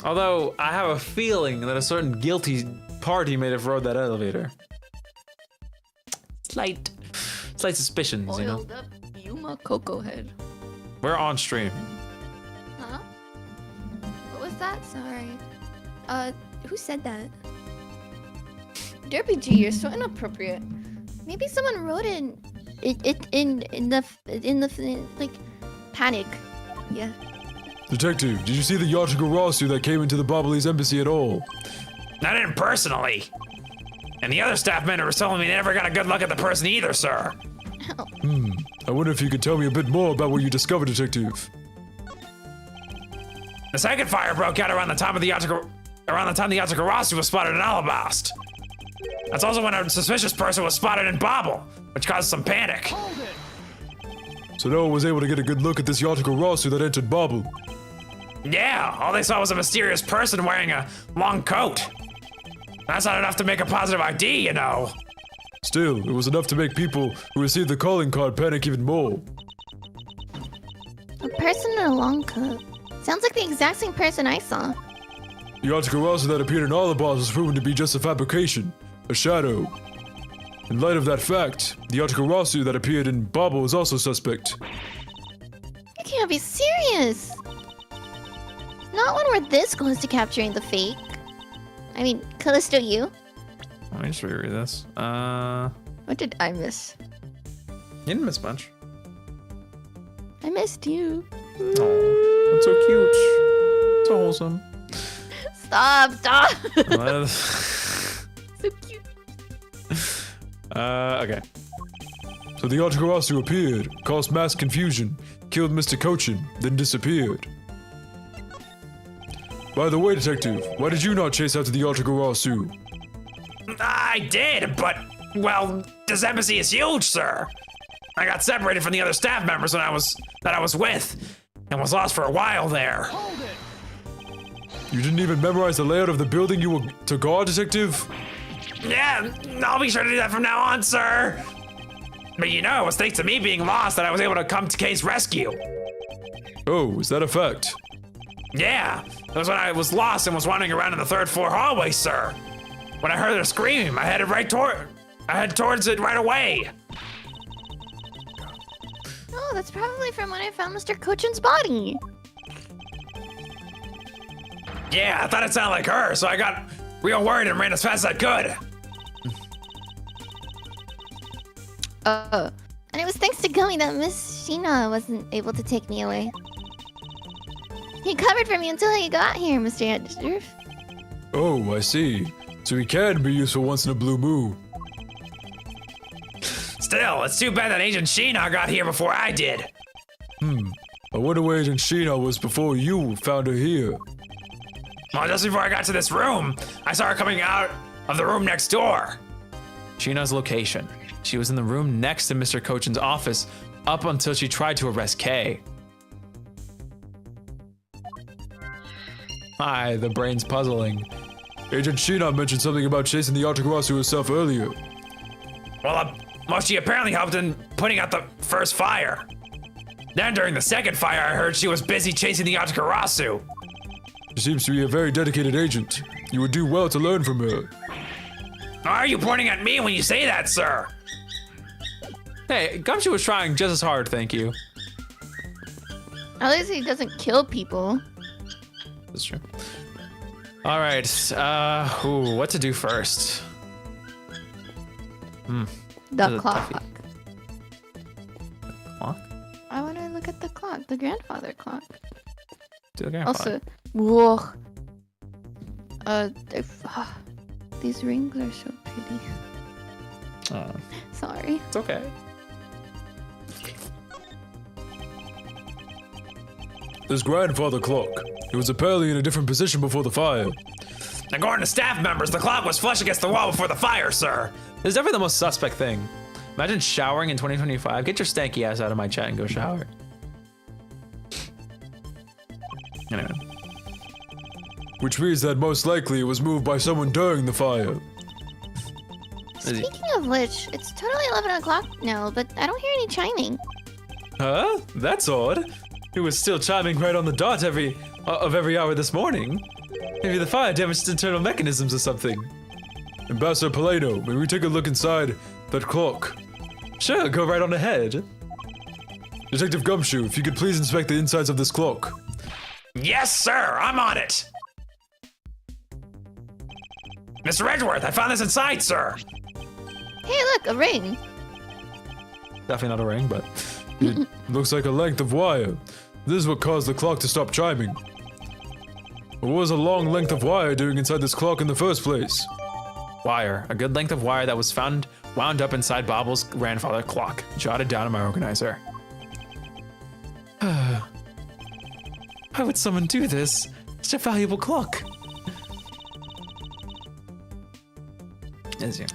Although, I have a feeling that a certain guilty party may have rode that elevator. Slight suspicions, you know?
Oiled up Yuma Cocoa Head.
We're on stream.
Huh? What was that? Sorry. Who said that? Derpy G, you're so inappropriate. Maybe someone wrote in the like panic. Yeah.
Detective, did you see the Yatagarasu that came into the Bobbly's embassy at all?
Not in personally. And the other staff member was telling me they never got a good look at the person either, sir.
I wonder if you could tell me a bit more about what you discovered, Detective.
The second fire broke out around the time the Yatagarasu was spotted in Alabast. That's also when a suspicious person was spotted in Bobble, which caused some panic.
So no one was able to get a good look at this Yatagarasu that entered Bobble.
Yeah, all they saw was a mysterious person wearing a long coat. That's not enough to make a positive ID, you know.
Still, it was enough to make people who received the calling card panic even more.
A person in a long coat. Sounds like the exact same person I saw.
The Yatagarasu that appeared in Alabast was proven to be just a fabrication, a shadow. In light of that fact, the Yatagarasu that appeared in Bobble is also suspect.
You can't be serious. Not when we're this close to capturing the fake. I mean, Callisto, you?
Let me just reread this.
What did I miss?
You didn't miss much.
I missed you.
Oh, that's so cute. So wholesome.
Stop!
So cute.
Okay.
So the Yatagarasu appeared, caused mass confusion, killed Mr. Cochin, then disappeared. By the way, Detective, why did you not chase after the Yatagarasu?
I did, but, well, this embassy is huge, sir. I got separated from the other staff members that I was with, and was lost for a while there.
You didn't even memorize the layout of the building you were to guard, Detective?
Yeah, I'll be sure to do that from now on, sir. But you know, it was thanks to me being lost that I was able to come to Kay's rescue.
Oh, is that a fact?
Yeah, it was when I was lost and was wandering around in the third floor hallway, sir. When I heard her scream, I headed towards it right away.
Oh, that's probably from when I found Mr. Cochin's body.
Yeah, I thought it sounded like her, so I got real worried and ran as fast as I could.
And it was thanks to Gummy that Miss Sheena wasn't able to take me away. He covered for me until he got here, Mr. Edgeworth.
Oh, I see. So he can be useful once in a blue moon.
Still, it's too bad that Agent Sheena got here before I did.
I wonder where Agent Sheena was before you found her here.
Well, just before I got to this room, I saw her coming out of the room next door.
Sheena's location. She was in the room next to Mr. Cochin's office up until she tried to arrest Kay. Hi, the brain's puzzling.
Agent Sheena mentioned something about chasing the Yatagarasu herself earlier.
Well, she apparently helped in putting out the first fire. Then during the second fire, I heard she was busy chasing the Yatagarasu.
She seems to be a very dedicated agent. You would do well to learn from her.
Why are you pointing at me when you say that, sir?
Hey, Gumshoe was trying just as hard, thank you.
At least he doesn't kill people.
That's true. All right, what to do first?
The
This is a
clock.
toughie. Clock?
I want to look at the clock, the grandfather clock.
Do the grandfather.
Also, whoa. These rings are so pretty. Sorry.
It's okay.
This grandfather clock. It was apparently in a different position before the fire.
According to staff members, the clock was flush against the wall before the fire, sir.
This is definitely the most suspect thing. Imagine showering in 2025. Get your stanky ass out of my chat and go shower. Anyway.
which means that most likely it was moved by someone during the fire.
Speaking of which, it's totally 11 o'clock now, but I don't hear any chiming.
Huh? That's odd. It was still chiming right on the dot every hour this morning. Maybe the fire damaged internal mechanisms or something.
Ambassador Paleno, may we take a look inside that clock?
Sure, go right on ahead.
Detective Gumshoe, if you could please inspect the insides of this clock.
Yes, sir. I'm on it. Mr. Edgeworth, I found this inside, sir.
Hey, look, a ring.
Definitely not a ring, but
It looks like a length of wire. This is what caused the clock to stop chiming. What was a long length of wire doing inside this clock in the first place?
wire. A good length of wire that was wound up inside Bobble's grandfather clock. Jotted down in my organizer. Why would someone do this? Such a valuable clock. Is you?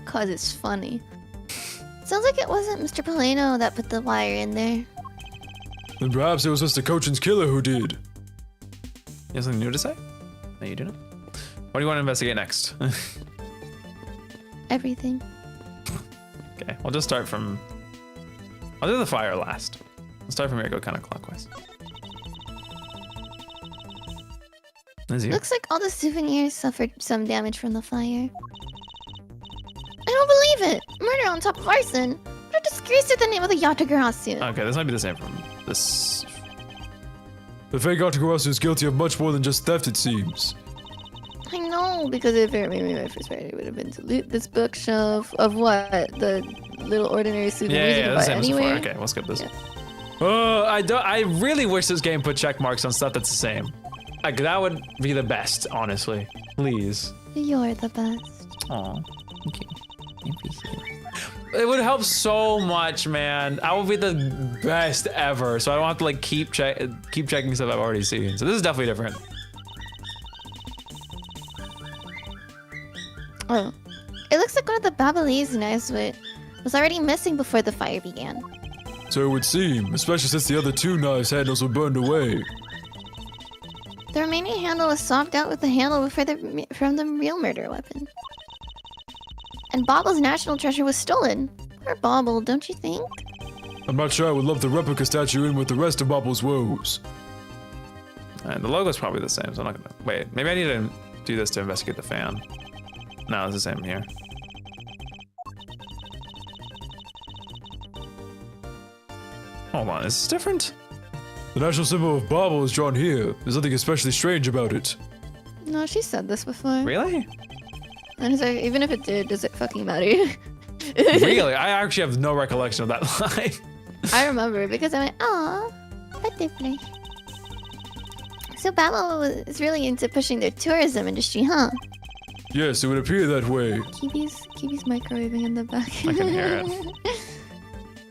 Cause it's funny. Sounds like it wasn't Mr. Paleno that put the wire in there.
Then perhaps it was Mr. Cochin's killer who did.
You have something new to say? No, you do not. What do you want to investigate next?
Everything.
Okay, we'll just start from... I'll do the fire last. I'll start from here, go kind of clockwise. Is you?
Looks like all the souvenirs suffered some damage from the fire. I don't believe it! Murder on top of arson! What a disgrace to the name of the Yatagarasu!
Okay, this might be the same from this...
The fake Artificial is guilty of much more than just theft, it seems.
I know, because if it maybe my first priority would have been to loot this bookshelf of what? The little ordinary souvenirs you
Yeah,
can
the
buy
same as before.
anywhere?
Okay, we'll skip this.
Yeah.
I really wish this game put check marks on stuff that's the same. Like, that would be the best, honestly. Please.
You're the best.
Aw, okay. It would help so much, man. I would be the best ever, so I don't have to like keep checking stuff I've already seen. So this is definitely different.
Oh. It looks like one of the Babalese knives was already missing before the fire began.
So it would seem, especially since the other two knives' handles were burned away.
The remaining handle was swapped out with the handle from the real murder weapon. And Bobble's national treasure was stolen. Poor Bobble, don't you think?
I'm not sure I would love the replica statue in with the rest of Bobble's woes.
And the logo's probably the same, so I'm not gonna... Wait, maybe I need to do this to investigate the fan. No, it's the same here. Hold on, is this different?
The national symbol of Bobble is drawn here. There's nothing especially strange about it.
No, she said this before.
Really?
And it's like, even if it did, does it fucking matter?
Really? I actually have no recollection of that line.
I remember because I went,
Aw, butterfly. So Babel is really into pushing their tourism industry, huh?
Yes, it would appear that way.
Kiwi's microwaving in the back.
I can hear it.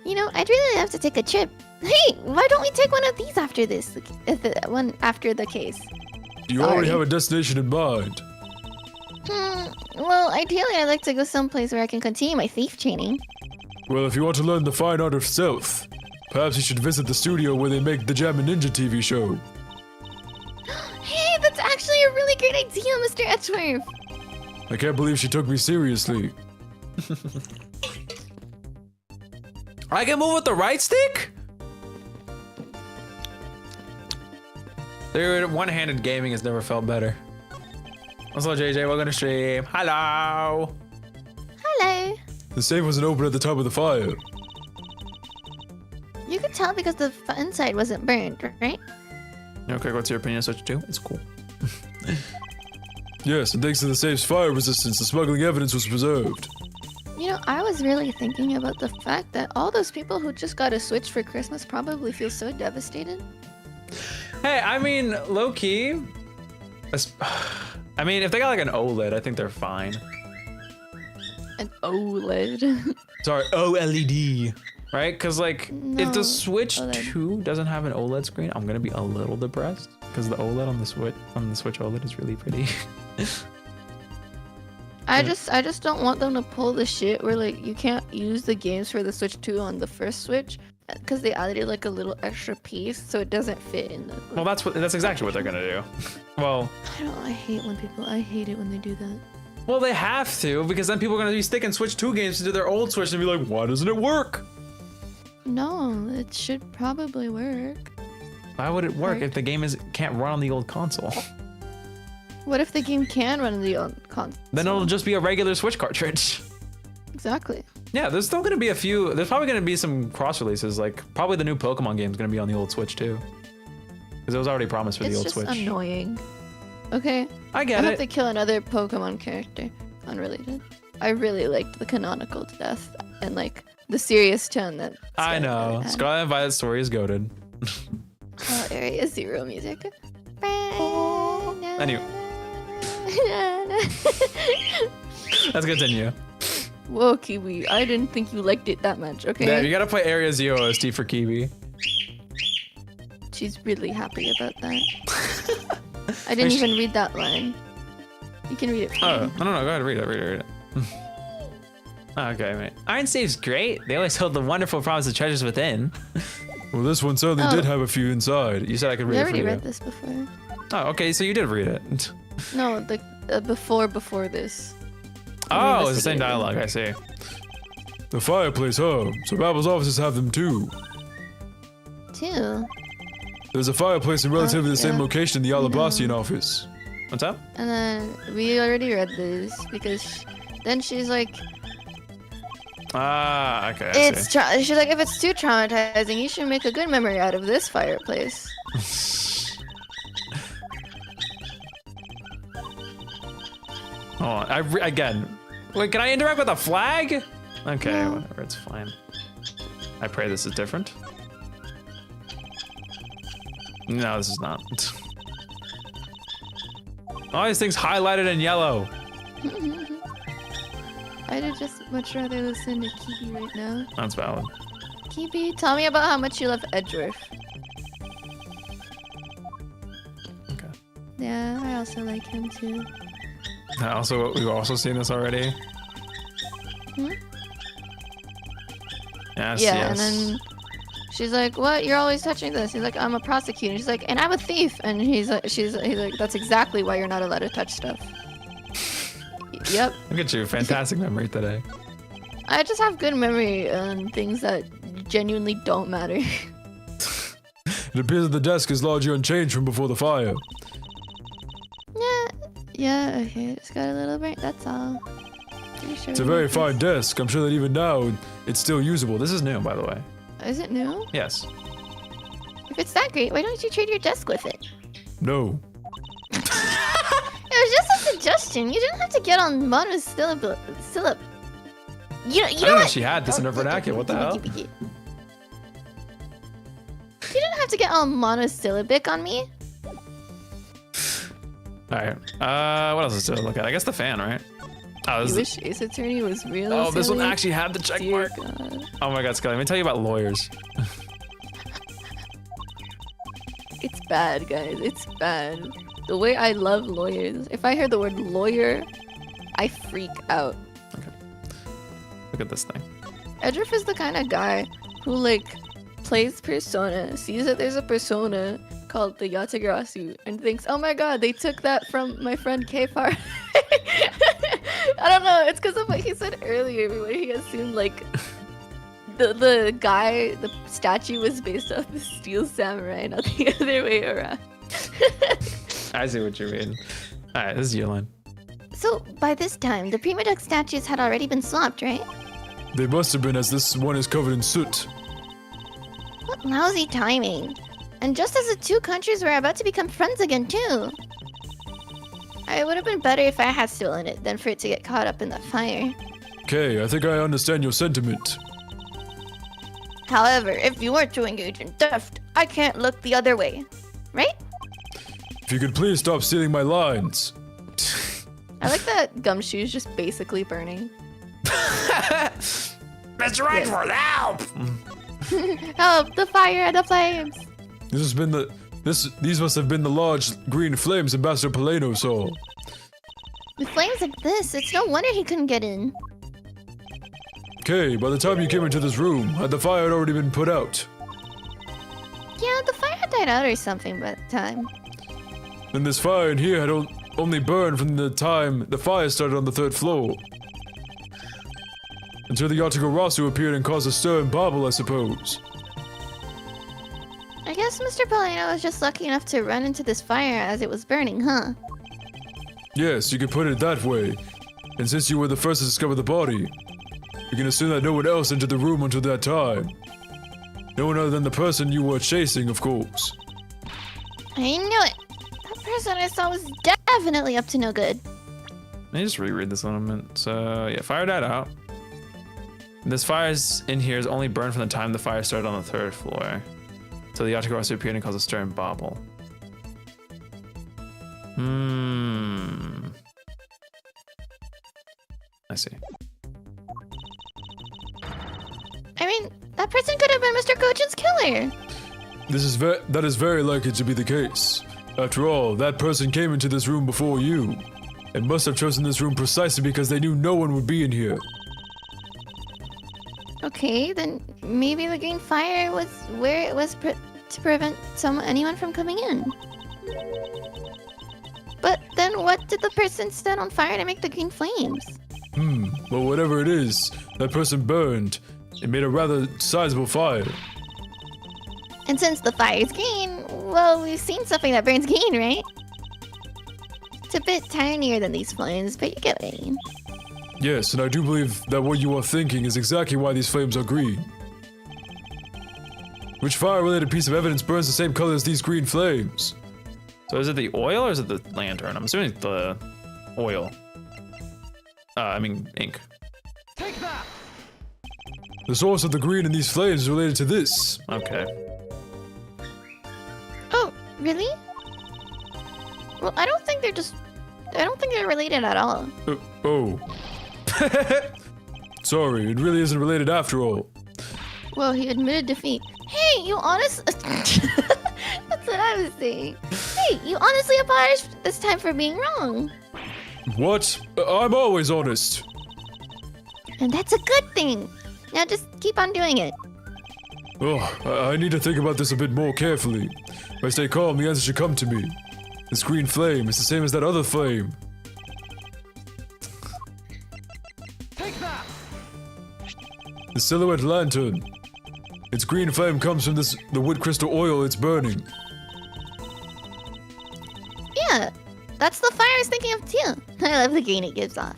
You know, I'd really love to take a trip. Hey, why don't we take one of these after this? The one after the case.
Do you already have a destination in mind?
Well, ideally I'd like to go someplace where I can continue my thief training.
Well, if you want to learn the fine art of stealth, perhaps you should visit the studio where they make the Jammin' Ninja TV show.
Hey, that's actually a really great idea, Mr. Edgeworth.
I can't believe she took me seriously.
I can move with the right stick? Dude, one-handed gaming has never felt better. What's up, JJ? Welcome to stream. Hello.
Hello.
The safe wasn't open at the time of the fire.
You could tell because the inside wasn't burned, right?
Okay, what's your opinion on such two? It's cool.
Yes, and thanks to the safe's fire resistance, the smuggling evidence was preserved.
You know, I was really thinking about the fact that all those people who just got a Switch for Christmas probably feel so devastated.
Hey, I mean, low-key... I mean, if they got like an OLED, I think they're fine.
An OLED.
Sorry, OLED. Right? Because like, if the
No,
Switch
OLED.
2 doesn't have an OLED screen, I'm gonna be a little depressed. Because the OLED on the Switch OLED is really pretty.
I just don't want them to pull the shit where like you can't use the games for the Switch 2 on the first Switch, because they added like a little extra piece, so it doesn't fit in the.
Well, that's exactly what they're gonna do. Well,
I hate it when they do that.
well, they have to, because then people are gonna be sticking Switch 2 games into their old Switch and be like, why doesn't it work?
No, it should probably work.
Why would it work
Right.
if the game can't run on the old console?
What if the game can run on the old console?
Then it'll just be a regular Switch cartridge.
Exactly.
Yeah, there's still gonna be a few. There's probably gonna be some cross releases, like probably the new Pokemon game is gonna be on the old Switch too, because it was already promised for the
It's
old
just
Switch.
annoying. Okay.
I
I
get
hope
it.
they kill another Pokemon character. Unrelated. I really liked the canonical death and like the serious tone that.
I
Scarlet
know.
Violet had.
Scarlet and Violet's story is goated.
Oh, Area Zero music.
Anyway. Let's continue.
Whoa, Kiwi. I didn't think you liked it that much, okay?
Yeah, you gotta play Area Zero OST for Kiwi.
She's really happy about that. I didn't even read that line. You can read it. For
Oh,
me.
no, go ahead, read it. Okay, mate. Iron Save's great. They always hold the wonderful promise of treasures within.
Well, this one certainly
Oh.
did have a few inside.
You said I could
We
read it for
already
you.
read this before.
Oh, okay, so you did read it.
No, the before this.
Oh, it's the same
investigated.
dialogue, I see.
The fireplace, huh? So Babble's offices have them too.
Too.
There's a fireplace in relatively the same
yeah.
location in the Alabastian office.
What's up?
And then we already read this because then she's like,
Ah, okay, I see.
she's like, if it's too traumatizing, you should make a good memory out of this fireplace.
Hold on, again. Wait, can I interact with a flag? Okay,
No.
whatever, it's fine. I pray this is different. No, this is not. All these things highlighted in yellow.
I'd just much rather listen to Kibi right now.
That's valid.
Kibi, tell me about how much you love Edgeworth.
Okay.
Yeah, I also like him too.
We've also seen this already.
Hmm?
Yes,
Yeah,
yes.
and then she's like, "What? You're always touching this." He's like, "I'm a prosecutor." She's like, "And I'm a thief." And he's like, he's like, "That's exactly why you're not allowed to touch stuff." Yep.
Look at you, fantastic memory today.
I just have good memory on things that genuinely don't matter.
It appears that the desk is largely unchanged from before the fire.
Yeah, okay, it just got a little burnt, that's all. Pretty sure
It's a
we
very
did
fine desk. I'm sure that even now it's still usable.
This is new, by the way.
this. Is it new?
Yes.
If it's that great, why don't you trade your desk with it?
No.
It was just a suggestion. You didn't have to get on monosyllable. You
I
know
didn't know
what?
she had this in her vernacular. What the hell?
You didn't have to get all monosyllabic on me.
All right. What else is there to look at? I guess the fan, right? Oh,
You
this,
wish Ace Attorney was real.
oh, this one
silly.
actually had the check
Dear
mark.
God.
Oh my God, Skelly, let me tell you about lawyers.
It's bad, guys. It's bad. The way I love lawyers. If I hear the word lawyer, I freak out.
Look at this thing.
Edgeworth is the kind of guy who like plays Persona, sees that there's a Persona called the Yatagarasu, and thinks, "Oh my God, they took that from my friend K-Far." I don't know. It's because of what he said earlier, where he assumed like the guy, the statue was based off the Steel Samurai, not the other way around.
I see what you mean. All right, this is your line.
So by this time, the Prima Duck statues had already been swapped, right?
They must have been, as this one is covered in soot.
What lousy timing! And just as the two countries were about to become friends again, too. It would have been better if I had stolen it than for it to get caught up in the fire.
Okay, I think I understand your sentiment.
However, if you were to engage in theft, I can't look the other way. Right?
If you could please stop stealing my lines.
I like that Gumshoe's just basically burning.
Mr. Edgeworth, help!
Help! The fire and the flames!
This has been the these must have been the large green flames Ambassador Paleno saw.
With flames like this, it's no wonder he couldn't get in.
Okay, by the time you came into this room, had the fire had already been put out.
Yeah, the fire died out or something by the time.
Then this fire in here had only burned from the time the fire started on the 3rd floor. Until the Yatagarasu appeared and caused a stir and babble, I suppose.
I guess Mr. Polino was just lucky enough to run into this fire as it was burning, huh?
Yes, you could put it that way. And since you were the first to discover the body, you can assume that no one else entered the room until that time. No one other than the person you were chasing, of course.
I knew it! That person I saw was definitely up to no good.
Let me just reread this a little bit. So, yeah, fire died out. This fire in here is only burned from the time the fire started on the 3rd floor. So the Yatagarasu appeared and caused a stir and babble. I see.
I mean, that person could have been Mr. Kochin's killer.
That is very likely to be the case. After all, that person came into this room before you, and must have chosen this room precisely because they knew no one would be in here.
Okay, then maybe the green fire was where it was to prevent anyone from coming in. But then what did the person set on fire to make the green flames?
Well, whatever it is, that person burned. It made a rather sizable fire.
And since the fire's green, well, we've seen something that burns green, right? It's a bit tinier than these flames, but you get what I mean.
Yes, and I do believe that what you are thinking is exactly why these flames are green. Which fire-related piece of evidence burns the same color as these green flames?
So is it the oil or is it the lantern? I'm assuming it's the oil. I mean, ink.
The source of the green in these flames is related to this.
Okay.
Oh, really? Well, I don't think they're related at all.
Oh. Sorry, it really isn't related after all.
Well, he admitted defeat.
Hey, you honest... That's what I was saying. Hey, you honestly apologized this time for being wrong.
What? I'm always honest.
And that's a good thing. Now just keep on doing it.
Oh, I need to think about this a bit more carefully. If I stay calm, the answer should come to me. This green flame is the same as that other flame. The silhouette lantern. Its green flame comes from the wood crystal oil it's burning.
Yeah, that's the fire I was thinking of too. I love the green it gives off.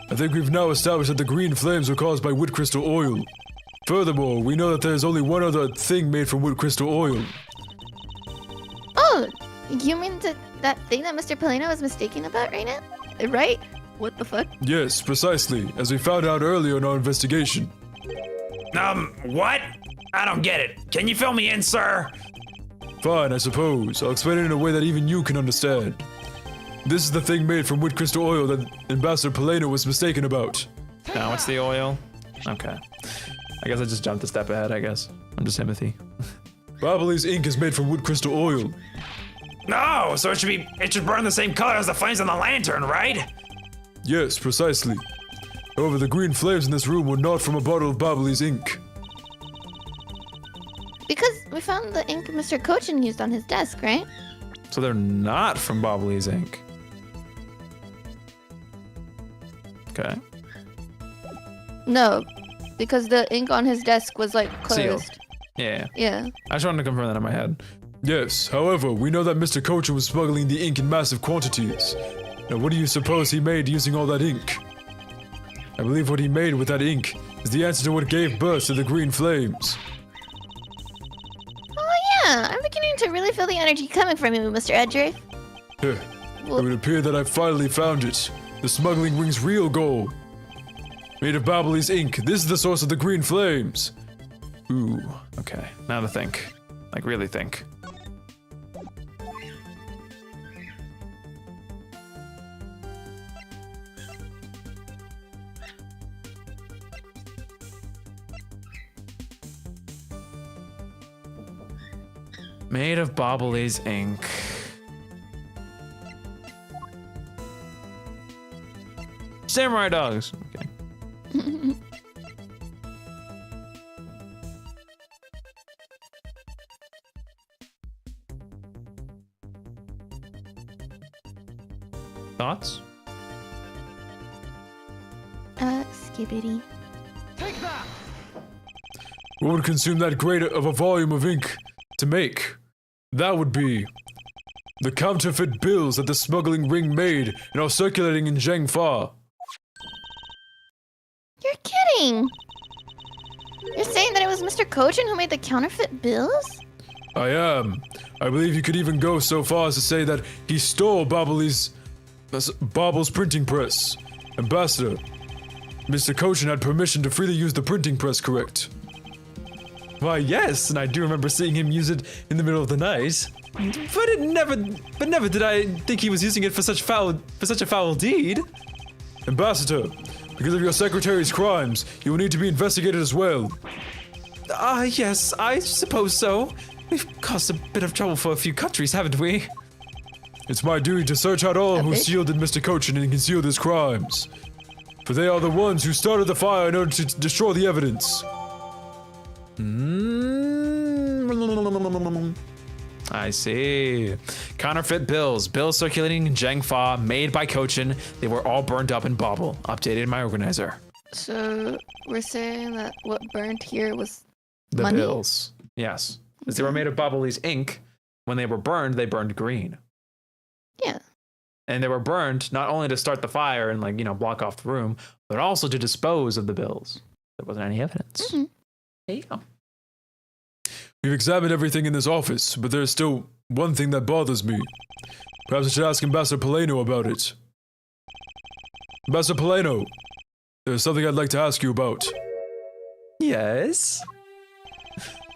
I think we've now established that the green flames were caused by wood crystal oil. Furthermore, we know that there is only one other thing made from wood crystal oil.
Oh, you mean that thing that Mr. Polino was mistaken about right now?
Right? What the fuck?
Yes, precisely, as we found out earlier in our investigation.
What? I don't get it. Can you fill me in, sir?
Fine, I suppose. I'll explain it in a way that even you can understand. This is the thing made from wood crystal oil that Ambassador Polino was mistaken about.
Now it's the oil. Okay. I guess I just jumped a step ahead, I guess. I'm just Timothy.
Babali's ink is made from wood crystal oil.
No, so it should burn the same color as the flames on the lantern, right?
Yes, precisely. However, the green flames in this room were not from a bottle of Babali's ink.
Because we found the ink Mr. Kochin used on his desk, right?
So they're not from Bobbly's ink. Okay.
No, because the ink on his desk was like
Sealed.
closed.
Yeah.
Yeah.
I just wanted to confirm that in my head.
Yes, however, we know that Mr. Kochin was smuggling the ink in massive quantities. Now, what do you suppose he made using all that ink? I believe what he made with that ink is the answer to what gave birth to the green flames.
Oh yeah, I'm beginning to really feel the energy coming from you, Mr. Edgeworth.
It would appear that I finally found it. The smuggling ring's real goal. Made of Babali's ink, this is the source of the green flames.
Ooh. Okay. Now to think. Like, really think. Made of Bobbly's ink. Samurai dogs. Okay. Thoughts?
Skibbity.
What would consume that great of a volume of ink to make? That would be the counterfeit bills that the smuggling ring made and are circulating in Zhengfa.
You're kidding! You're saying that it was Mr. Kojin who made the counterfeit bills?
I am. I believe you could even go so far as to say that he stole Bobbles' printing press. Ambassador, Mr. Kojin had permission to freely use the printing press, correct?
Why, yes, and I do remember seeing him use it in the middle of the night. But never did I think he was using it for such a foul deed.
Ambassador, because of your secretary's crimes, you will need to be investigated as well.
Yes, I suppose so. We've caused a bit of trouble for a few countries, haven't we?
It's my duty to search out all who shielded Mr. Kojin and concealed his crimes. For they are the ones who started the fire in order to destroy the evidence.
I see. Counterfeit bills circulating in Zhengfa, made by Kojin. They were all burned up in Bobble. Updated my organizer.
So we're saying that what burned here was
The
money?
bills. Yes. As they were made of Bobbly's ink, when they were burned, they burned green.
Yeah.
And they were burned not only to start the fire and block off the room, but also to dispose of the bills. There wasn't any evidence.
Mm-hmm.
There you go.
We've examined everything in this office, but there's still one thing that bothers me. Perhaps I should ask Ambassador Paleno about it. Ambassador Paleno, there's something I'd like to ask you about.
Yes?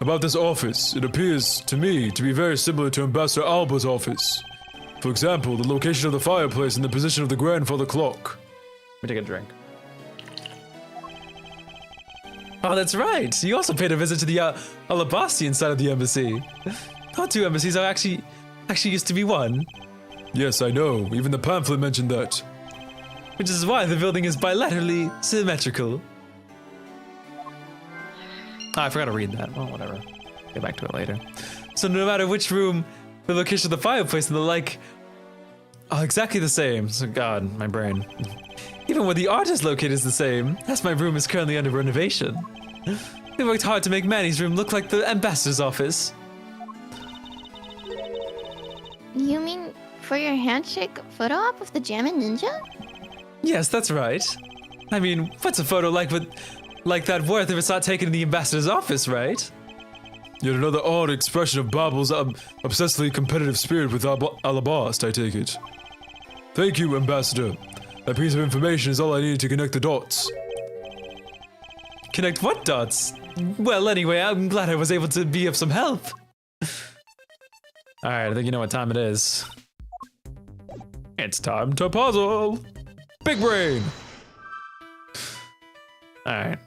About this office, it appears to me to be very similar to Ambassador Alba's office. For example, the location of the fireplace and the position of the grandfather clock.
Let me take a drink. Oh, that's right. You also paid a visit to the Alabastian side of the embassy. Not two embassies are actually used to be one.
Yes, I know. Even the pamphlet mentioned that.
Which is why the building is bilaterally symmetrical. Oh, I forgot to read that. Well, whatever. Get back to it later. So no matter which room, the location of the fireplace and the like are exactly the same. So God, my brain. Even where the art is located is the same, as my room is currently under renovation. They worked hard to make Manny's room look like the ambassador's office.
You mean for your handshake photo op with the Jammin' Ninja?
Yes, that's right. I mean, what's a photo like that worth if it's not taken in the ambassador's office, right?
Yet another odd expression of Babel's obsessively competitive spirit with Alabast, I take it. Thank you, Ambassador. That piece of information is all I needed to connect the dots.
Connect what dots? Well, anyway, I'm glad I was able to be of some help. Alright, I think you know what time it is. It's time to puzzle! Big brain! Alright.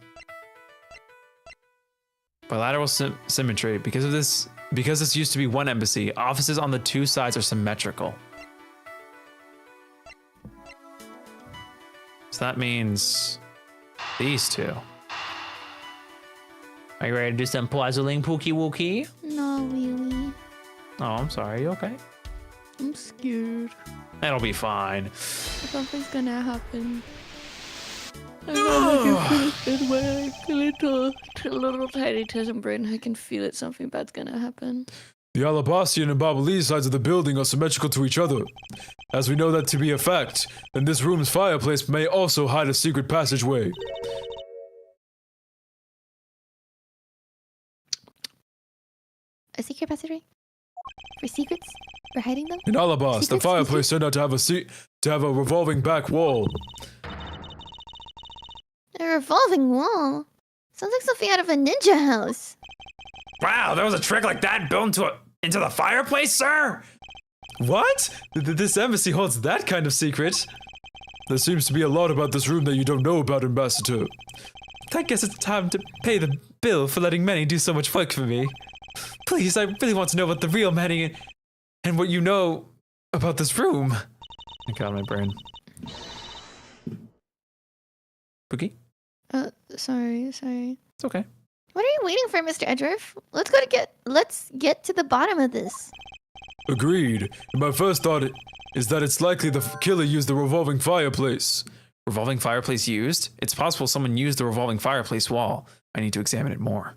Bilateral symmetry. Because this used to be one embassy, offices on the two sides are symmetrical. So that means these two. Are you ready to do some puzzling, Pookie Wookie?
No, really.
Oh, I'm sorry. You okay?
I'm scared.
That'll be fine.
Something's gonna happen. I know I can feel it when I feel it. Little tiny tism brain. I can feel it. Something bad's gonna happen.
The Alabastian and Babalese sides of the building are symmetrical to each other. As we know that to be a fact, then this room's fireplace may also hide a secret passageway.
A secret passageway? For secrets? For hiding them?
In Alabast, the
Secrets?
fireplace turned out to have a revolving back wall.
A revolving wall? Sounds like something out of a ninja house.
Wow, there was a trick like that built into the fireplace, sir?
What? This embassy holds that kind of secret?
There seems to be a lot about this room that you don't know about, Ambassador.
I guess it's time to pay the bill for letting Manny do so much work for me. Please, I really want to know about the real Manny and what you know about this room. I got my brain. Pookie?
Sorry.
It's okay.
What are you waiting for, Mr. Edgeworth? Let's get to the bottom of this.
Agreed. And my first thought is that it's likely the killer used the revolving fireplace.
Revolving fireplace used? It's possible someone used the revolving fireplace wall. I need to examine it more.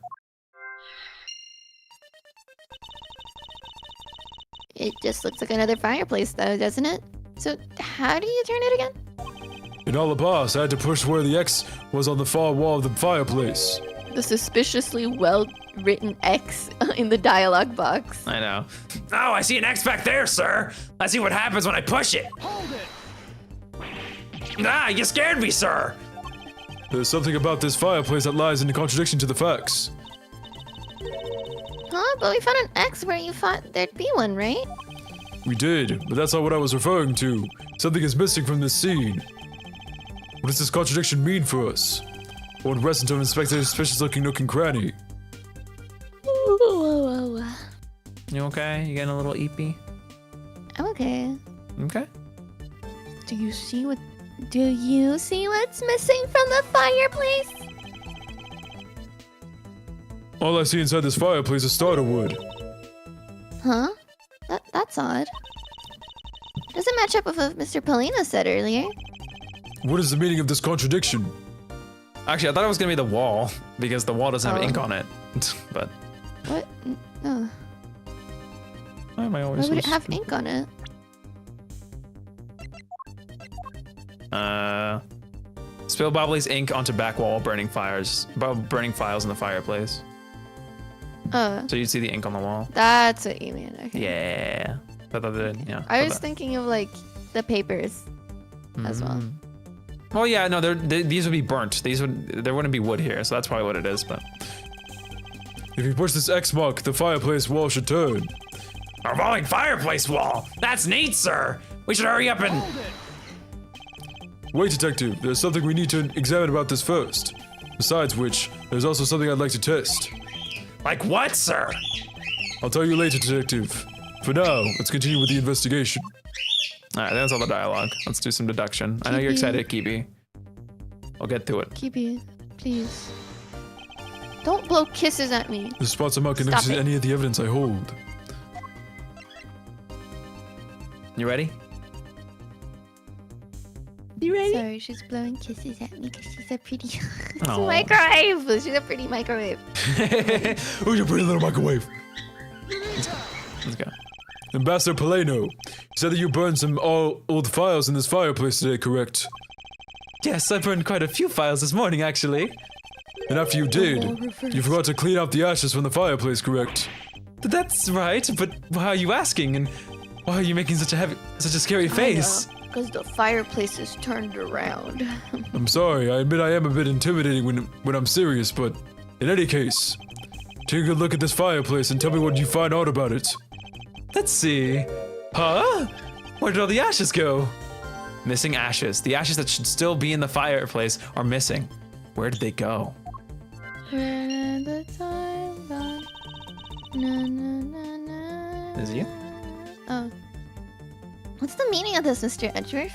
It just looks like another fireplace, though, doesn't it? So, how do you turn it again?
In Alabas, I had to push where the X was on the far wall of the fireplace.
The suspiciously well-written X in the dialogue box.
I know.
Oh, I see an X back there, sir. Let's see what happens when I push it. Hold it. Ah, you scared me, sir.
There's something about this fireplace that lies in contradiction to the facts.
Huh? But we found an X where you thought there'd be one, right?
We did, but that's not what I was referring to. Something is missing from this scene. What does this contradiction mean for us? I want Resident to inspect a suspicious-looking nook and cranny.
Ooh.
You okay? You getting a little eepy?
I'm okay.
Okay.
Do you see what's missing from the fireplace?
All I see inside this fireplace is starter wood.
Huh? That's odd. Doesn't match up with what Mr. Polino said earlier.
What is the meaning of this contradiction?
Actually, I thought it was gonna be the wall because the wall doesn't have ink on it. But
What? Oh.
why am I always?
Why
so
would it have
stupid?
ink on it?
Spill Bobbly's ink onto back wall, burning files in the fireplace. So you'd see the ink on the wall.
That's what you mean. Okay.
Yeah. I thought that, yeah.
I was thinking of like the papers as well.
Well, yeah, no, these would be burnt. There wouldn't be wood here, so that's probably what it is. But
If you push this X mark, the fireplace wall should turn.
A revolving fireplace wall. That's neat, sir. We should hurry up and...
Wait, detective, there's something we need to examine about this first. Besides which, there's also something I'd like to test.
Like what, sir?
I'll tell you later, detective. For now, let's continue with the investigation.
all right, that's all the dialogue. Let's do some deduction. I know you're excited, Kibi. I'll get to it.
Kibi, please. Don't blow kisses at me.
The spots are not
Stop
connected to
it.
any of the evidence I hold.
You ready?
Sorry, she's blowing kisses at me because she's a pretty
Aw.
microwave. She's a pretty microwave.
Who's your pretty little microwave?
Let's go.
Ambassador Poleno, you said that you burned some old files in this fireplace today, correct?
Yes, I burned quite a few files this morning, actually.
And after you did, you forgot to clean out the ashes from the fireplace, correct?
That's right, but why are you asking? And why are you making such a scary face?
Because the fireplace is turned around.
I'm sorry, I admit I am a bit intimidating when I'm serious, but in any case, take a good look at this fireplace and tell me what you find out about it.
Let's see. Huh? Where did all the ashes go? Missing ashes. The ashes that should still be in the fireplace are missing. Where did they go?
Where the time gone? Na, na, na, na.
Is it you?
Oh.
What's the meaning of this, Mr. Edgeworth?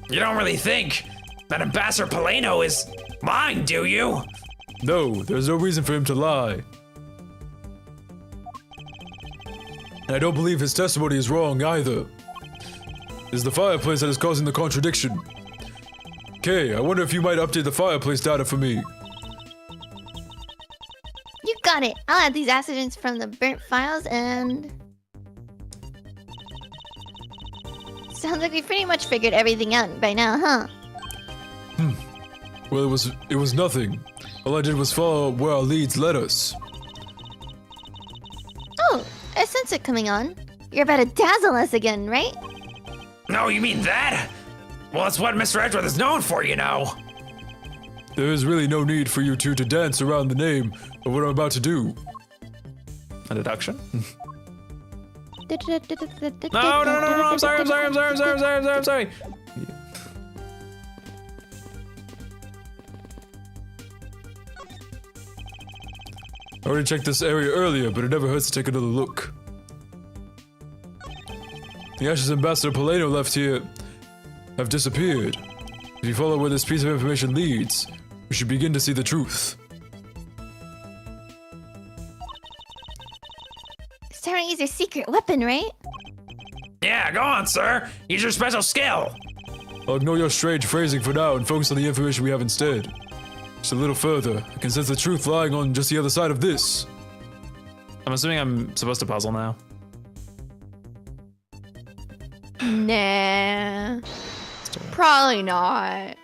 You don't really think that Ambassador Poleno is lying, do you?
No, there's no reason for him to lie. And I don't believe his testimony is wrong either. It's the fireplace that is causing the contradiction. Kay, I wonder if you might update the fireplace data for me.
You got it. I'll add these accidents from the burnt files and... Sounds like we pretty much figured everything out by now, huh?
Well, it was nothing. All I did was follow where our leads led us.
Oh, I sense it coming on. You're about to dazzle us again, right?
No, you mean that? Well, that's what Mr. Edgeworth is known for, you know.
There is really no need for you two to dance around the name of what I'm about to do.
A deduction?
No,
No, I'm sorry.
I already checked this area earlier, but it never hurts to take another look. The ashes Ambassador Poleno left here have disappeared. If you follow where this piece of information leads, we should begin to see the truth.
Starting to use your secret weapon, right?
Yeah, go on, sir. Use your special skill.
I'll ignore your strange phrasing for now and focus on the information we have instead. Just a little further, I can sense the truth lying on just the other side of this.
I'm assuming I'm supposed to puzzle now.
Nah. Probably not.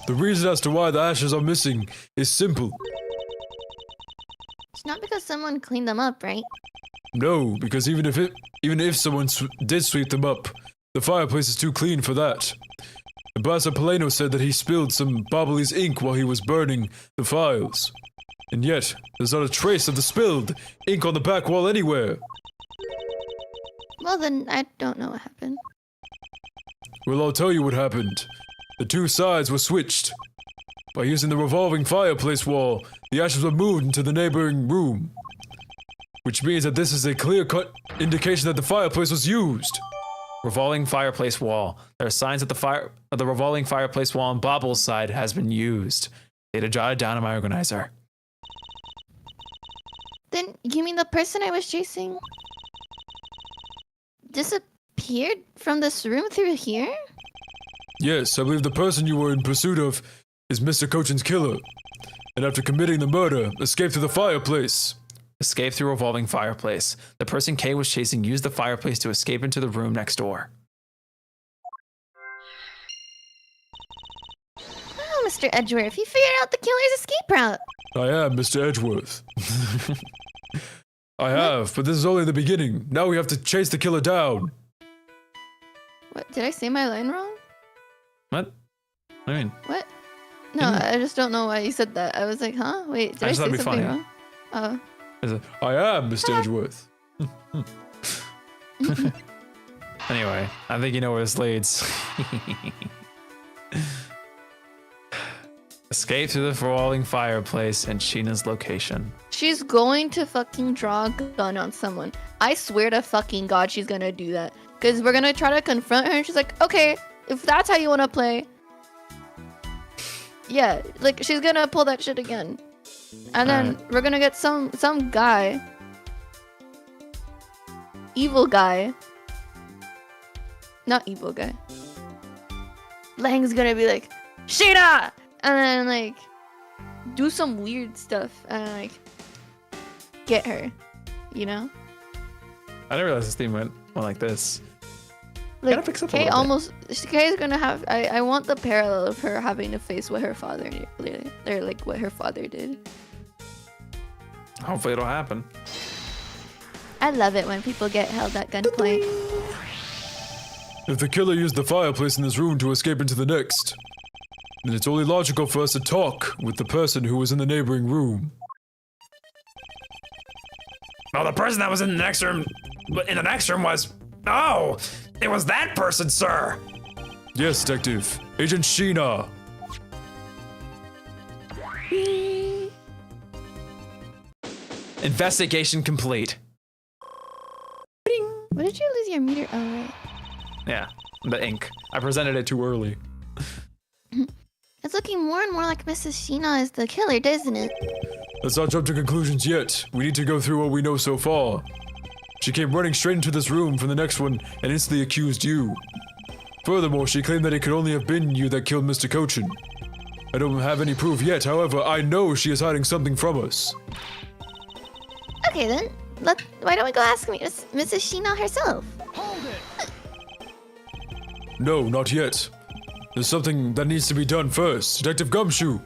The reason as to why the ashes are missing is simple.
It's not because someone cleaned them up, right?
No, because even if someone did sweep them up, the fireplace is too clean for that. Ambassador Paleno said that he spilled some Bobbley's ink while he was burning the files. And yet, there's not a trace of the spilled ink on the back wall anywhere.
Well, then I don't know what happened.
Well, I'll tell you what happened. The two sides were switched. By using the revolving fireplace wall, the ashes were moved into the neighboring room. Which means that this is a clear-cut indication that the fireplace was used.
Revolving fireplace wall. There are signs that the revolving fireplace wall on Bobble's side has been used. Data jotted down in my organizer.
Then you mean the person I was chasing disappeared from this room through here?
Yes, I believe the person you were in pursuit of is Mr. Cochin's killer. And after committing the murder, escaped through the fireplace.
Escape through revolving fireplace. The person K was chasing used the fireplace to escape into the room next door.
Oh, Mr. Edgeworth, you figured out the killer's escape route.
I am Mr. Edgeworth. I have, but this is only the beginning. Now we have to chase the killer down.
What? Did I say my line wrong?
What? What do you mean?
What? No, I just don't know why you said that. I was like, huh? Wait, did I
just
say
thought it'd be
something
funny.
wrong? Oh.
I am Mr. Edgeworth.
Anyway, I think you know where this leads. Escape through the revolving fireplace and Sheena's location.
She's going to fucking draw a gun on someone. I swear to fucking God she's gonna do that. Because we're gonna try to confront her and she's like, okay, if that's how you wanna play. Yeah, like she's gonna pull that shit again. And then we're gonna get some guy. Evil guy. Not evil guy. Lang's gonna be like, Sheena! And then like do some weird stuff and like get her, you know?
I didn't realize this theme went like this.
Like,
Gotta fix up a
Kay
little bit.
Kay's gonna have. I want the parallel of her having to face what her father, or like what her father did.
Hopefully it'll happen.
I love it when people get held at gunpoint.
If the killer used the fireplace in this room to escape into the next, then it's only logical for us to talk with the person who was in the neighboring room.
Well, the person that was in the next room was... Oh, it was that person, sir.
Yes, Detective. Agent Sheena.
Investigation complete.
What did you lose your meter? Oh, right.
Yeah, the ink. I presented it too early.
It's looking more and more like Mrs. Sheena is the killer, doesn't it?
Let's not jump to conclusions yet. We need to go through what we know so far. She came running straight into this room from the next one and instantly accused you. Furthermore, she claimed that it could only have been you that killed Mr. Cochin. I don't have any proof yet, however, I know she is hiding something from us.
Okay then, why don't we go ask Mrs. Sheena herself?
No, not yet. There's something that needs to be done first. Detective Gumshoe.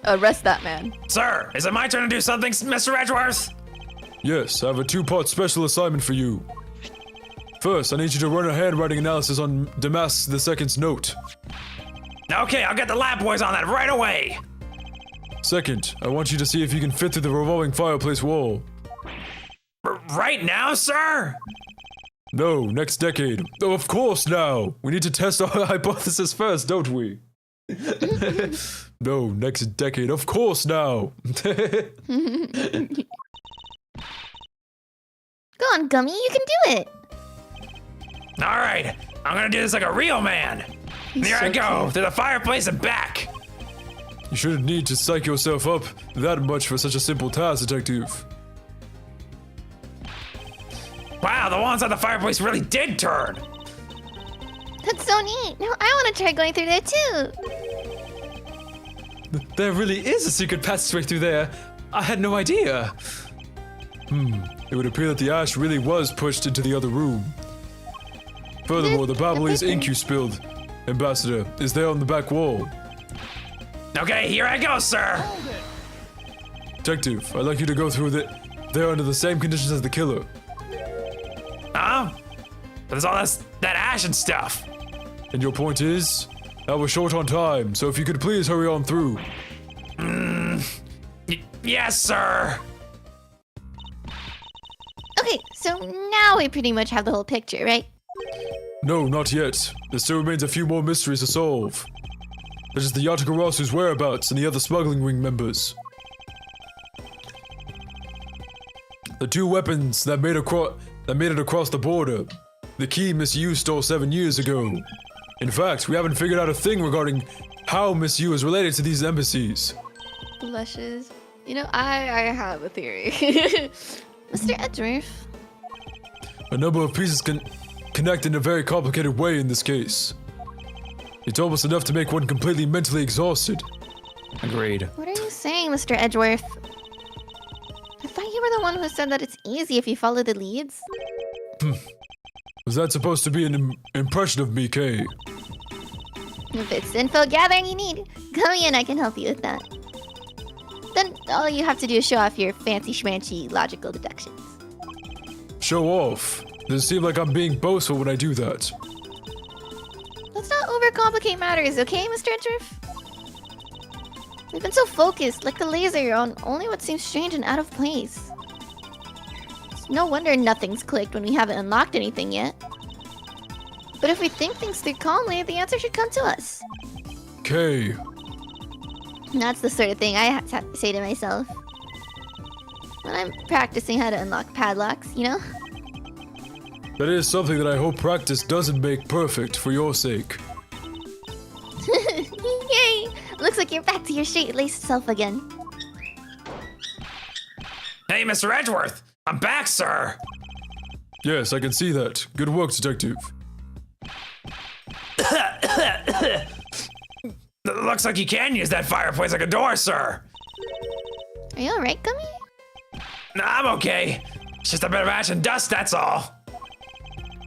Arrest that man.
Sir, is it my turn to do something, Mr. Edgeworth?
Yes, I have a two-part special assignment for you. First, I need you to run a handwriting analysis on Damask II's note.
Okay, I'll get the lab boys on that right away.
Second, I want you to see if you can fit through the revolving fireplace wall.
Right now, sir?
No, next decade. Oh, of course now! We need to test our hypothesis first, don't we? No, next decade. Of course now!
on, Gummy. You can do it.
All right, I'm gonna do this like a real man. Here I go, to the fireplace and back.
You shouldn't need to psych yourself up that much for such a simple task, Detective.
Wow, the wall inside the fireplace really did turn.
That's so neat. Now I want to try going through there too.
There really is a secret passageway through there. I had no idea.
It would appear that the ash really was pushed into the other room. Furthermore, the Babbling's ink you spilled, Ambassador, is there on the back wall.
Okay, here I go, sir.
Detective, I'd like you to go through there under the same conditions as the killer.
Huh? But there's all that ash and stuff.
And your point is? That we're short on time, so if you could please hurry on through.
Yes, sir.
Okay, so now we pretty much have the whole picture, right?
No, not yet. There still remains a few more mysteries to solve. Such as the Yatagarasu's whereabouts and the other smuggling ring members. The two weapons that made it across the border. The key Miss Yu stole 7 years ago. In fact, we haven't figured out a thing regarding how Miss Yu is related to these embassies.
Blushes. You know, I have a theory.
Mr. Edgeworth.
A number of pieces can connect in a very complicated way in this case. It's almost enough to make one completely mentally exhausted.
Agreed.
What are you saying, Mr. Edgeworth? I thought you were the one who said that it's easy if you follow the leads.
Was that supposed to be an impression of me, Kay?
If it's info gathering you need, come in, I can help you with that. Then all you have to do is show off your fancy schmancy logical deductions.
Show off. Does it seem like I'm being boastful when I do that?
Let's not overcomplicate matters, okay, Mr. Edgeworth? We've been so focused, like the laser, on only what seems strange and out of place. It's no wonder nothing's clicked when we haven't unlocked anything yet. But if we think things through calmly, the answer should come to us.
Kay.
That's the sort of thing I have to say to myself when I'm practicing how to unlock padlocks, you know?
That is something that I hope practice doesn't make perfect for your sake.
Yay! Looks like you're back to your straight-laced self again.
Hey, Mr. Edgeworth, I'm back, sir.
Yes, I can see that. Good work, Detective.
Looks like you can use that fireplace like a door, sir.
Are you alright, Gummy?
Nah, I'm okay. It's just a bit of ash and dust, that's all.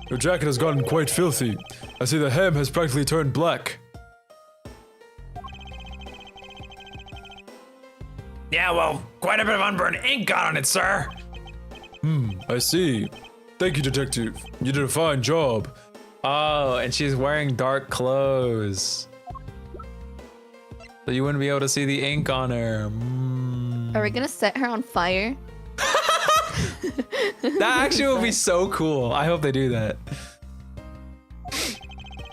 Your jacket has gotten quite filthy. I see the hem has practically turned black.
Yeah, well, quite a bit of unburned ink got on it, sir.
I see. Thank you, Detective. You did a fine job.
Oh, and she's wearing dark clothes. So you wouldn't be able to see the ink on her.
Are we gonna set her on fire?
That actually would be so cool. I hope they do that.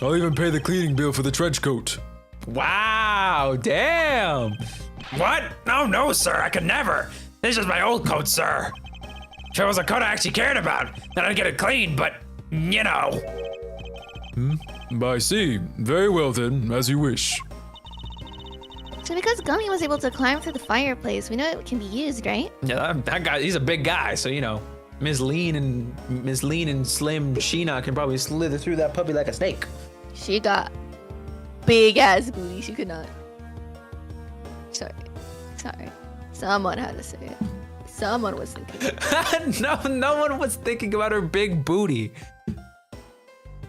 I'll even pay the cleaning bill for the trench coat.
Wow, damn.
What? No, sir, I could never. This is my old coat, sir. If it was a coat I actually cared about, then I'd get it cleaned, but, you know.
I see. Very well then, as you wish.
So because Gummy was able to climb through the fireplace, we know it can be used, right?
Yeah, that guy, he's a big guy, so you know, Ms. Lean and Slim Sheena can probably slither through that puppy like a snake.
She got big ass booty. She could not. Sorry. Someone had to say it. Someone was thinking.
No one was thinking about her big booty.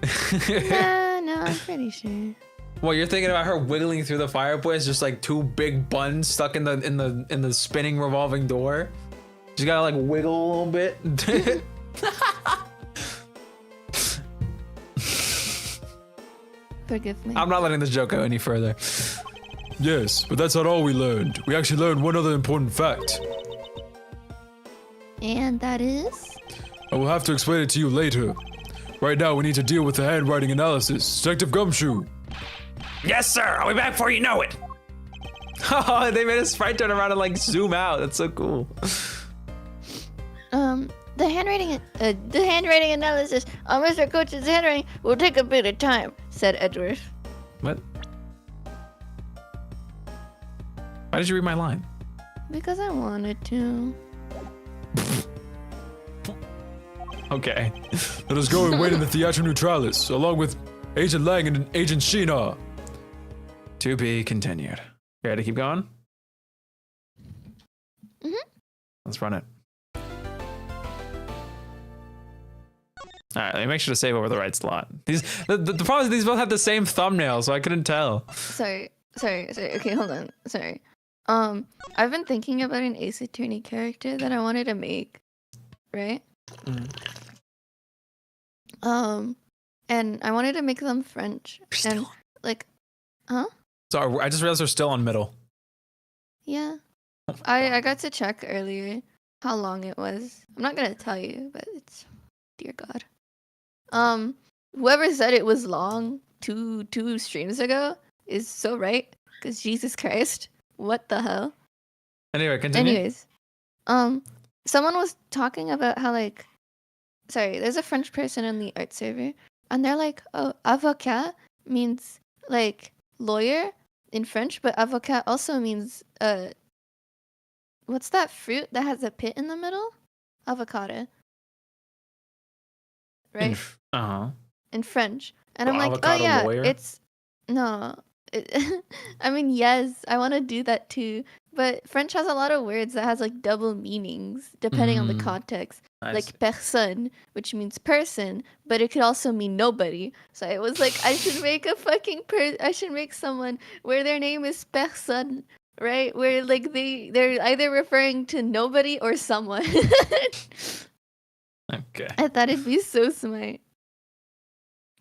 No, I'm pretty sure.
Well, you're thinking about her wiggling through the fireplace, just like two big buns stuck in the spinning revolving door. She's gotta like wiggle a little bit.
Forgive me.
I'm not letting this joke go any further.
Yes, but that's not all we learned. We actually learned one other important fact.
And that is?
I will have to explain it to you later. Right now, we need to deal with the handwriting analysis. Detective Gumshoe.
Yes, sir, I'll be back before you know it.
Oh, they made a sprite turn around and like zoom out. That's so cool.
the handwriting analysis on Mr. Coach's handwriting will take a bit of time," said Edgeworth.
What? Why did you read my line?
Because I wanted to.
Okay.
Let us go and wait in the Theatrum Neutralis, along with Agent Lang and Agent Sheena.
To be continued. You ready to keep going? Let's run it. All right, let me make sure to save over the right slot. The problem is these both have the same thumbnail, so I couldn't tell.
Sorry. Okay, hold on. Sorry. I've been thinking about an Ace Attorney character that I wanted to make, right? And I wanted to make them French. And like, huh?
Sorry, I just realized we're still on middle.
Yeah. I got to check earlier how long it was. I'm not gonna tell you, but it's dear God. Whoever said it was long two streams ago is so right. Because Jesus Christ, what the hell?
Anyway, continue.
Anyways, someone was talking about how like, sorry, there's a French person in the art server, and they're like, oh, avocat means like lawyer in French, but avocat also means what's that fruit that has a pit in the middle? Avocado. Right? In French. And
Well,
I'm like, oh
avocado
yeah,
lawyer?
it's no. I mean, yes, I want to do that too. But French has a lot of words that has like double meanings depending on the context.
I see.
Like personne, which means person, but it could also mean nobody. So I was like, I should make a fucking I should make someone where their name is personne, right? Where like they're either referring to nobody or someone.
Okay.
I thought it'd be so smart.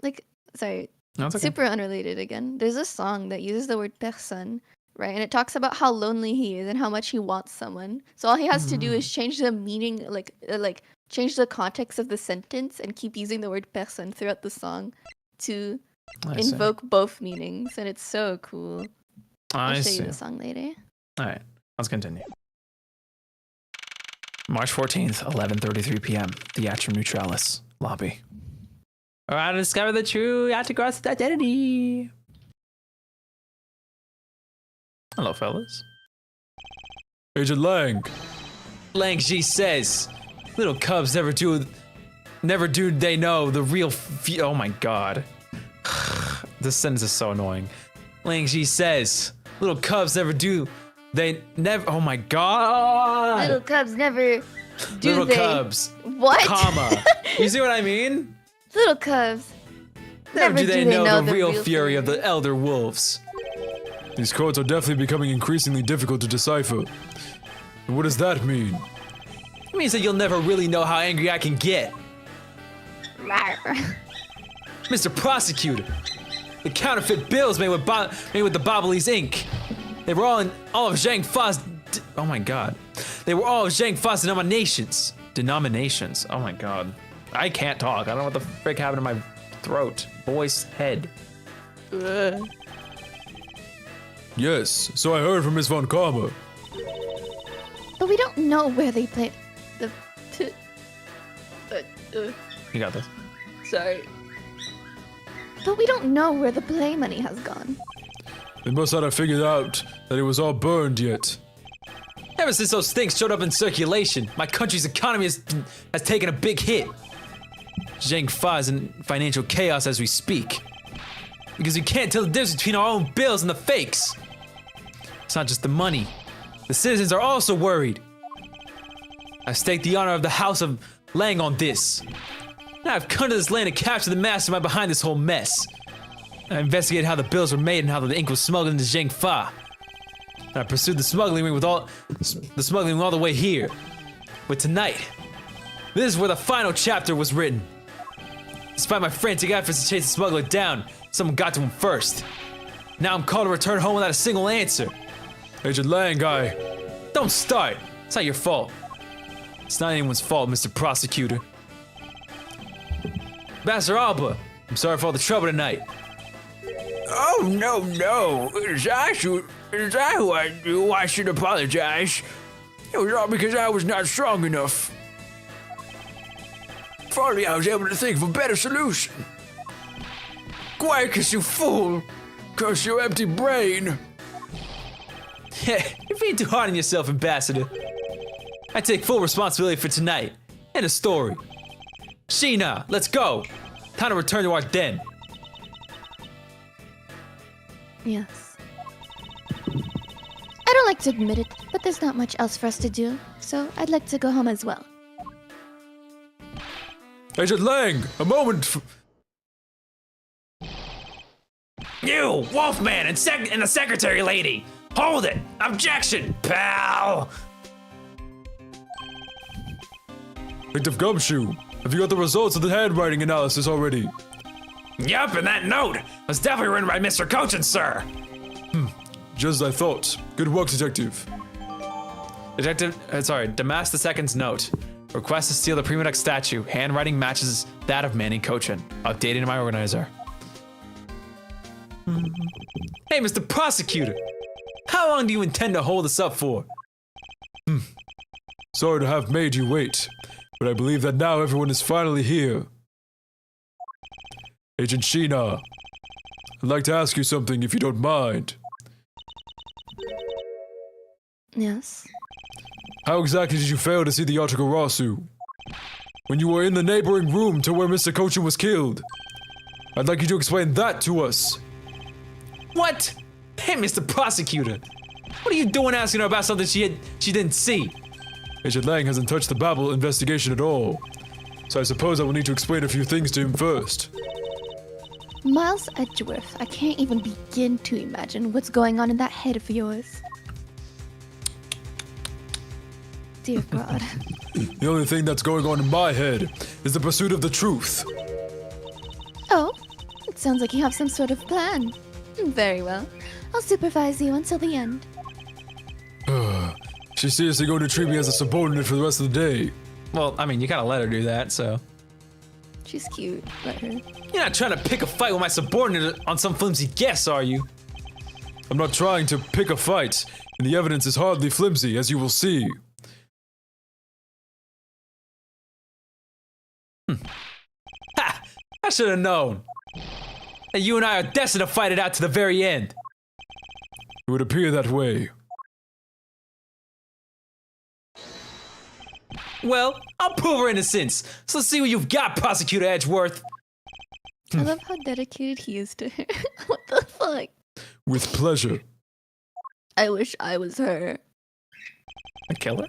Like, sorry,
No, it's okay.
super unrelated again. There's a song that uses the word personne, right? And it talks about how lonely he is and how much he wants someone. So all he has to do is change the meaning, like change the context of the sentence and keep using the word personne throughout the song to
I see.
invoke both meanings. And it's so cool. I'll
I
show
see.
you the song later.
All right, let's continue. March 14th, 11:33 p.m. Theatrum Neutralis lobby. All right, to discover the true Yatagarasu identity. Hello, fellas.
Agent Lang.
Lang Ji says, "Little cubs never do they know the real oh my god." This sentence is so annoying. Lang Ji says, "Little cubs never do they never oh my god."
Little cubs never do
Little
they.
cubs,
What?
comma. You see what I mean?
Little cubs.
Never do they know the real fury
fury
of the elder wolves.
These codes are definitely becoming increasingly difficult to decipher. And what does that mean?
It means that you'll never really know how angry I can get. Mr. Prosecutor, the counterfeit bills made with the Bobbly's ink. They were all of Zhang Fa's oh my god. They were all of Zhang Fa's denominations. Denominations. Oh my god. I can't talk. I don't know what the frick happened to my throat. Voice, head.
Yes, so I heard from Miss Von Karma.
But we don't know where they played.
You got this.
Sorry.
But we don't know where the play money has gone.
They must not have figured out that it was all burned yet.
Ever since those things showed up in circulation, my country's economy has taken a big hit. Zhang Fa is in financial chaos as we speak. Because we can't tell the difference between our own bills and the fakes. It's not just the money. The citizens are also worried. I stake the honor of the House of Lang on this. Now I've come to this land to capture the mastermind behind this whole mess. I investigated how the bills were made and how the ink was smuggled into Zhang Fa. And I pursued the smuggling ring all the way here. But tonight, this is where the final chapter was written. Despite my frantic efforts to chase the smuggler down, someone got to him first. Now I'm called to return home without a single answer.
Agent Lang,
Don't start. It's not your fault. It's not anyone's fault, Mr. Prosecutor. Master Alba, I'm sorry for all the trouble tonight.
Oh, no. Is that who I should apologize? It was all because I was not strong enough.
finally I was able to think of a better solution. Quakers, you fool! Curse your empty brain!
You're being too hard on yourself, Ambassador. I take full responsibility for tonight. And the story. Sheena, let's go. Time to return to our den.
Yes. I don't like to admit it, but there's not much else for us to do, so I'd like to go home as well.
Agent Lang, a moment.
You, Wolfman, and the secretary lady! Hold it! Objection, pal!
Detective Gumshoe, have you got the results of the handwriting analysis already?
Yup, and that note was definitely written by Mr. Cochin, sir.
Just as I thought. Good work, Detective.
Damas II's note. Request to steal the Prima Dex statue. Handwriting matches that of Manny Cochin. Updated to my organizer. Hey, Mr. Prosecutor. How long do you intend to hold us up for?
Sorry to have made you wait, but I believe that now everyone is finally here. Agent Sheena, I'd like to ask you something if you don't mind.
Yes.
How exactly did you fail to see the Yatagarasu? When you were in the neighboring room to where Mr. Cochin was killed? I'd like you to explain that to us.
What? Hey, Mr. Prosecutor. What are you doing asking her about something she didn't see?
Agent Lang hasn't touched the Babel investigation at all, so I suppose I will need to explain a few things to him first.
Miles Edgeworth, I can't even begin to imagine what's going on in that head of yours. Dear God.
The only thing that's going on in my head is the pursuit of the truth.
Oh, it sounds like you have some sort of plan. Very well. I'll supervise you until the end.
She's seriously going to treat me as a subordinate for the rest of the day.
Well, I mean, you gotta let her do that, so.
She's cute. Let her.
You're not trying to pick a fight with my subordinate on some flimsy guess, are you?
I'm not trying to pick a fight, and the evidence is hardly flimsy, as you will see.
Ha! I should have known. And you and I are destined to fight it out to the very end.
It would appear that way.
Well, I'll prove her innocence. So let's see what you've got, Prosecutor Edgeworth.
I love how dedicated he is to her. What the fuck?
With pleasure.
I wish I was her.
A killer?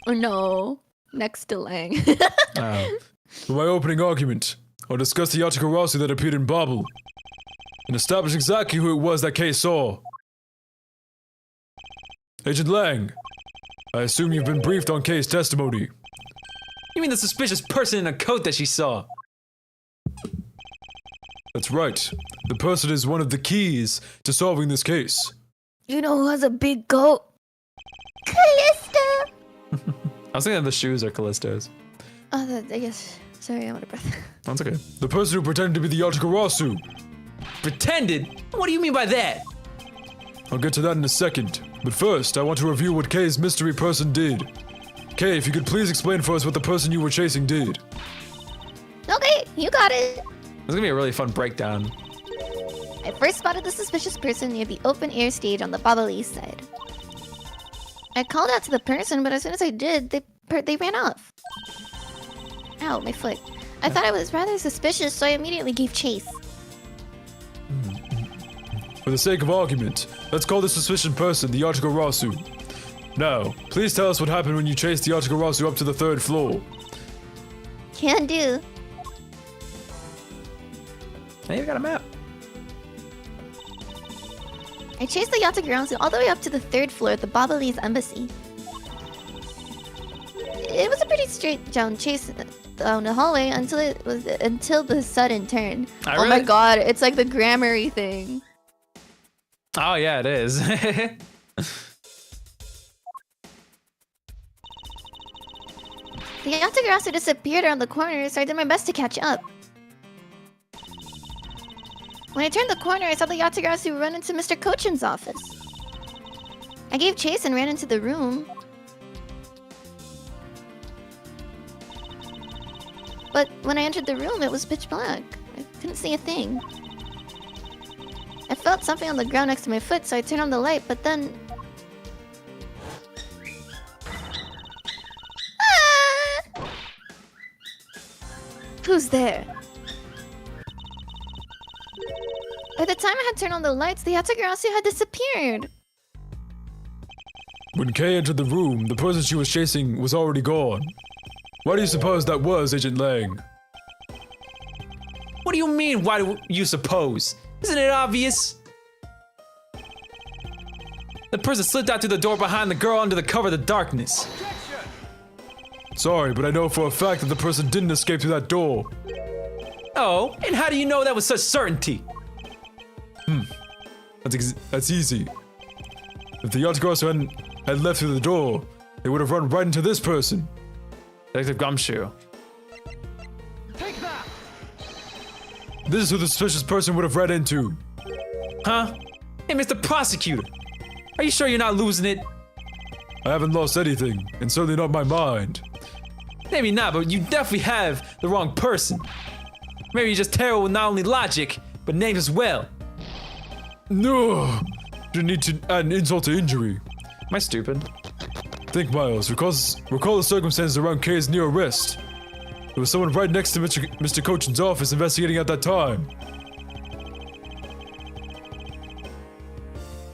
Or no, next to Lang.
For my opening argument, I'll discuss the Yatagarasu that appeared in Babel, and establish exactly who it was that Kay saw. Agent Lang, I assume you've been briefed on Kay's testimony.
You mean the suspicious person in a coat that she saw?
That's right. The person is one of the keys to solving this case.
You know who has a big goat?
Callista!
I was thinking the shoes are Callisto's.
Oh, I guess. Sorry, I'm out of breath.
That's okay.
The person who pretended to be the Yatagarasu.
Pretended? What do you mean by that?
I'll get to that in a second, but first I want to review what Kay's mystery person did. Kay, if you could please explain for us what the person you were chasing did.
Okay, you got it.
This is gonna be a really fun breakdown.
I first spotted the suspicious person near the open air stage on the Babel East side. I called out to the person, but as soon as I did, they ran off. Ow, my foot. I thought it was rather suspicious, so I immediately gave chase.
For the sake of argument, let's call the suspicious person the Yatagarasu. Now, please tell us what happened when you chased the Yatagarasu up to the 3rd floor.
Can do.
Hey, you got a map.
I chased the Yatagarasu all the way up to the 3rd floor of the Babalese embassy. It was a pretty straight down chase down the hallway until the sudden turn.
Oh my god, it's like the grammary thing.
Oh yeah, it is.
The Yatagarasu disappeared around the corner, so I did my best to catch up. When I turned the corner, I saw the Yatagarasu run into Mr. Cochin's office. I gave chase and ran into the room. But when I entered the room, it was pitch black. I couldn't see a thing. I felt something on the ground next to my foot, so I turned on the light, but then... Ah! Who's there? By the time I had turned on the lights, the Yatagarasu had disappeared.
When Kay entered the room, the person she was chasing was already gone. Why do you suppose that was, Agent Lang?
What do you mean, why do you suppose? Isn't it obvious? The person slipped out through the door behind the girl under the cover of the darkness.
Sorry, but I know for a fact that the person didn't escape through that door.
Oh, and how do you know that with such certainty?
That's easy. If the Yatagarasu had left through the door, they would have run right into this person.
Detective Gumshoe.
This is who the suspicious person would have ran into.
Huh? Hey, Mr. Prosecutor. Are you sure you're not losing it?
I haven't lost anything, and certainly not my mind.
Maybe not, but you definitely have the wrong person. Maybe you're just terrible with not only logic, but names as well.
No! You need to add an insult to injury.
Am I stupid?
Think, Miles. Recall the circumstances around Kay's near arrest. There was someone right next to Mr. Cochin's office investigating at that time.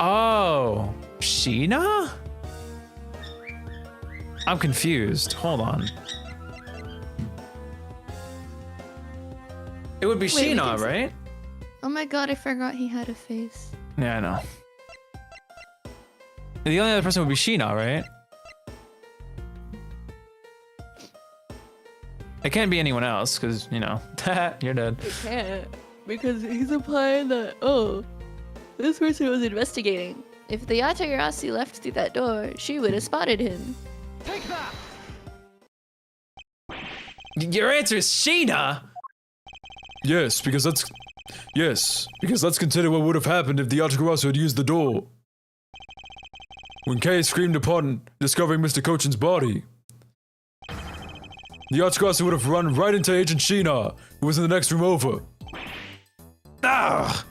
Oh, Sheena? I'm confused. Hold on. It would be
Wait, we
Sheena,
can-
right?
Oh my god, I forgot he had a face.
Yeah, I know. The only other person would be Sheena, right? It can't be anyone else, because, you know, you're dead.
It can't. Because he's implying that, oh, this person was investigating. If the Yatagarasu left through that door, she would have spotted him.
Your answer is Sheena?
Yes, because let's consider what would have happened if the Yatagarasu had used the door. When Kay screamed upon discovering Mr. Cochin's body, the Yatagarasu would have run right into Agent Sheena, who was in the next room over.
Ah!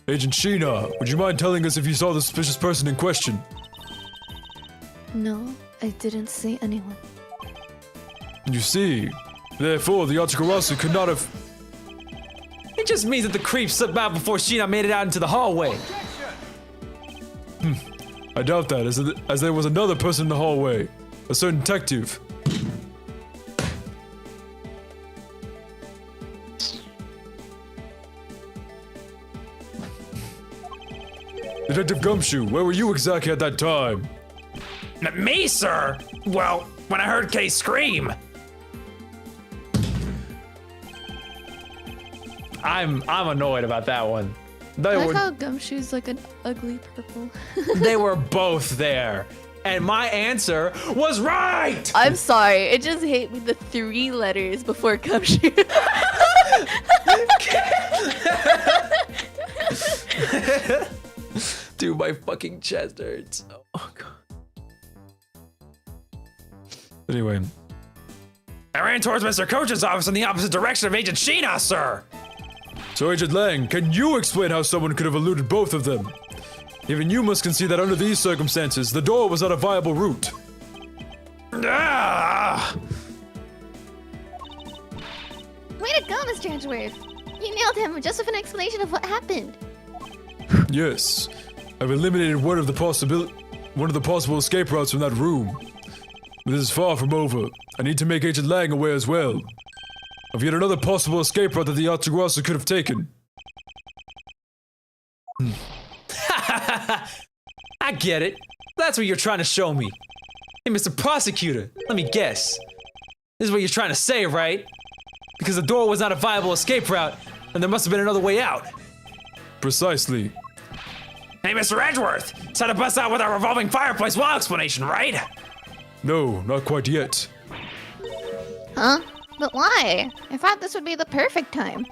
Agent Sheena, would you mind telling us if you saw the suspicious person in question?
No, I didn't see anyone.
You see, therefore the Yatagarasu could not have...
It just means that the creep slipped out before Sheena made it out into the hallway.
I doubt that, as there was another person in the hallway, a certain detective. Detective Gumshoe, where were you exactly at that time?
Me, sir? Well, when I heard Kay scream.
I'm annoyed about that one.
I like how Gumshoe's like an ugly purple.
They were both there. And my answer was right!
I'm sorry, it just hate me the 3 letters before Gumshoe.
Dude, my fucking chest hurts. Oh, God.
Anyway,
I ran towards Mr. Cochin's office in the opposite direction of Agent Sheena, sir.
so Agent Lang, can you explain how someone could have eluded both of them? Even you must concede that under these circumstances, the door was not a viable route.
Ah!
Way to go, Mr. Edgeworth. You nailed him just with an explanation of what happened.
Yes, I've eliminated one of the possible escape routes from that room. But this is far from over. I need to make Agent Lang aware as well of yet another possible escape route that the Yatagarasu could have taken.
I get it. That's what you're trying to show me. Hey, Mr. Prosecutor, let me guess. This is what you're trying to say, right? Because the door was not a viable escape route, and there must have been another way out.
Precisely.
Hey, Mr. Edgeworth, it's time to bust out with our revolving fireplace wall explanation, right?
No, not quite yet.
Huh? But why? I thought this would be the perfect time.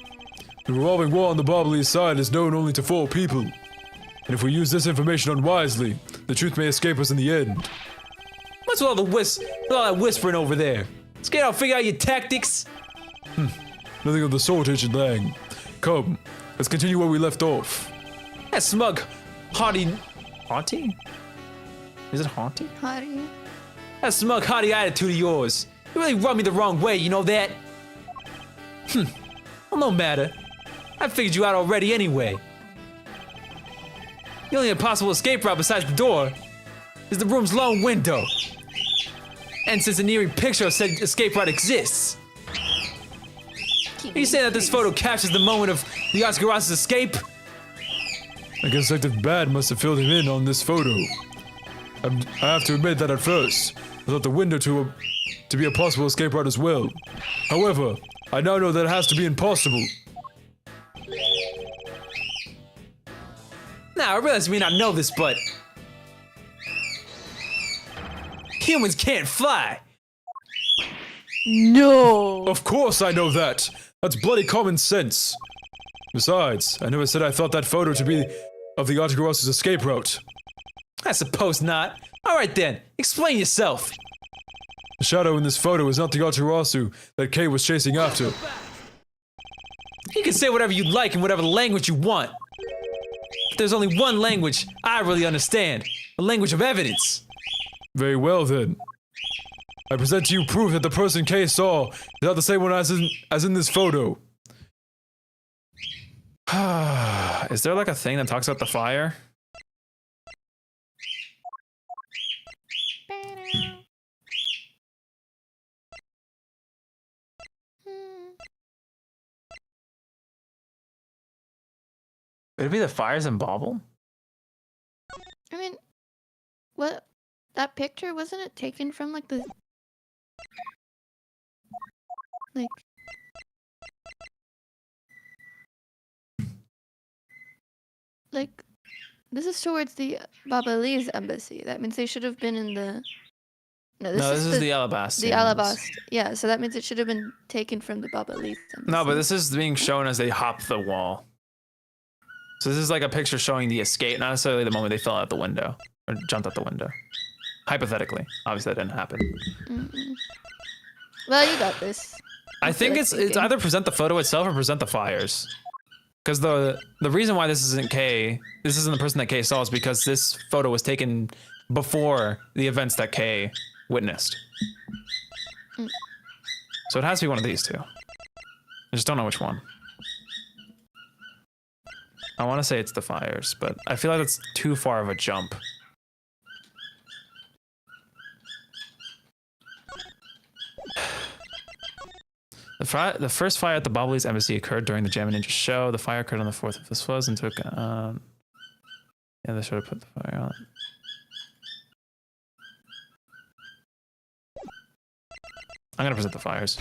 The revolving wall on the Bobbly side is known only to 4 people. And if we use this information unwisely, the truth may escape us in the end.
What's with all that whispering over there? Let's get out, figure out your tactics.
Nothing of the sort, Agent Lang. Come, let's continue where we left off.
That smug, haughty... Haughty? Is it haughty?
Hottie.
That smug, haughty attitude of yours. You really rubbed me the wrong way, you know that? Well, no matter. I figured you out already anyway. The only possible escape route besides the door is the room's lone window. And since an eerie picture of said escape route exists, are you saying that this photo captures the moment of the Yatagarasu's escape?
I guess Detective Bad must have filled him in on this photo. I have to admit that at first, I thought the window to be a possible escape route as well. However, I now know that it has to be impossible.
Now, I realize you may not know this, but humans can't fly.
No.
Of course I know that! That's bloody common sense. Besides, I never said I thought that photo to be of the Yatagarasu's escape route.
I suppose not. Alright then, explain yourself.
The shadow in this photo is not the Yatagarasu that Kay was chasing after.
You can say whatever you like in whatever language you want. But there's only one language I really understand. The language of evidence.
Very well then. I present to you proof that the person Kay saw is not the same one as in this photo.
Is there like a thing that talks about the fire? Would it be the fires in Bobble?
I mean, what? That picture, wasn't it taken from like the... Like... Like, this is towards the Babali's embassy. That means they should have been in the... No,
This is the Alabasta.
The Alabasta. Yeah, so that means it should have been taken from the Babali's embassy.
No, but this is being shown as they hop the wall. So this is like a picture showing the escape, not necessarily the moment they fell out the window or jumped out the window. Hypothetically, obviously that didn't happen.
Well, you got this.
I think it's either present the photo itself or present the fires. Because the reason why this isn't the person that Kay saw is because this photo was taken before the events that Kay witnessed. So it has to be one of these two. I just don't know which one. I want to say it's the fires, but I feel like it's too far of a jump. The first fire at the Bobbly's embassy occurred during the Jam and Ninja show. The fire occurred on the 4th of this was and took, yeah, they should have put the fire on. I'm gonna present the fires.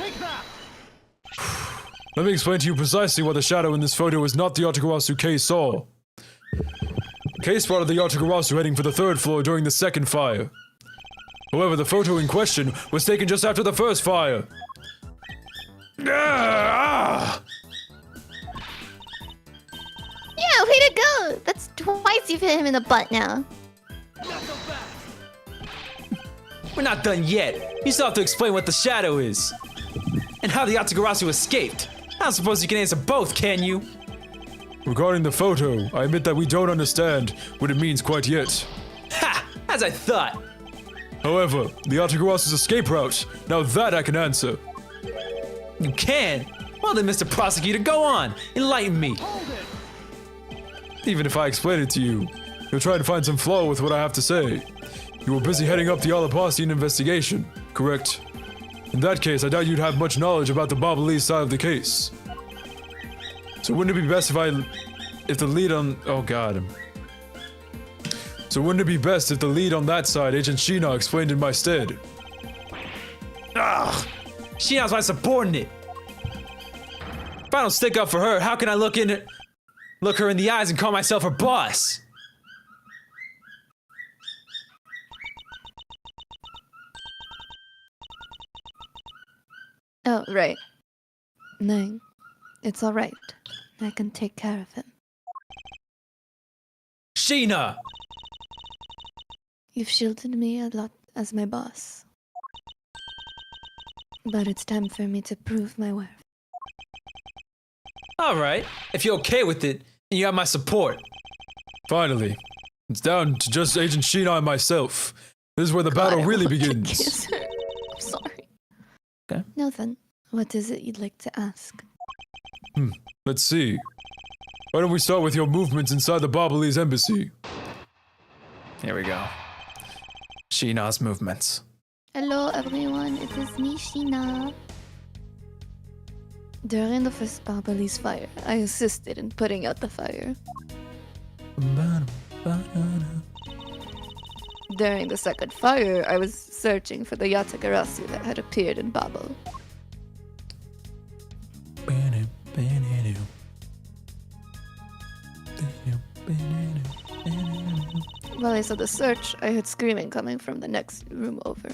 Let me explain to you precisely why the shadow in this photo is not the Yatagarasu Kay saw. Kay spotted the Yatagarasu heading for the 3rd floor during the 2nd fire. However, the photo in question was taken just after the 1st fire.
Yeah, way to go! That's twice you've hit him in the butt now.
We're not done yet. You still have to explain what the shadow is. And how the Yatagarasu escaped. I don't suppose you can answer both, can you?
Regarding the photo, I admit that we don't understand what it means quite yet.
Ha! As I thought.
However, the Yatagarasu's escape route, now that I can answer.
You can? Well then, Mr. Prosecutor, go on. Enlighten me.
Even if I explain it to you, you'll try and find some flaw with what I have to say. You were busy heading up the Alabastian investigation, correct? In that case, I doubt you'd have much knowledge about the Bobbly side of the case. So wouldn't it be best if the lead on... Oh god. So wouldn't it be best if the lead on that side, Agent Sheena, explained in my stead?
Ugh! Sheena's my subordinate. If I don't stick up for her, how can I look her in the eyes and call myself her boss?
Oh, right. No, it's all right. I can take care of him.
Sheena!
You've shielded me a lot as my boss. But it's time for me to prove my worth.
All right, if you're okay with it, and you have my support.
Finally. It's down to just Agent Sheena and myself. This is where the battle
God, I
really
want to
begins.
kiss her. I'm sorry.
Okay.
No, then, what is it you'd like to ask?
Let's see. Why don't we start with your movements inside the Bobblese embassy?
Here we go. Sheena's movements.
Hello, everyone. It is me, Sheena. During the first Barbalese fire, I assisted in putting out the fire. During the second fire, I was searching for the Yatagarasu that had appeared in Babel. While I saw the search, I heard screaming coming from the next room over.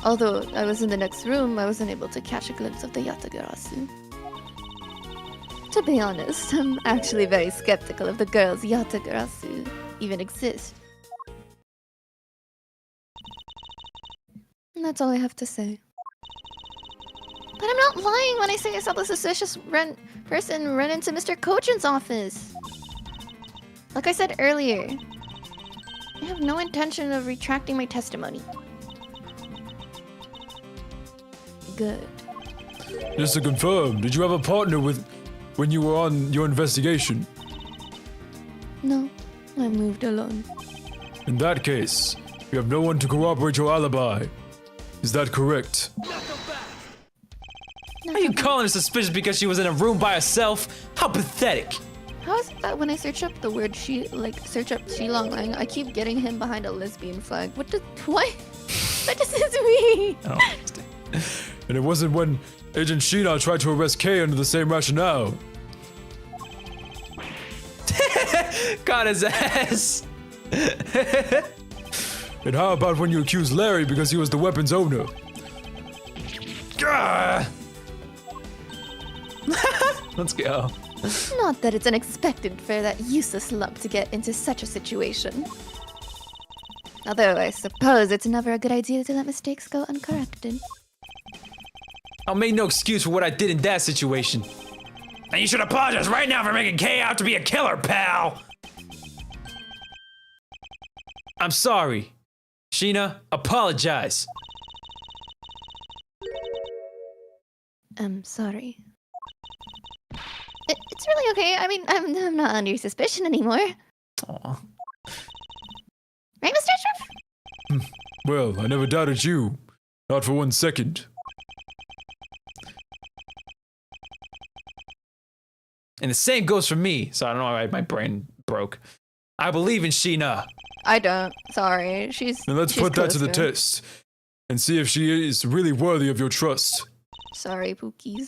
Although I was in the next room, I wasn't able to catch a glimpse of the Yatagarasu. To be honest, I'm actually very skeptical if the girls Yatagarasu even exist. And that's all I have to say.
But I'm not lying when I say I saw the suspicious person run into Mr. Cochin's office. Like I said earlier, I have no intention of retracting my testimony.
Good.
Just to confirm, did you have a partner when you were on your investigation?
No, I moved alone.
In that case, you have no one to corroborate your alibi. Is that correct?
Are you calling her suspicious because she was in a room by herself? How pathetic.
How is it that when I search up the word search up Shilong Lang, I keep getting him behind a lesbian flag? What? What does this mean?
I don't understand.
And it wasn't when Agent Sheena tried to arrest Kay under the same rationale.
Got his ass.
And how about when you accused Larry because he was the weapon's owner?
Gah!
Let's go.
Not that it's unexpected for that useless lump to get into such a situation. Although I suppose it's never a good idea to let mistakes go uncorrected.
I'll make no excuse for what I did in that situation.
And you should apologize right now for making Kay out to be a killer, pal!
I'm sorry. Sheena, apologize.
I'm sorry.
It's really okay. I mean, I'm not under suspicion anymore.
Aw.
Right, Mr. Shrift?
Well, I never doubted you. Not for 1 second.
And the same goes for me. So I don't know why my brain broke. I believe in Sheena.
I don't. Sorry. She's.
Now let's
she's
put that to the
closer.
test and see if she is really worthy of your trust.
Sorry, Pookies.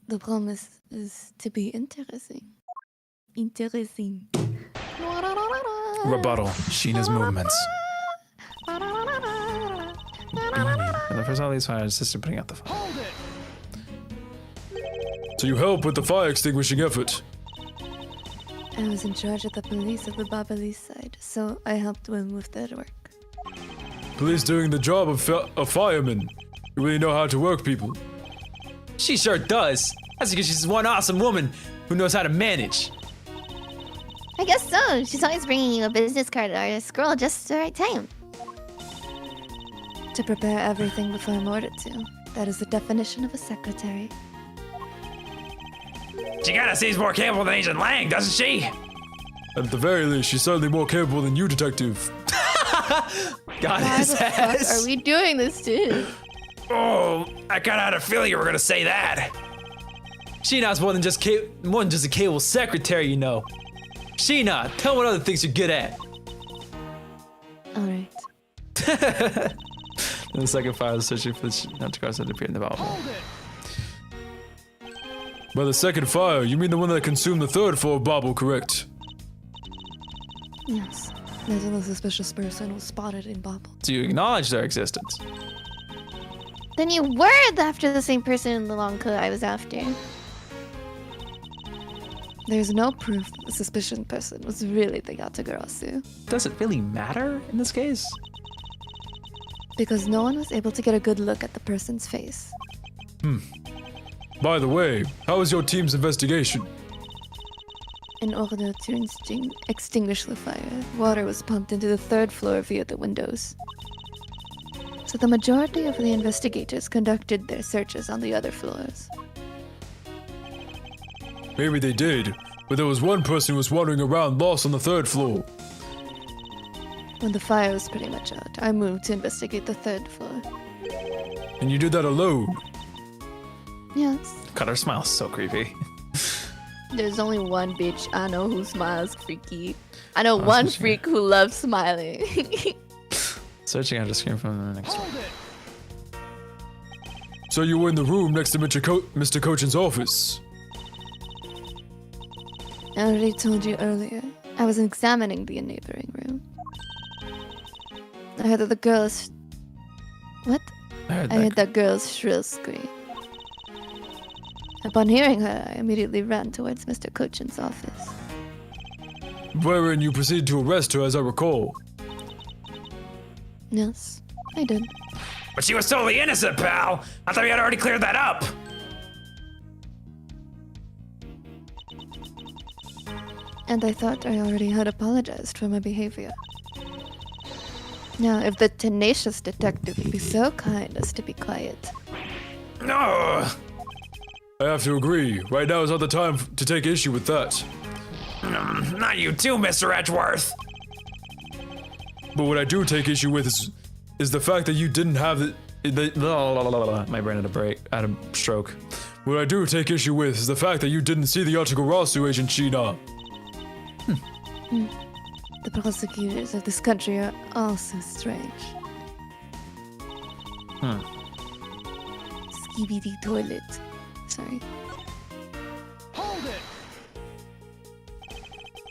The promise is to be interesting. Interesting.
Rebuttal. Sheena's movements. And the first all these fires, sister putting out the fire.
So you help with the fire extinguishing effort.
I was in charge of the police of the Babalese side, so I helped them with their work.
Police doing the job of a fireman. You really know how to work people.
She sure does. That's because she's one awesome woman who knows how to manage.
I guess so. She's always bringing you a business card or a scroll just at the right time.
To prepare everything before I'm ordered to. That is the definition of a secretary.
She kinda seems more capable than Agent Lang, doesn't she?
At the very least, she's certainly more capable than you, Detective.
Got
Why
his
the fuck
ass.
are we doing this to?
Oh, I kinda had a feeling you were gonna say that.
Sheena's more than just a cable secretary, you know. Sheena, tell me what other things you're good at.
Alright.
And the second fire is searching for the Yatagarasu that appeared in the Bible.
By the second fire, you mean the one that consumed the third floor bauble, correct?
Yes. There's a suspicious person was spotted in Babel.
Do you acknowledge their existence?
Then you were after the same person in the long coat I was after.
There's no proof that the suspicious person was really the Yatagarasu.
Does it really matter in this case?
because no one was able to get a good look at the person's face.
By the way, how was your team's investigation?
In order to extinguish the fire, water was pumped into the third floor via the windows. So the majority of the investigators conducted their searches on the other floors.
Maybe they did, but there was one person who was wandering around lost on the third floor.
When the fire was pretty much out, I moved to investigate the third floor.
And you did that alone.
Yes.
God, her smile's so creepy.
There's only one bitch I know who smiles freaky. I know one freak who loves smiling.
Searching on the screen from the next one.
So you were in the room next to Mr. Cochin's office.
I already told you earlier. I was examining the neighboring room. I heard that the girl's... What?
I heard
I heard that girl's shrill scream. Upon hearing her, I immediately ran towards Mr. Cochin's office.
Wherein you proceeded to arrest her, as I recall.
Yes, I did.
But she was totally innocent, pal. I thought we had already cleared that up.
And I thought I already had apologized for my behavior. Now, if the tenacious detective would be so kind as to be quiet.
No.
I have to agree. Right now is not the time to take issue with that.
Not you too, Mr. Edgeworth.
But what I do take issue with is the fact that you didn't have
My brain had a break. I had a stroke.
What I do take issue with is the fact that you didn't see the Yatagarasu, Agent Shina.
The prosecutors of this country are all so strange. Skibidi toilet. Sorry.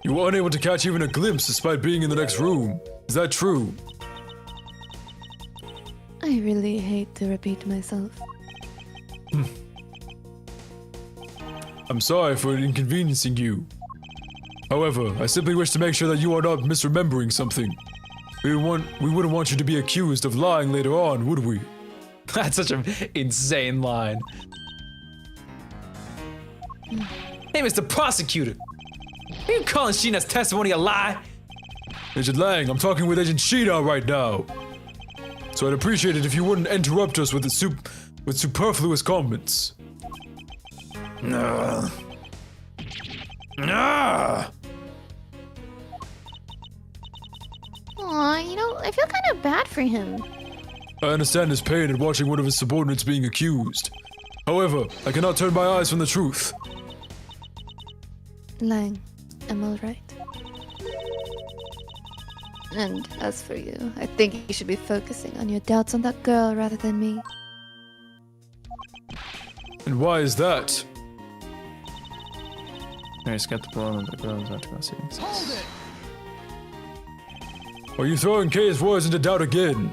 You were unable to catch even a glimpse despite being in the next room. Is that true?
I really hate to repeat myself.
I'm sorry for inconveniencing you. However, I simply wish to make sure that you are not misremembering something. We wouldn't want you to be accused of lying later on, would we?
That's such an insane line. Hey, Mr. Prosecutor. Are you calling Sheena's testimony a lie?
Agent Lang, I'm talking with Agent Shina right now. So I'd appreciate it if you wouldn't interrupt us with superfluous comments.
No.
Aw, you know, I feel kind of bad for him.
I understand his pain at watching one of his subordinates being accused. However, I cannot turn my eyes from the truth.
Lang, I'm alright. And as for you, I think you should be focusing on your doubts on that girl rather than me.
And why is that?
Very skeptical of the girls after proceeding.
Are you throwing Kay's words into doubt again?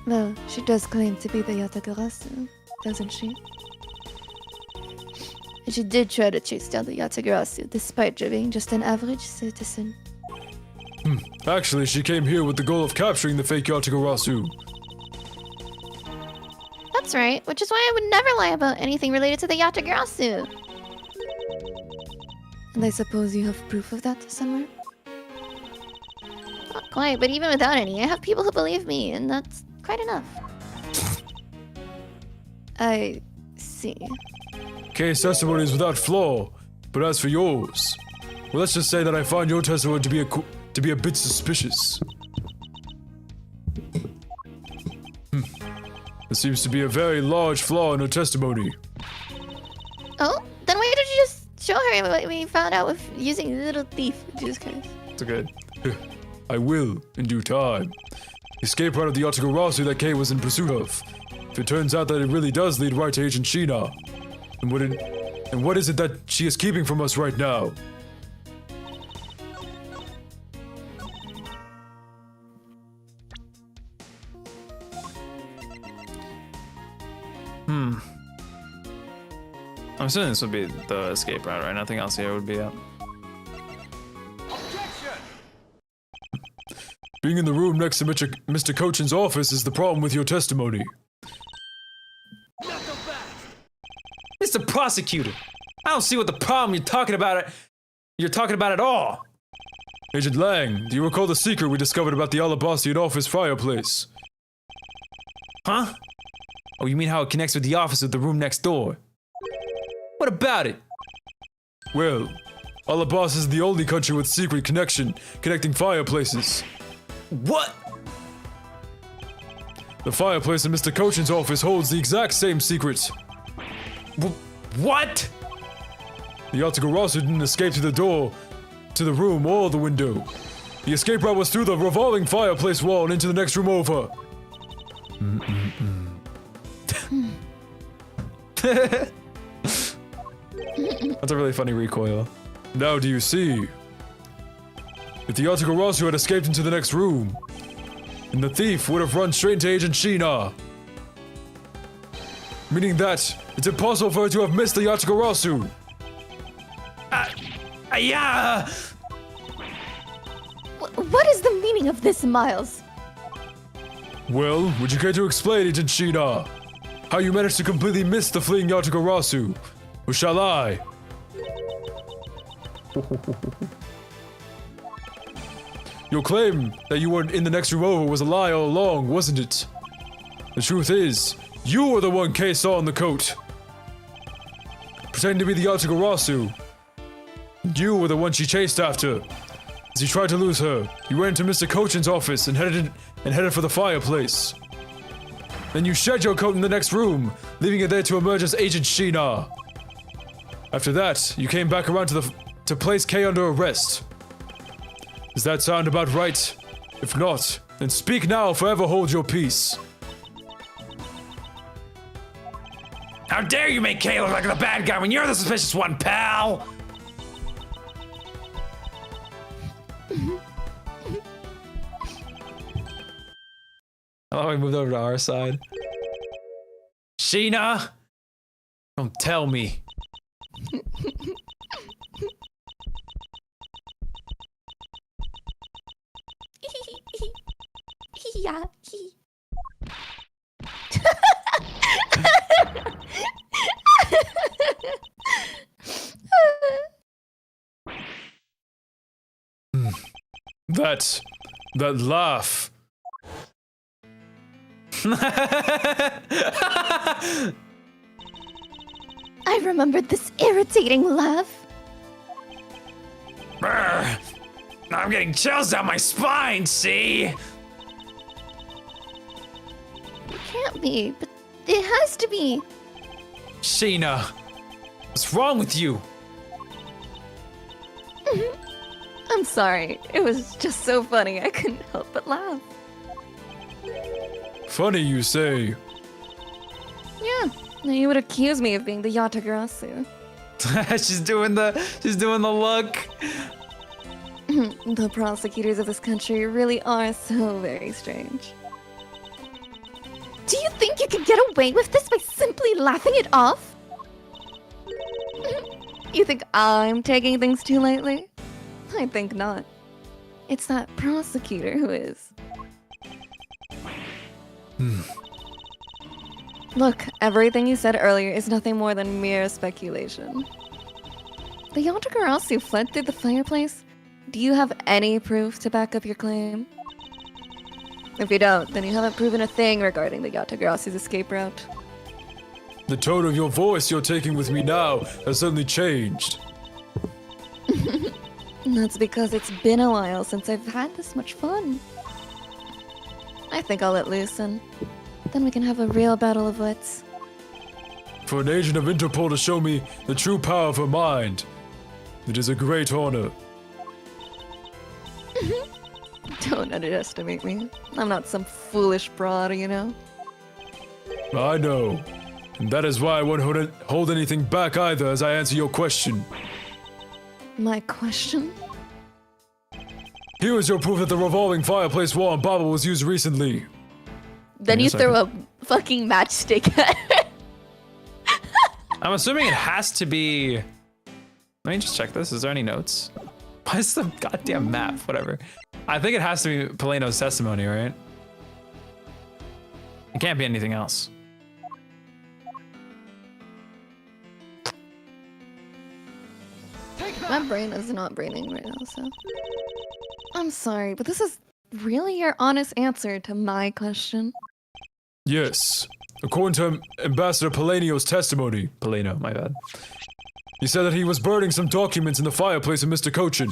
Well, she does claim to be the Yatagarasu, doesn't she? And she did try to chase down the Yatagarasu, despite her being just an average citizen.
Actually, she came here with the goal of capturing the fake Yatagarasu.
That's right, which is why I would never lie about anything related to the Yatagarasu.
And I suppose you have proof of that somewhere?
Not quite, but even without any, I have people who believe me, and that's quite enough.
I see.
Kay's testimony is without flaw, but as for yours, well, let's just say that I find your testimony to be a bit suspicious. There seems to be a very large flaw in her testimony.
Oh, then why did you just show her what we found out with using Little Thief? Jesus Christ.
It's good.
I will, in due time. Escape route of the Yatagarasu that Kay was in pursuit of. If it turns out that it really does lead right to Agent Shina, and what is it that she is keeping from us right now?
I'm assuming this would be the escape route, right? Nothing else here would be up.
Being in the room next to Mr. Cochin's office is the problem with your testimony.
Mr. Prosecutor, I don't see what the problem you're talking about at all.
Agent Lang, do you recall the secret we discovered about the Alabastian office fireplace?
Huh? Oh, you mean how it connects with the office of the room next door? What about it?
Well, Alabasta is the only country with secret connection connecting fireplaces.
What?
The fireplace in Mr. Cochin's office holds the exact same secret.
What?
The Yatagarasu didn't escape through the door to the room or the window. The escape route was through the revolving fireplace wall and into the next room over.
That's a really funny recoil.
Now do you see? If the Yatagarasu had escaped into the next room, then the thief would have run straight into Agent Sheena. Meaning that it's impossible for her to have missed the Yatagarasu.
Yeah.
What is the meaning of this, Miles?
Well, would you care to explain, Agent Sheena, how you managed to completely miss the fleeing Yatagarasu? Or shall I? Your claim that you weren't in the next room over was a lie all along, wasn't it? The truth is, you were the one Kay saw in the coat. Pretending to be the Yatagarasu. You were the one she chased after. As you tried to lose her, you went into Mr. Cochin's office and headed for the fireplace. Then you shed your coat in the next room, leaving it there to emerge as Agent Sheena. After that, you came back around to place Kay under arrest. Does that sound about right? If not, then speak now or forever hold your peace.
How dare you make Kay look like the bad guy when you're the suspicious one, pal?
Oh, we moved over to our side.
Sheena? Don't tell me.
Yeah.
That laugh.
I remembered this irritating laugh.
Brr. I'm getting chills down my spine, see?
It can't be, but it has to be.
Sheena, what's wrong with you?
I'm sorry. It was just so funny. I couldn't help but laugh.
Funny you say.
Yeah. You would accuse me of being the Yatagarasu.
she's doing the look.
The prosecutors of this country really are so very strange.
Do you think you can get away with this by simply laughing it off?
You think I'm taking things too lightly? I think not. It's that prosecutor who is. Look, everything you said earlier is nothing more than mere speculation. The Yatagarasu fled through the fireplace? Do you have any proof to back up your claim? If you don't, then you haven't proven a thing regarding the Yatagarasu's escape route.
The tone of your voice you're taking with me now has suddenly changed.
That's because it's been a while since I've had this much fun. I think I'll let loose and then we can have a real battle of wits.
For an agent of Interpol to show me the true power of her mind, it is a great honor.
Don't underestimate me. I'm not some foolish broad, you know?
I know. And that is why I won't hold anything back either as I answer your question.
My question?
Here is your proof that the revolving fireplace wall in Baba was used recently.
Then you throw a fucking matchstick at her.
I'm assuming it has to be. Let me just check this. Is there any notes? Why is the goddamn map? Whatever. I think it has to be Polino's testimony, right? It can't be anything else.
My brain is not braining right now, so. I'm sorry, but this is really your honest answer to my question.
Yes. According to Ambassador Polino's testimony,
Polino, my bad.
he said that he was burning some documents in the fireplace of Mr. Cochin.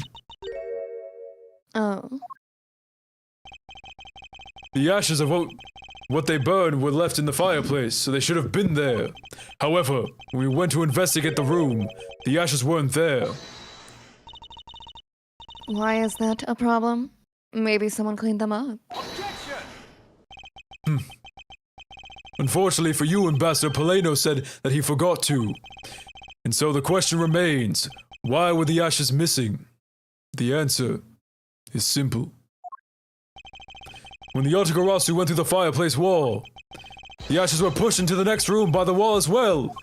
Oh.
The ashes of what they burned were left in the fireplace, so they should have been there. However, when we went to investigate the room, the ashes weren't there.
Why is that a problem? Maybe someone cleaned them up.
Unfortunately for you, Ambassador Polino said that he forgot to. And so the question remains, why were the ashes missing? The answer is simple. When the Yatagarasu went through the fireplace wall, the ashes were pushed into the next room by the wall as well.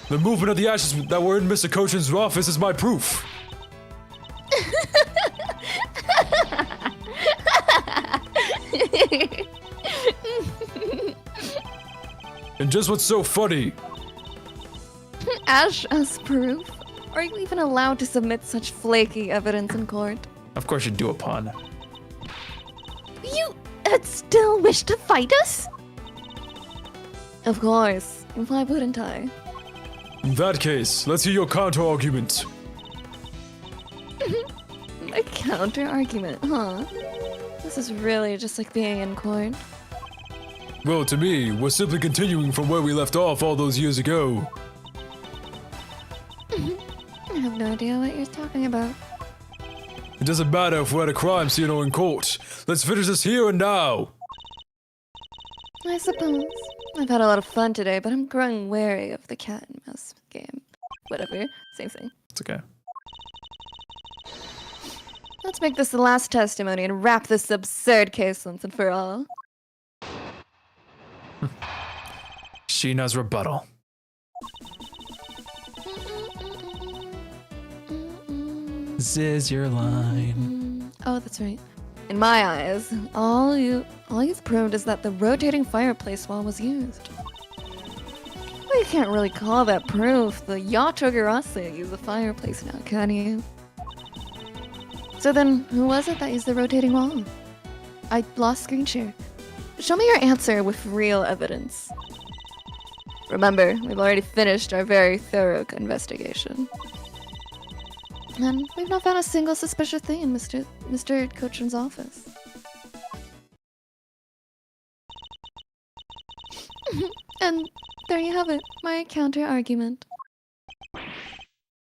The movement of the ashes that were in Mr. Cochin's office is my proof. And just what's so funny,
Ash as proof? Are you even allowed to submit such flaky evidence in court?
Of course you do a pun.
You still wish to fight us?
Of course. Why wouldn't I?
in that case, let's hear your counter-argument.
A counter argument, huh? This is really just like being in court.
Well, to me, we're simply continuing from where we left off all those years ago.
I have no idea what you're talking about.
It doesn't matter if we're at a crime scene or in court. Let's finish this here and now.
I suppose. I've had a lot of fun today, but I'm growing wary of the cat and mouse game. Whatever. Same thing.
It's okay.
Let's make this the last testimony and wrap this absurd case once and for all.
Sheena's rebuttal. This is your line.
Oh, that's right. In my eyes, all you've proved is that the rotating fireplace wall was used. Well, you can't really call that proof. The Yatagarasu used the fireplace now, can you? So then, who was it that used the rotating wall? I lost screen share. Show me your answer with real evidence. Remember, we've already finished our very thorough investigation. And we've not found a single suspicious thing in Mr. Cochin's office. And there you have it, my counter argument.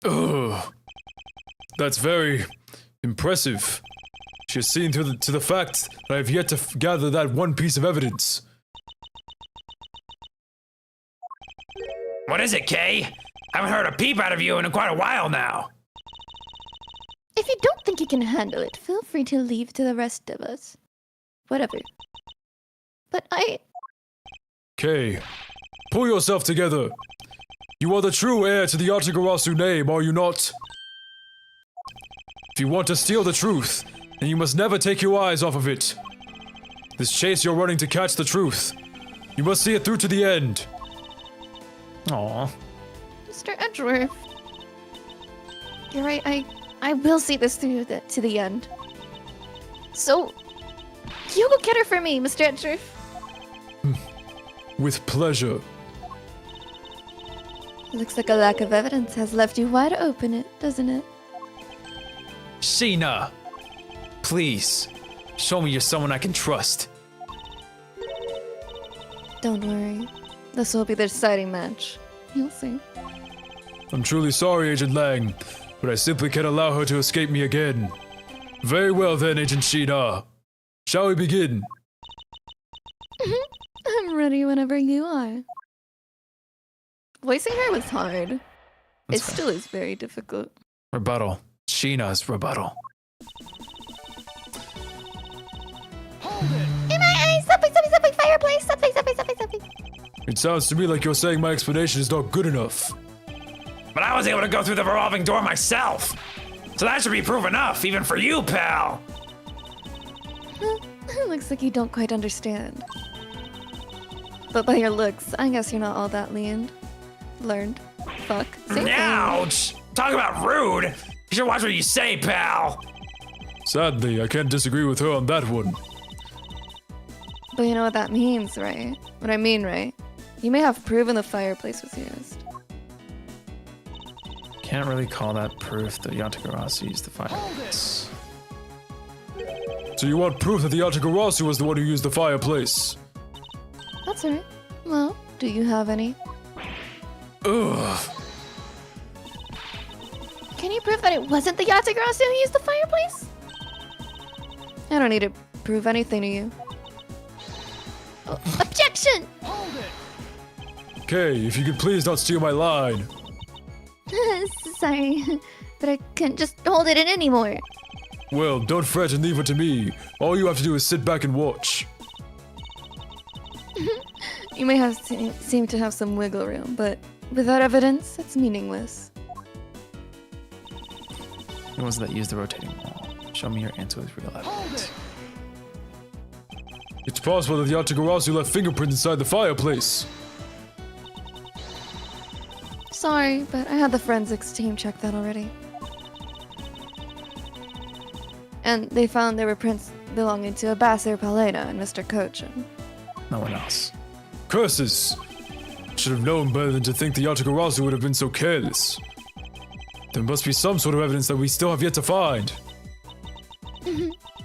Ugh. That's very impressive. She has seen through to the fact that I have yet to gather that one piece of evidence.
What is it, Kay? Haven't heard a peep out of you in quite a while now.
If you don't think you can handle it, feel free to leave to the rest of us. Whatever. But
Kay, pull yourself together. You are the true heir to the Yatagarasu name, are you not? If you want to steal the truth, then you must never take your eyes off of it. This chase you're running to catch the truth. You must see it through to the end.
Aww.
Mr. Edgeworth. You're right, I will see this through to the end. So, you go get her for me, Mr. Edgeworth.
With pleasure.
Looks like a lack of evidence has left you wide open, doesn't it?
Sheena, please, show me you're someone I can trust.
Don't worry. This will be the deciding match. You'll see.
I'm truly sorry, Agent Lang, but I simply can't allow her to escape me again. Very well then, Agent Sheena. Shall we begin?
I'm ready whenever you are. Voicing her was hard.
That's
It
fair.
still is very difficult.
Rebuttal. Sheena's rebuttal.
in my eyes, something, fireplace, something.
It sounds to me like you're saying my explanation is not good enough.
But I was able to go through the revolving door myself. So that should be proof enough, even for you, pal.
Looks like you don't quite understand. But by your looks, I guess you're not all that learned. Fuck. Same thing.
Ouch! Talk about rude. You should watch what you say, pal.
Sadly, I can't disagree with her on that one.
But you know what that means, right? What I mean, right? You may have proven the fireplace was used.
Can't really call that proof that Yatagarasu used the fireplace.
So you want proof that the Yatagarasu was the one who used the fireplace?
That's alright. Well, do you have any?
Ugh.
Can you prove that it wasn't the Yatagarasu who used the fireplace?
I don't need to prove anything to you.
Objection!
Okay, if you could please not steal my line.
Sorry, but I couldn't just hold it in anymore.
Well, don't fret and leave it to me. All you have to do is sit back and watch.
You may have seem to have some wiggle room, but without evidence, it's meaningless.
Who was that used the rotating wall? Show me your answer with real evidence.
It's possible that the Yatagarasu left fingerprints inside the fireplace.
Sorry, but I had the forensics team check that already. And they found there were prints belonging to Abbasir Palena and Mr. Cochin.
No one else.
Curses! Should have known better than to think the Yatagarasu would have been so careless. There must be some sort of evidence that we still have yet to find.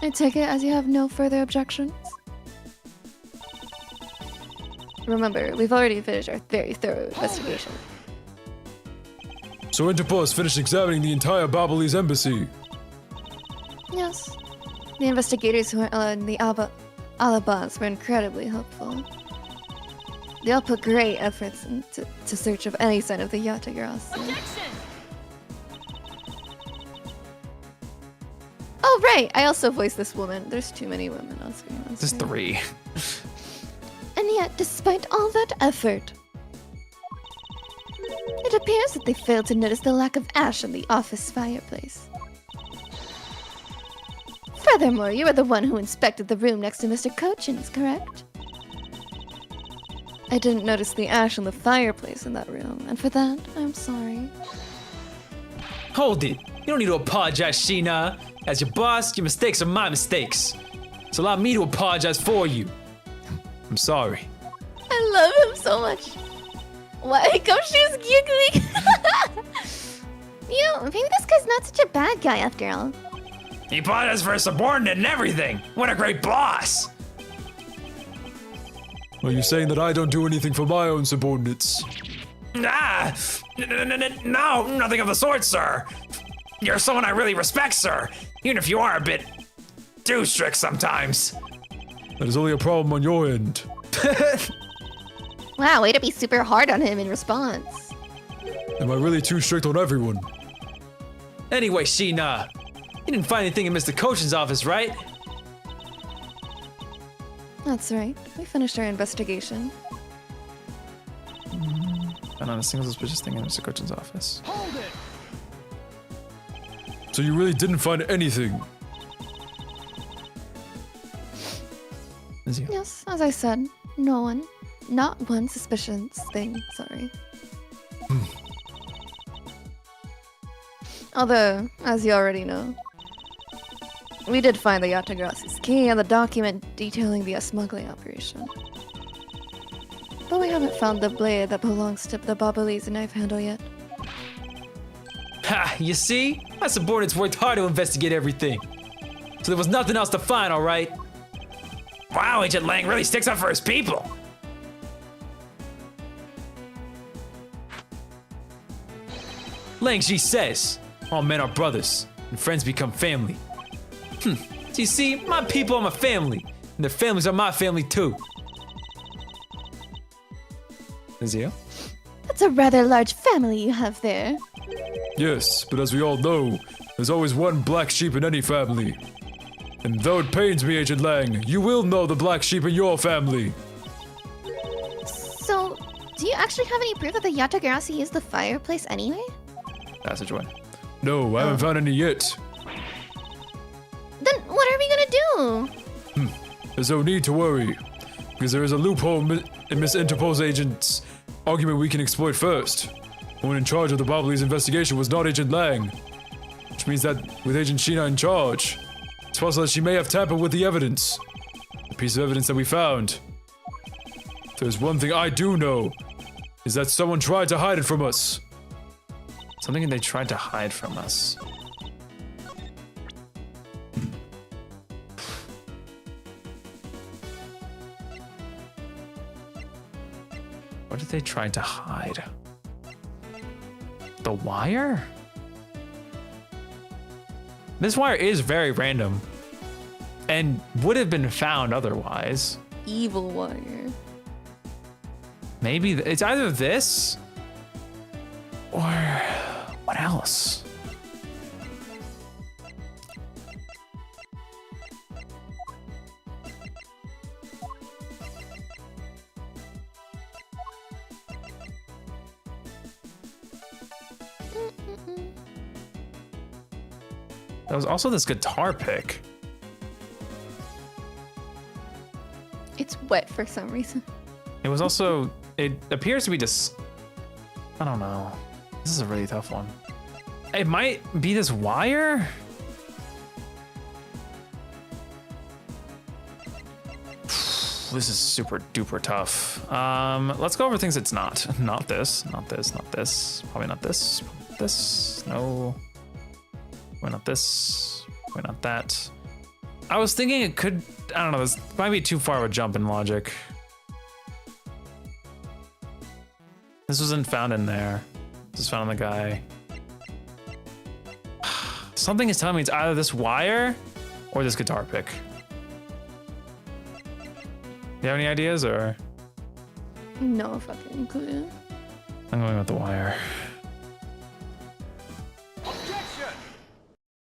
I take it as you have no further objections? Remember, we've already finished our very thorough investigation.
So Interpol has finished examining the entire Babalese embassy.
Yes. The investigators who were on the Alabas were incredibly helpful. They all put great efforts into search of any sign of the Yatagarasu. Oh, right! I also voiced this woman. There's too many women on screen.
Just 3.
And yet, despite all that effort, it appears that they failed to notice the lack of ash in the office fireplace. Furthermore, you are the one who inspected the room next to Mr. Cochin's, correct?
I didn't notice the ash in the fireplace in that room, and for that, I'm sorry.
Hold it. You don't need to apologize, Sheena. As your boss, your mistakes are my mistakes. So allow me to apologize for you. I'm sorry.
I love him so much. Why? Gumshoe's giggling. Maybe this guy's not such a bad guy after all.
He apologized for a subordinate and everything. What a great boss.
Are you saying that I don't do anything for my own subordinates?
Ah, no, nothing of the sort, sir. You're someone I really respect, sir. Even if you are a bit too strict sometimes.
That is only a problem on your end.
Wow, way to be super hard on him in response.
Am I really too strict on everyone?
Anyway, Sheena, you didn't find anything in Mr. Cochin's office, right?
That's right. We finished our investigation.
And on a single suspicious thing in Mr. Cochin's office.
So you really didn't find anything?
Is you?
Yes, as I said, no one. Not one suspicious thing, sorry. Although, as you already know, we did find the Yatagarasu's key and the document detailing the smuggling operation. But we haven't found the blade that belongs to the Babalese knife handle yet.
Ha, you see? My subordinates worked hard to investigate everything. So there was nothing else to find, all right? Wow, Agent Lang really sticks up for his people. Lang Ji says, all men are brothers, and friends become family. So you see, my people are my family, and their families are my family too.
Is you?
That's a rather large family you have there.
Yes, but as we all know, there's always one black sheep in any family. And though it pains me, Agent Lang, you will know the black sheep in your family.
So, do you actually have any proof that the Yatagarasu used the fireplace anyway?
Passageway.
No, I haven't found any yet.
Then what are we gonna do?
there's no need to worry, because there is a loophole in Miss Interpol's agent's argument we can exploit first. The one in charge of the Bobbly's investigation was not Agent Lang, which means that with Agent Sheena in charge, it's possible that she may have tampered with the evidence. The piece of evidence that we found. If there's one thing I do know, is that someone tried to hide it from us.
Something they tried to hide from us. What did they try to hide? The wire? This wire is very random and would have been found otherwise.
Evil wire.
Maybe it's either this or what else? There was also this guitar pick.
It's wet for some reason.
It was also, it appears to be just, I don't know. This is a really tough one. It might be this wire? This is super duper tough. Let's go over things it's not. Not this, not this, not this. Probably not this, probably not this. No. Why not this? Why not that? I was thinking it could, I don't know, this might be too far of a jump in logic. This wasn't found in there. This was found on the guy. Something is telling me it's either this wire or this guitar pick. Do you have any ideas or?
No fucking clue.
I'm going with the wire.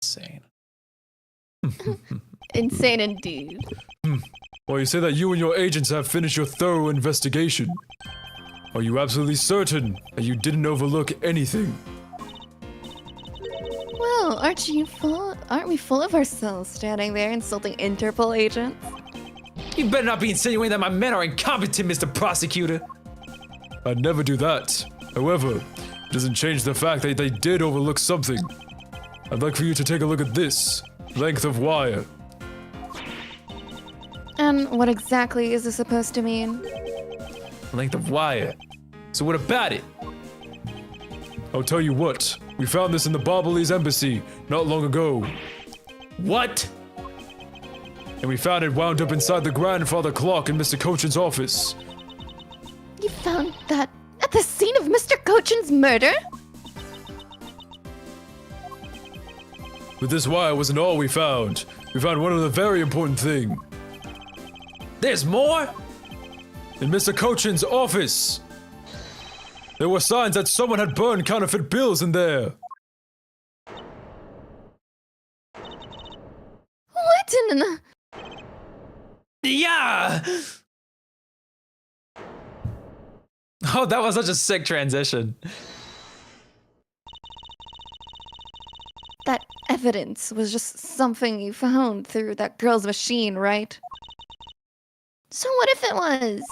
Insane.
Insane indeed.
Well, you say that you and your agents have finished your thorough investigation. Are you absolutely certain that you didn't overlook anything?
Well, aren't we full of ourselves standing there insulting Interpol agents?
You better not be insinuating that my men are incompetent, Mr. Prosecutor.
I'd never do that. However, it doesn't change the fact that they did overlook something. I'd like for you to take a look at this length of wire.
And what exactly is this supposed to mean?
Length of wire.
So what about it?
I'll tell you what, we found this in the Barbalese embassy not long ago.
What?
And we found it wound up inside the grandfather clock in Mr. Cochin's office.
You found that at the scene of Mr. Cochin's murder?
But this wire wasn't all we found. We found one other very important thing.
There's more?
In Mr. Cochin's office, there were signs that someone had burned counterfeit bills in there.
What in the...
Yeah!
Oh, that was such a sick transition.
That evidence was just something you found through that girl's machine, right?
So what if it was?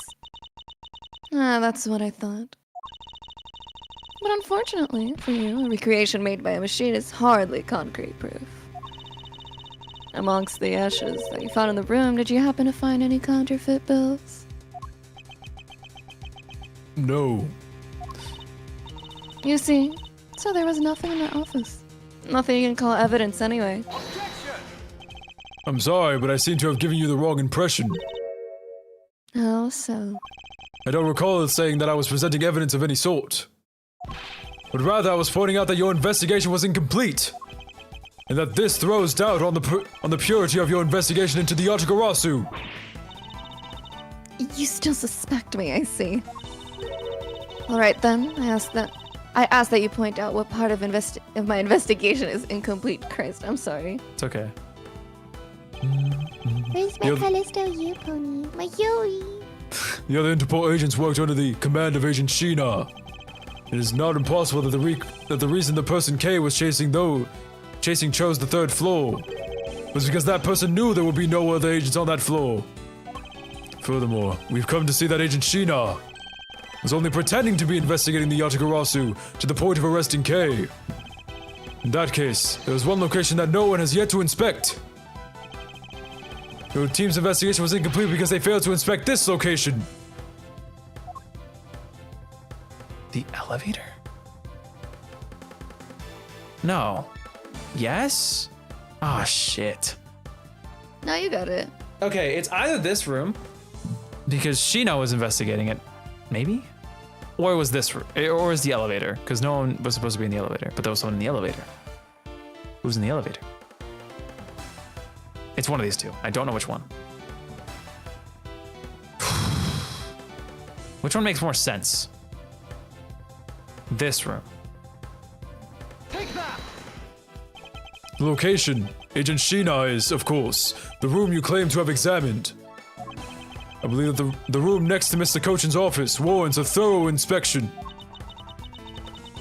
Ah, that's what I thought. But unfortunately for you, a recreation made by a machine is hardly concrete proof. Amongst the ashes that you found in the room, did you happen to find any counterfeit bills?
No.
You see, so there was nothing in that office. Nothing you can call evidence anyway.
I'm sorry, but I seem to have given you the wrong impression.
How so?
I don't recall saying that I was presenting evidence of any sort. But rather I was pointing out that your investigation was incomplete. And that this throws doubt on the purity of your investigation into the Yatagarasu.
You still suspect me, I see. Alright then, I ask that you point out what part of my investigation is incomplete. Christ, I'm sorry.
It's okay.
Where's my Callisto U pony? My Yui.
The other Interpol agents worked under the command of Agent Sheena. It is not impossible that the reason the person K was chasing chose the third floor. was because that person knew there would be no other agents on that floor. Furthermore, we've come to see that Agent Sheena was only pretending to be investigating the Yatagarasu to the point of arresting Kay. In that case, there was one location that no one has yet to inspect. Your team's investigation was incomplete because they failed to inspect this location.
The elevator? No. Yes? Oh, shit.
No, you got it.
Okay, it's either this room, because Sheena was investigating it, maybe? Or it was this room, or it was the elevator, because no one was supposed to be in the elevator, but there was someone in the elevator. Who's in the elevator? It's one of these two. I don't know which one. Which one makes more sense? This room.
The location Agent Sheena is, of course, the room you claim to have examined. I believe that the room next to Mr. Cochin's office warrants a thorough inspection.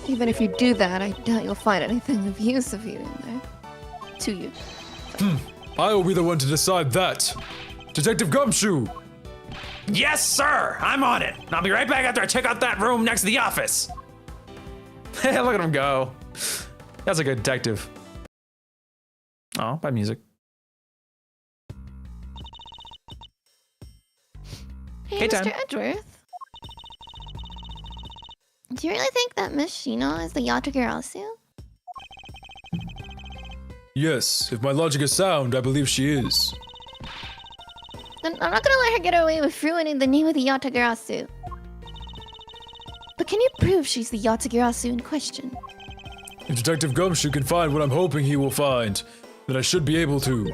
Even if you do that, I doubt you'll find anything of use of you in there. To you.
I will be the one to decide that. Detective Gumshoe!
Yes, sir. I'm on it. I'll be right back after I check out that room next to the office.
Look at him go. That's a good detective. Oh, by music.
Hey,
Hey,
Mr.
Tom.
Edgeworth. Do you really think that Miss Sheena is the Yatagarasu?
Yes, if my logic is sound, I believe she is.
Then I'm not gonna let her get away with ruining the name of the Yatagarasu. But can you prove she's the Yatagarasu in question?
If Detective Gumshoe can find what I'm hoping he will find, then I should be able to.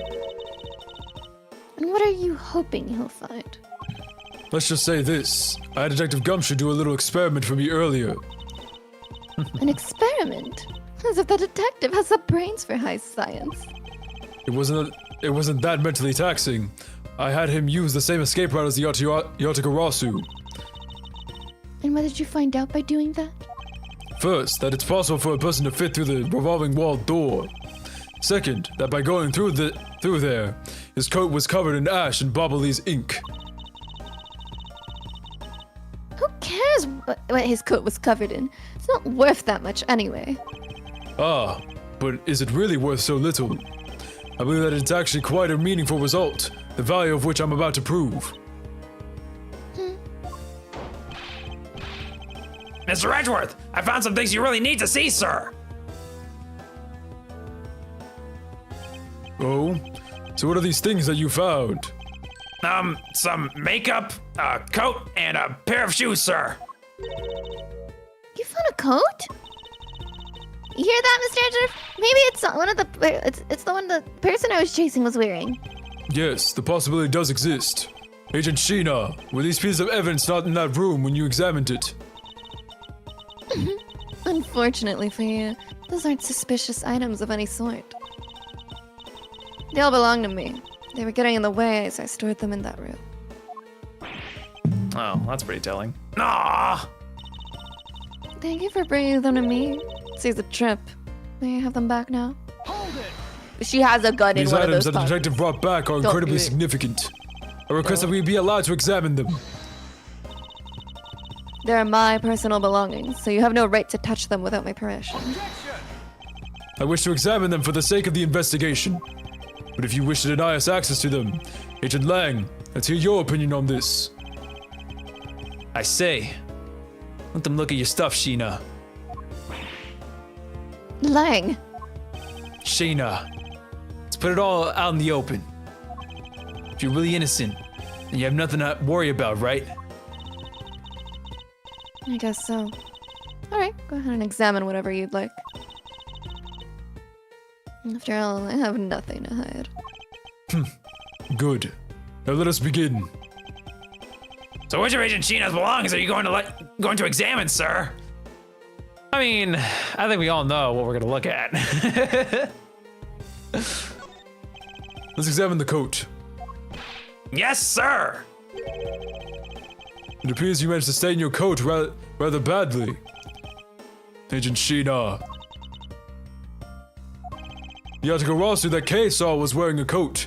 And what are you hoping he'll find?
Let's just say this. I had Detective Gumshoe do a little experiment for me earlier.
An experiment? As if the detective has the brains for high science.
It wasn't that mentally taxing. I had him use the same escape route as the Yatagarasu.
And what did you find out by doing that?
First, that it's possible for a person to fit through the revolving wall door. Second, that by going through there, his coat was covered in ash and Bobbly's ink.
Who cares what his coat was covered in? It's not worth that much anyway.
Ah, but is it really worth so little? I believe that it's actually quite a meaningful result, the value of which I'm about to prove.
Mr. Edgeworth, I found some things you really need to see, sir.
Oh? So what are these things that you found?
Some makeup, a coat, and a pair of shoes, sir.
You found a coat? You hear that, Mr. Edgeworth? Maybe it's one of the it's the one the person I was chasing was wearing.
Yes, the possibility does exist. Agent Sheena, were these pieces of evidence not in that room when you examined it?
Unfortunately for you, those aren't suspicious items of any sort. They all belong to me. They were getting in the way, so I stored them in that room.
Oh, that's pretty telling.
Aw.
Thank you for bringing them to me. Saves a trip. May I have them back now?
Hold it!
She has a gun in
These
one of
items
those
that the
pockets.
detective brought back are
Don't
incredibly
do it.
significant. I request that we be allowed to examine them.
They're my personal belongings, so you have no right to touch them without my permission.
I wish to examine them for the sake of the investigation. But if you wish to deny us access to them, Agent Lang, let's hear your opinion on this.
I say, let them look at your stuff, Sheena.
Lang,
Sheena, let's put it all out in the open. If you're really innocent, then you have nothing to worry about, right?
I guess so. Alright, go ahead and examine whatever you'd like. After all, I have nothing to hide.
Good. Now let us begin.
So which of Agent Sheena's belongings are you going to examine, sir?
I mean, I think we all know what we're gonna look at.
Let's examine the coat.
Yes, sir.
It appears you managed to stain your coat rather badly. Agent Sheena. The Yatagarasu that Kay saw was wearing a coat.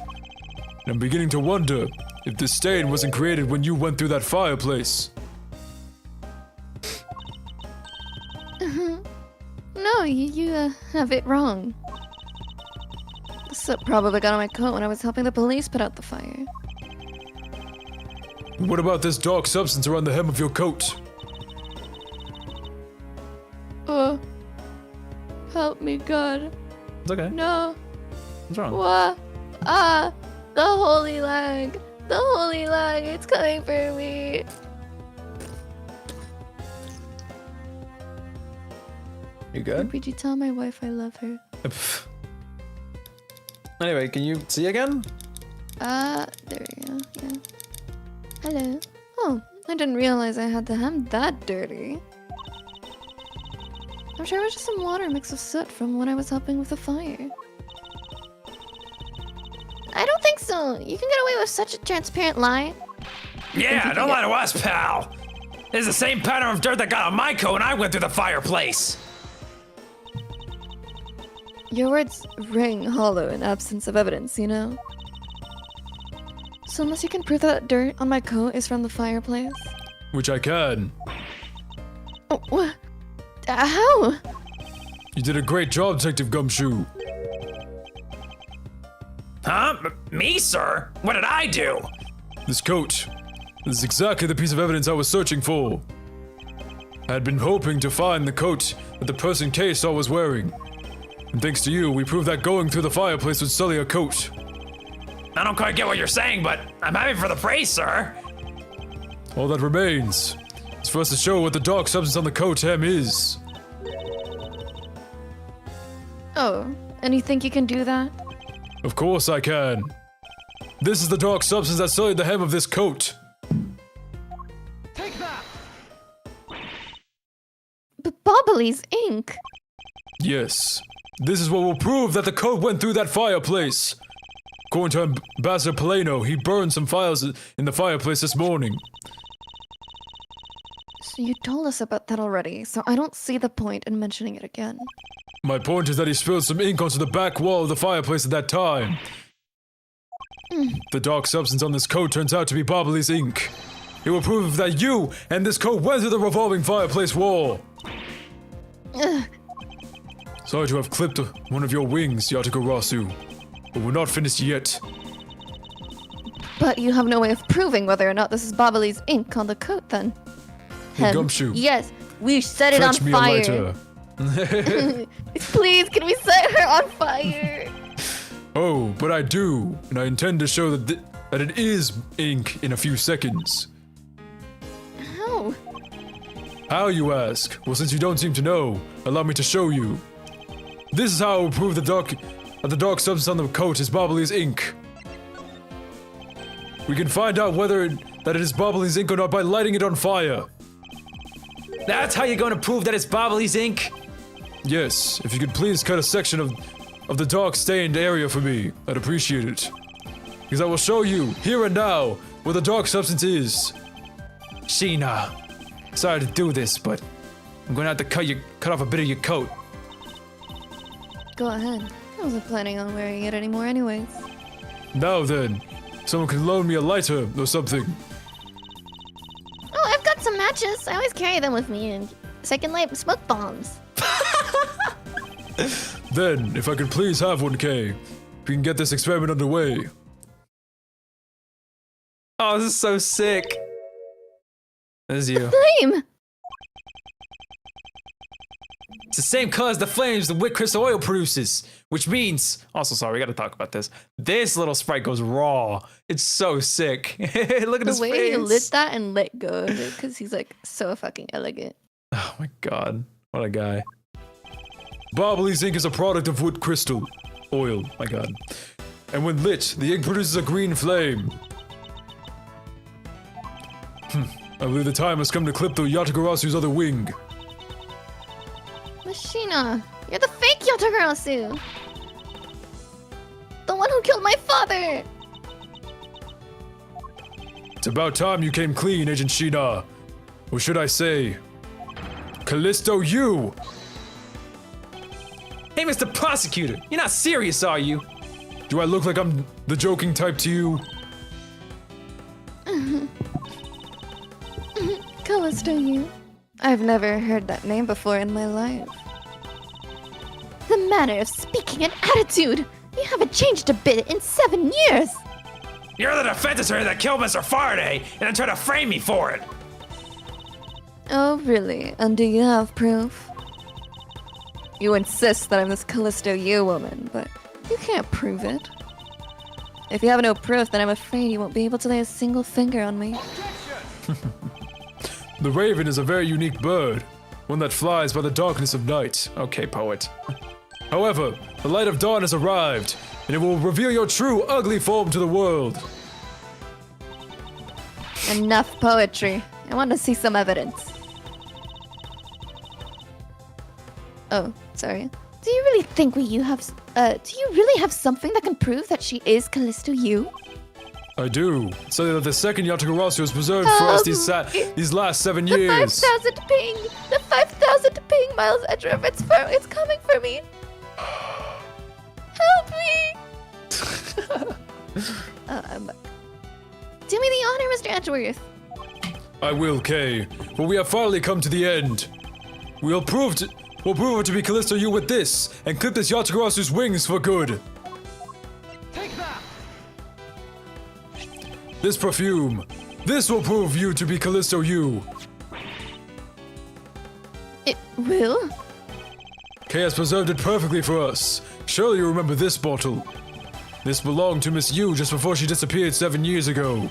And I'm beginning to wonder if this stain wasn't created when you went through that fireplace.
No, you have it wrong. The soot probably got on my coat when I was helping the police put out the fire.
What about this dark substance around the hem of your coat?
Oh. Help me, God.
It's okay.
No.
What's wrong?
What? Ah! The holy lag! The holy lag! It's coming for me!
You good?
Would you tell my wife I love her?
Anyway, can you see again?
There we go, yeah. Hello. Oh, I didn't realize I had the hem that dirty. I'm sure it was just some water mixed with soot from when I was helping with the fire.
I don't think so. You can get away with such a transparent lie.
Yeah, don't lie to us, pal. This is the same pattern of dirt that got on my coat when I went through the fireplace.
Your words ring hollow in absence of evidence, you know? So unless you can prove that dirt on my coat is from the fireplace...
Which I can.
Oh, what? How?
You did a great job, Detective Gumshoe.
Huh? Me, sir? What did I do?
This coat. This is exactly the piece of evidence I was searching for. I had been hoping to find the coat that the person Kay saw was wearing. And thanks to you, we proved that going through the fireplace would sully a coat.
I don't quite get what you're saying, but I'm happy for the praise, sir.
All that remains is for us to show what the dark substance on the coat hem is.
Oh, and you think you can do that?
Of course I can. This is the dark substance that sullied the hem of this coat.
But Bobbly's ink!
Yes. This is what will prove that the coat went through that fireplace. According to Ambassador Paleno, he burned some files in the fireplace this morning.
So you told us about that already, so I don't see the point in mentioning it again.
My point is that he spilled some ink onto the back wall of the fireplace at that time. The dark substance on this coat turns out to be Bobbly's ink. It will prove that you and this coat went through the revolving fireplace wall.
Ugh.
Sorry to have clipped one of your wings, Yatagarasu, but we're not finished yet.
But you have no way of proving whether or not this is Bobbly's ink on the coat, then.
Hey, Gumshoe.
Yes, we set it on
Fetch me
fire.
a lighter.
Please, can we set her on fire?
Oh, but I do, and I intend to show that that it is ink in a few seconds.
How?
How, you ask? Well, since you don't seem to know, allow me to show you. This is how I will prove that the dark substance on the coat is Bobbly's ink. We can find out whether that it is Bobbly's ink or not by lighting it on fire.
That's how you're going to prove that it's Bobbly's ink?
Yes, if you could please cut a section of the dark stained area for me, I'd appreciate it. Because I will show you, here and now, where the dark substance is.
Sheena, sorry to do this, but I'm going to have to cut off a bit of your coat.
Go ahead. I wasn't planning on wearing it anymore anyways.
Now then, someone can loan me a lighter or something.
Oh, I've got some matches. I always carry them with me, and so I can light smoke bombs.
Then, if I could please have one, Kay, we can get this experiment underway.
Oh, this is so sick. This is you.
Flame!
It's the same color as the flames the wit crystal oil produces, which means,
Also, sorry, we gotta talk about this. This little sprite goes raw. It's so sick. Look at
The
his
way
face.
he lit that and let go of it, because he's like so fucking elegant.
Oh my god. What a guy.
Bobbly's ink is a product of wood crystal oil, my god. And when lit, the ink produces a green flame. I believe the time has come to clip the Yatagarasu's other wing.
Machina, you're the fake Yatagarasu. The one who killed my father.
It's about time you came clean, Agent Sheena. Or should I say, Callisto, you!
Hey, Mr. Prosecutor, you're not serious, are you?
Do I look like I'm the joking type to you?
Callisto, you. I've never heard that name before in my life.
The manner of speaking and attitude. You haven't changed a bit in 7 years.
You're the defense attorney that killed Mr. Faraday and then tried to frame me for it.
Oh, really? And do you have proof? You insist that I'm this Callisto you woman, but you can't prove it. If you have no proof, then I'm afraid you won't be able to lay a single finger on me.
The raven is a very unique bird, one that flies by the darkness of night.
Okay, poet.
However, the light of dawn has arrived, and it will reveal your true ugly form to the world.
Enough poetry. I want to see some evidence. Oh, sorry.
Do you really think do you really have something that can prove that she is Callisto you?
I do. So that the second Yatagarasu was preserved for us these last 7
The
years.
5,000 ping! The 5,000 ping, Miles Edgeworth, it's coming for me! Help me!
I'm back.
Do me the honor, Mr. Edgeworth.
I will, Kay. For we have finally come to the end. We'll prove her to be Callisto you with this, and clip this Yatagarasu's wings for good. This perfume. This will prove you to be Callisto you.
It will?
Kay has preserved it perfectly for us. Surely you remember this bottle. This belonged to Miss Yu just before she disappeared 7 years ago.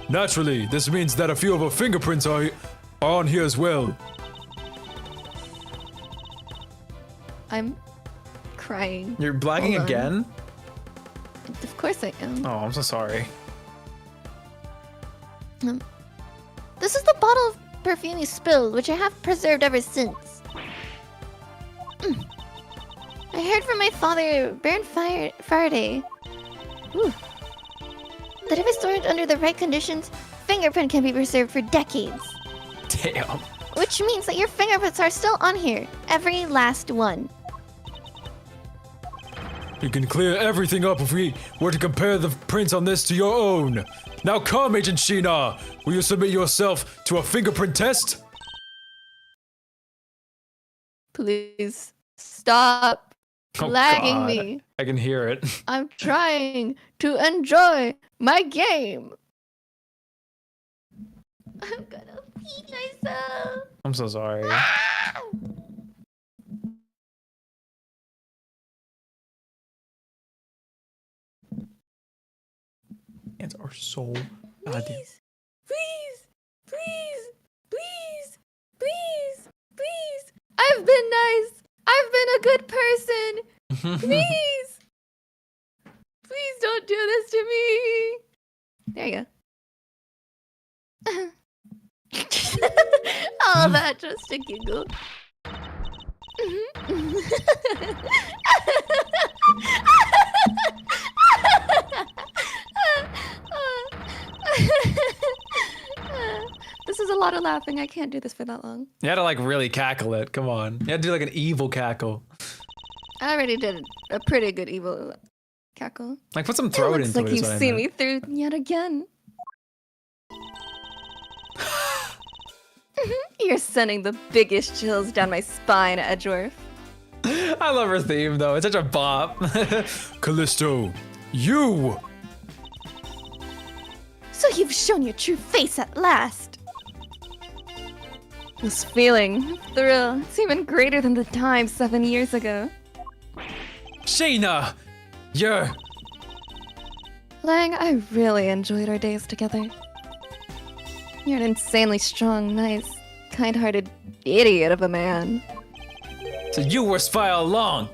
Naturally, this means that a few of her fingerprints are on here as well.
I'm crying.
You're blacking
Hold on.
again?
Of course I am.
Oh, I'm so sorry.
This is the bottle of perfume you spilled, which I have preserved ever since. I heard from my father, Baron Faraday, that if I store it under the right conditions, fingerprint can be preserved for decades.
Damn.
Which means that your fingerprints are still on here, every last one.
You can clear everything up if we were to compare the prints on this to your own. Now come, Agent Sheena! Will you submit yourself to a fingerprint test?
Please stop
Oh,
lagging
God.
me.
I can hear it.
I'm trying to enjoy my game.
I'm gonna pee myself.
I'm so sorry. Hands are so goddamn.
Please, please, please, please, please, please. I've been nice. I've been a good person. Please. Please don't do this to me. There you go. All that just to giggle. This is a lot of laughing. I can't do this for that long.
You had to like really cackle it. Come on. You had to do like an evil cackle.
I already did a pretty good evil cackle.
Like put some
It
throat
looks
into
like
it. is
you've
what I
seen
meant.
me through yet again. You're sending the biggest chills down my spine, Edgeworth.
I love her theme though. It's such a bop.
Callisto, you!
So you've shown your true face at last.
This feeling, thrill, it's even greater than the time 7 years ago.
Sheena, you're.
Lang, I really enjoyed our days together. You're an insanely strong, nice, kind-hearted idiot of a man.
So you were spy all along.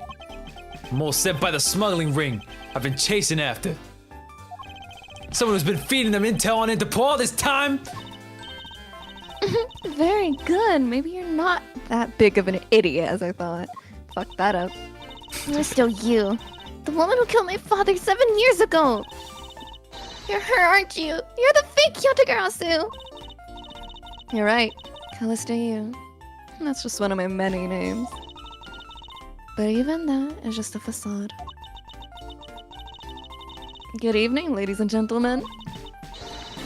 I'm all sent by the smuggling ring I've been chasing after. Someone who's been feeding them intel on Interpol all this time?
Very good. Maybe you're not that big of an idiot as I thought. Fuck that up.
You're still you. The woman who killed my father 7 years ago. You're her, aren't you? You're the fake Yatagarasu.
You're right. Callisto you. That's just one of my many names. But even that is just a facade. Good evening, ladies and gentlemen.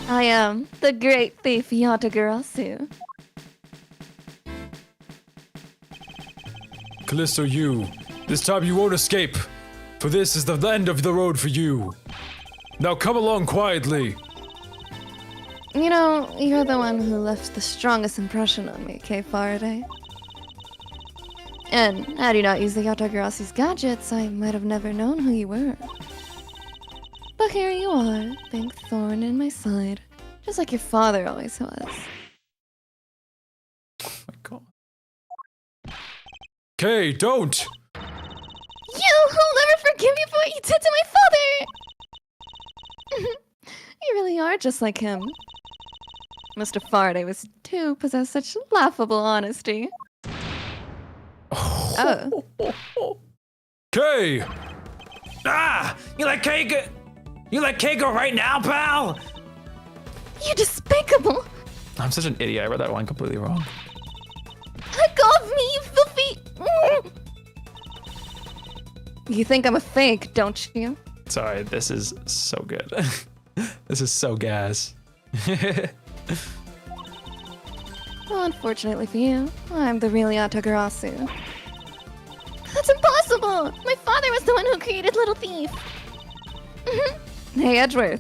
I am the great thief Yatagarasu.
Callisto, you. This time you won't escape, for this is the end of the road for you. Now come along quietly.
You know, you're the one who left the strongest impression on me, Kay Faraday. And had you not used the Yatagarasu's gadgets, I might have never known who you were. But here you are, big thorn in my side, just like your father always was.
Oh my god.
Kay, don't!
You! I'll never forgive you for what you did to my father!
You really are just like him. Mr. Faraday was too possessed such laughable honesty. Oh.
Kay!
Ah! You let Kay go right now, pal?
You despicable!
I'm such an idiot. I read that line completely wrong.
Let go of me, you filthy...
You think I'm a fake, don't you?
Sorry, this is so good. This is so gas.
Well, unfortunately for you, I'm the real Yatagarasu.
That's impossible! My father was the one who created Little Thief.
Hey, Edgeworth.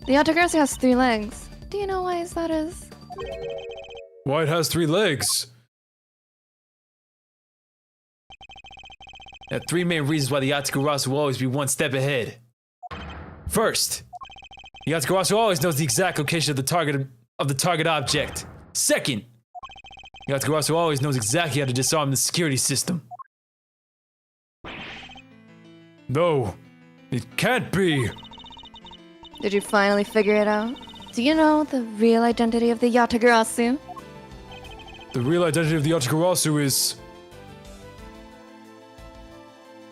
The Yatagarasu has 3 legs. Do you know why that is?
Why it has 3 legs?
There are 3 main reasons why the Yatagarasu will always be one step ahead. First, the Yatagarasu always knows the exact location of the target object. Second, the Yatagarasu always knows exactly how to disarm the security system.
No, it can't be.
Did you finally figure it out? Do you know the real identity of the Yatagarasu?
The real identity of the Yatagarasu is...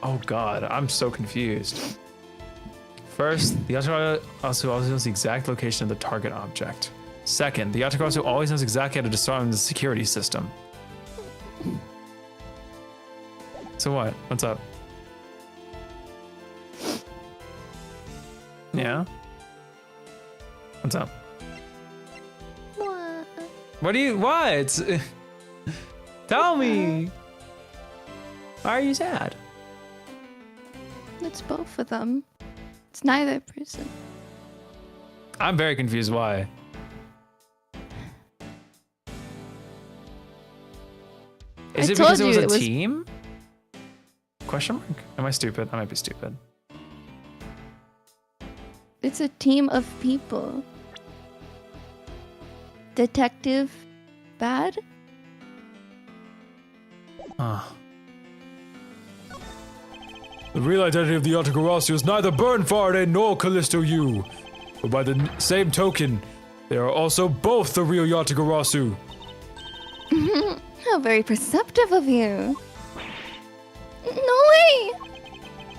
Oh god, I'm so confused. First, the Yatagarasu always knows the exact location of the target object. Second, the Yatagarasu always knows exactly how to disarm the security system. So what? What's up? Yeah? What's up?
What?
What do you... What? Tell me! Why are you sad?
It's both of them. It's neither person.
I'm very confused why. Is
I
it because
told
it
you
was
it
a
was-
team? Question mark? Am I stupid? I might be stupid.
It's a team of people. Detective Bad?
Oh.
The real identity of the Yatagarasu is neither Burn Faraday nor Callisto U. But by the same token, they are also both the real Yatagarasu.
How very perceptive of you.
No way!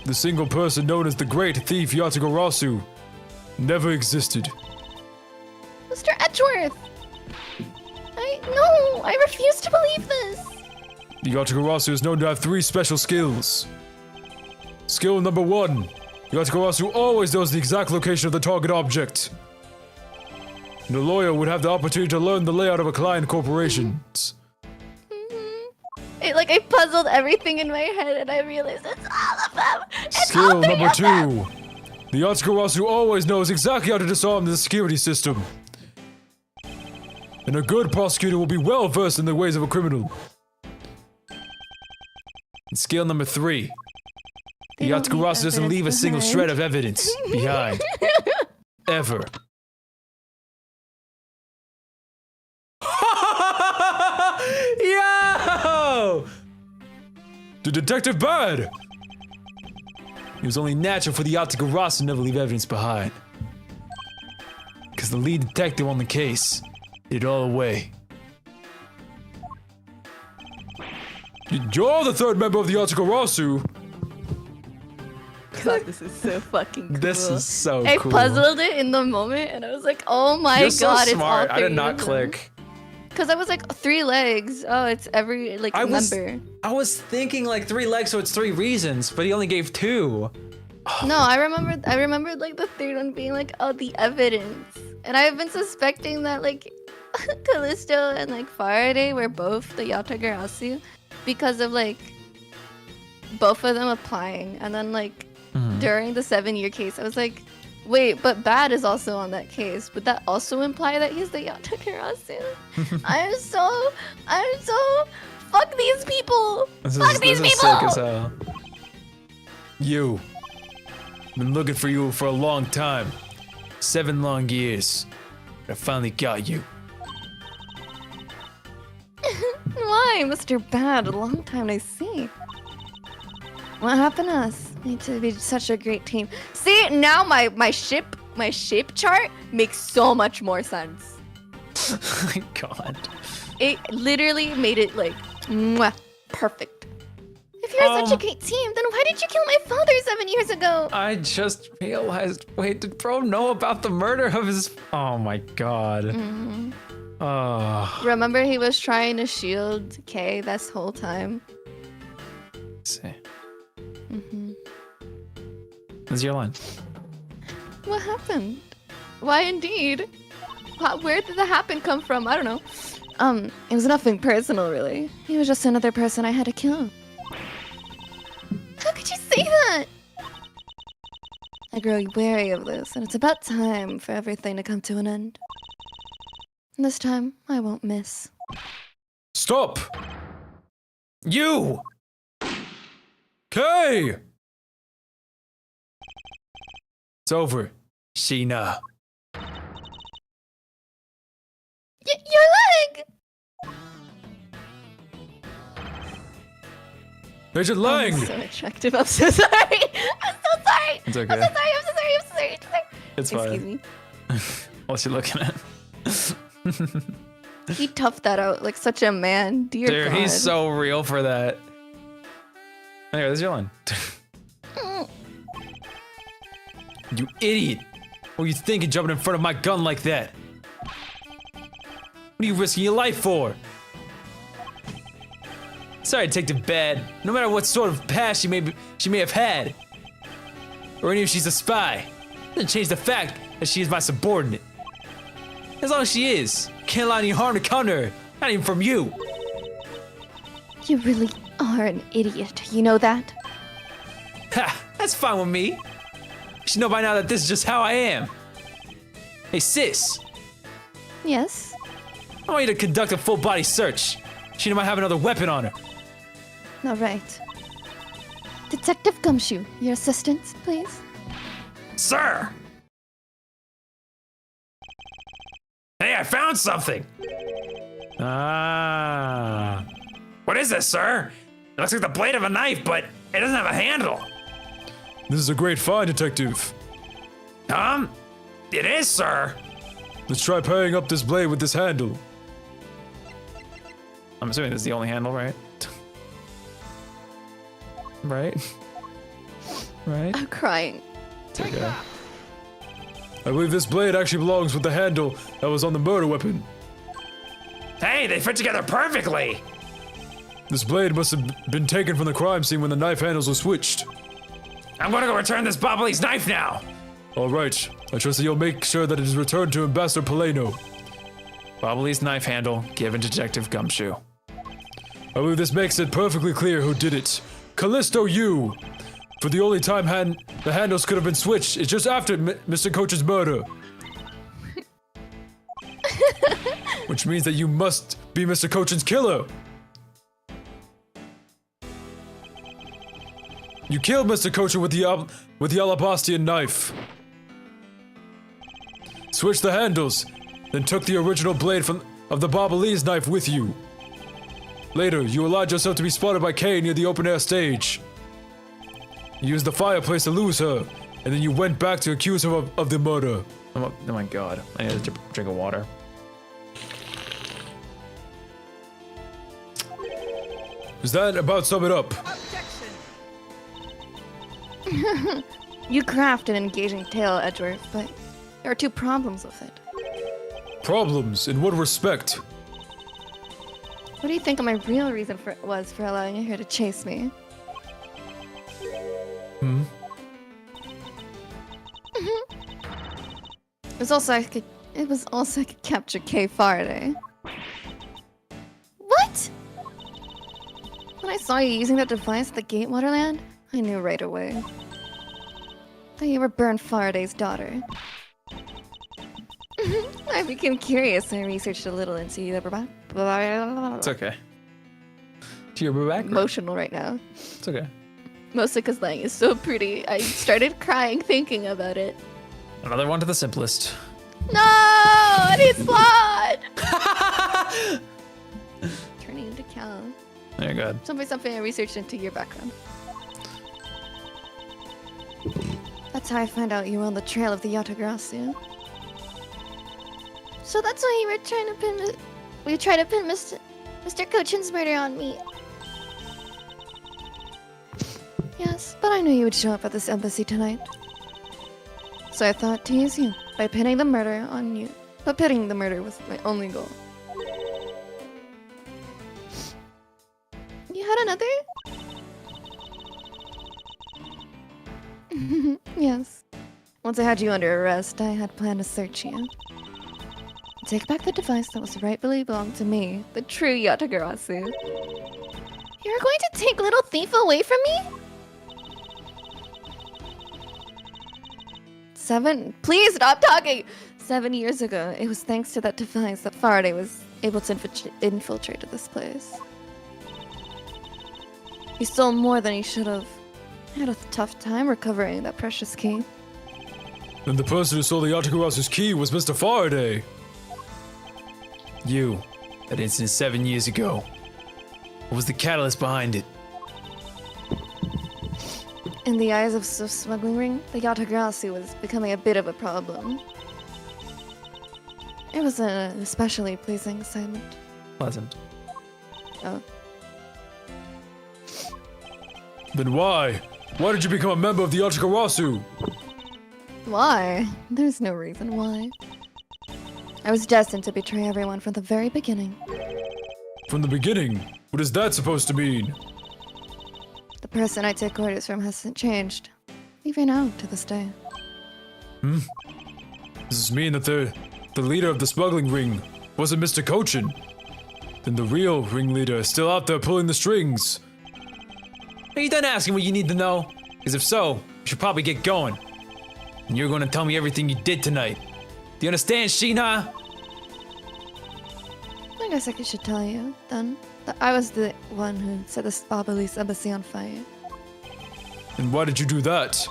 The single person known as the Great Thief Yatagarasu never existed.
Mr. Edgeworth! I refuse to believe this!
The Yatagarasu is known to have 3 special skills. Skill number 1. The Yatagarasu always knows the exact location of the target object. And a lawyer would have the opportunity to learn the layout of a client corporations.
I puzzled everything in my head and I realized it's all of them! It's
Skill
all 3
number
of them!
2. The Yatagarasu always knows exactly how to disarm the security system. And a good prosecutor will be well versed in the ways of a criminal.
And skill number 3. The
They don't leave
Yatagarasu doesn't leave a
evidence
single
behind.
shred of evidence behind. Ever. Yo!
The Detective Bad!
It was only natural for the Yatagarasu to never leave evidence behind. Because the lead detective on the case did it all away.
You're the 3rd member of the Yatagarasu!
God, this is so fucking cool.
This is so
I
cool.
puzzled it in the moment and I was like, oh my
You're so
god,
smart.
it's all
I did
3
not
of them.
click.
Because I was like 3 legs. Oh, it's every like
I was
member.
I was thinking like 3 legs, so it's 3 reasons, but he only gave 2.
No, I remembered like the third one being like, oh, the evidence. And I've been suspecting that like Callisto and like Faraday were both the Yatagarasu because of like both of them applying. And then like during the 7-year case, I was like, wait, but Bad is also on that case. Would that also imply that he's the Yatagarasu? I'm so fuck these people. Fuck these
this
people.
is sick as hell.
You. Been looking for you for a long time. 7 long years. I finally got you.
Why, Mr. Bad? A long time no see. What happened to us? We need to be such a great team. See, now my shape chart makes so much more sense.
Oh my god.
It literally made it like mwah, perfect. If you're such a great team, then why did you kill my father 7 years ago?
I just realized. Wait, did Bro know about the murder of his? Oh my god. Oh.
Remember, he was trying to shield Kay this whole time.
Let's see. This is your line.
What happened? Why indeed? Where did the happen come from? I don't know. It was nothing personal, really. He was just another person I had to kill. How could you say that? I grow wary of this, and it's about time for everything to come to an end. And this time, I won't miss.
Stop!
You!
Kay!
It's over, Sheena.
Your leg!
There's your leg!
I'm so attractive. I'm so sorry. I'm so sorry.
It's okay.
I'm so sorry. I'm so sorry. I'm so sorry. I'm so sorry.
It's fine.
Excuse me.
What's he looking at?
He toughed that out like such a man. Dear
Dude,
God.
he's so real for that. Anyway, this is your line. You idiot! What are you thinking jumping in front of my gun like that? What are you risking your life for? Sorry, Detective Bad. No matter what sort of past she may have had, or even if she's a spy, it doesn't change the fact that she is my subordinate. As long as she is, can't allow any harm to come to her. Not even from you.
You really are an idiot. You know that?
Ha! That's fine with me. You should know by now that this is just how I am. Hey, sis.
Yes.
I want you to conduct a full body search. She might have another weapon on her.
All right. Detective Gumshoe, your assistance, please.
Sir! Hey, I found something!
Ah.
What is this, sir? It looks like the blade of a knife, but it doesn't have a handle.
This is a great find, Detective.
It is, sir.
Let's try pairing up this blade with this handle.
I'm assuming this is the only handle, right? Right? Right?
I'm crying.
It's okay.
I believe this blade actually belongs with the handle that was on the murder weapon.
Hey, they fit together perfectly.
This blade must have been taken from the crime scene when the knife handles were switched.
I'm gonna go return this Bobbly's knife now.
Alright, I trust that you'll make sure that it is returned to Ambassador Paleno.
Bobbly's knife handle given to Detective Gumshoe.
I believe this makes it perfectly clear who did it. Callisto, you! For the only time the handles could have been switched is just after Mr. Coach's murder. Which means that you must be Mr. Coach's killer. You killed Mr. Coach with the Alabastian knife. Switched the handles, then took the original blade of the Bobbly's knife with you. Later, you allowed yourself to be spotted by Kay near the open-air stage. You used the fireplace to lose her, and then you went back to accuse her of the murder.
Oh my god. I need to drink of water.
Does that about sum it up?
You craft an engaging tale, Edgeworth, but there are 2 problems with it.
Problems? In what respect?
What do you think my real reason was for allowing her to chase me? It was also I could capture K Faraday.
What?
When I saw you using that device at the gate, Waterland, I knew right away that you were Bern Faraday's daughter. I became curious and researched a little into you.
It's okay. To your back?
Emotional right now.
It's okay.
Mostly because Lang is so pretty. I started crying thinking about it.
Another one to the simplest.
No! And he's flawed! Turning into Cal.
There you go.
Something I researched into your background. That's how I found out you were on the trail of the Yatagarasu.
So that's why you were trying to pin. We tried to pin Mr. Cochin's murder on me.
Yes, but I knew you would show up at this embassy tonight. So I thought to use you by pinning the murder on you. But pinning the murder was my only goal. You had another? Yes. Once I had you under arrest, I had planned to search you. Take back the device that was rightfully belonged to me, the true Yatagarasu.
You're going to take little thief away from me?
Please stop talking! 7 years ago, it was thanks to that device that Faraday was able to infiltrate this place. He stole more than he should have. I had a tough time recovering that precious key.
And the person who stole the Yatagarasu's key was Mr. Faraday.
You. That incident 7 years ago. What was the catalyst behind it?
In the eyes of the smuggling ring, the Yatagarasu was becoming a bit of a problem. It was an especially pleasing assignment.
Pleasant.
Oh.
Then why? Why did you become a member of the Yatagarasu?
Why? There's no reason why. I was destined to betray everyone from the very beginning.
From the beginning? What is that supposed to mean?
The person I take orders from hasn't changed, even now to this day.
Does this mean that the leader of the smuggling ring wasn't Mr. Cochin? Then the real ringleader is still out there pulling the strings.
Are you done asking what you need to know? Because if so, you should probably get going. And you're going to tell me everything you did tonight. Do you understand, Sheena?
I guess I should tell you, then, that I was the one who set the Obelisk embassy on fire.
And why did you do that?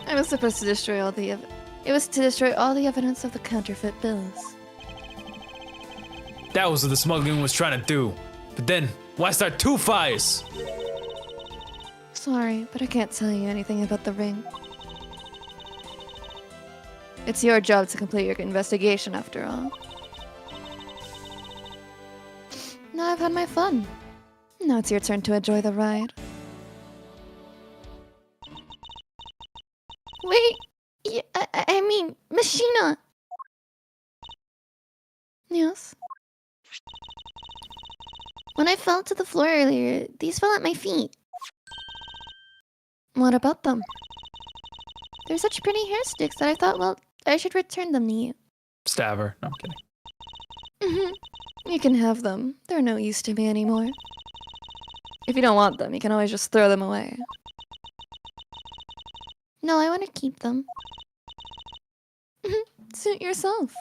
I was supposed to destroy all the It was to destroy all the evidence of the counterfeit bills.
That was what the smuggling was trying to do. But then, why start two fires?
Sorry, but I can't tell you anything about the ring. It's your job to complete your investigation, after all. Now I've had my fun. Now it's your turn to enjoy the ride.
Wait, I mean, Machina.
Yes?
When I fell to the floor earlier, these fell at my feet.
What about them?
They're such pretty hair sticks that I thought, well, I should return them to you.
Stab her. No, I'm kidding.
You can have them. They're no use to me anymore. If you don't want them, you can always just throw them away.
No, I want to keep them.
Suit yourself.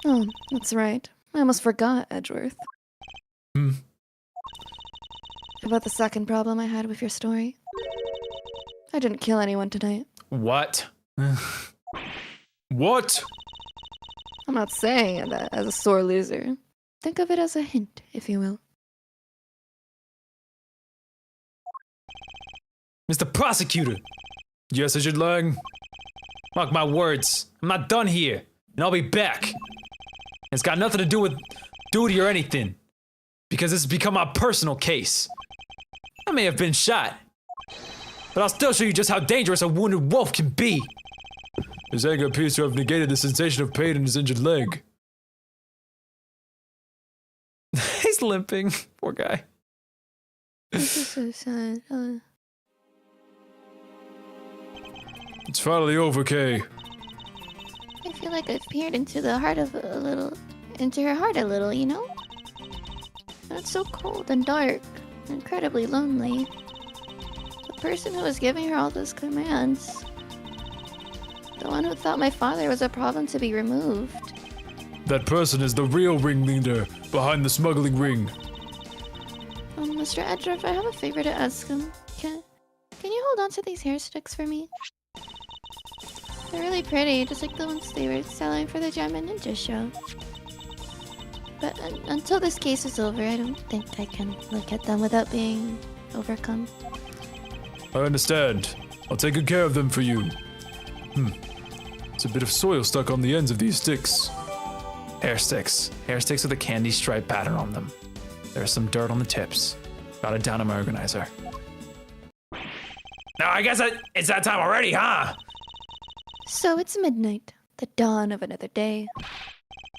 Oh, that's right. I almost forgot, Edgeworth. About the second problem I had with your story. I didn't kill anyone tonight.
What?
What?
I'm not saying that as a sore loser. Think of it as a hint, if you will.
Mr. Prosecutor!
Yes, Agent Lang?
Mark my words. I'm not done here. And I'll be back. It's got nothing to do with duty or anything. Because this has become my personal case. I may have been shot. But I'll still show you just how dangerous a wounded wolf can be.
His anger appears to have negated the sensation of pain in his injured leg.
limping. Poor guy.
This is so sad.
It's finally over, Kay.
I feel like I've peered into the heart of into her heart a little, you know? And it's so cold and dark, incredibly lonely. The person who was giving her all those commands, the one who thought my father was a problem to be removed.
That person is the real ringleader behind the smuggling ring.
Mr. Edgeworth, I have a favor to ask him. Can you hold on to these hair sticks for me? They're really pretty, just like the ones they were selling for the Gem and Ninja show. But until this case is over, I don't think I can look at them without being overcome.
I understand. I'll take good care of them for you. It's a bit of soil stuck on the ends of these sticks.
Hair sticks. Hair sticks with a candy stripe pattern on them. There's some dirt on the tips. Got it down in my organizer.
Now, I guess it's that time already, huh?
So it's midnight, the dawn of another day.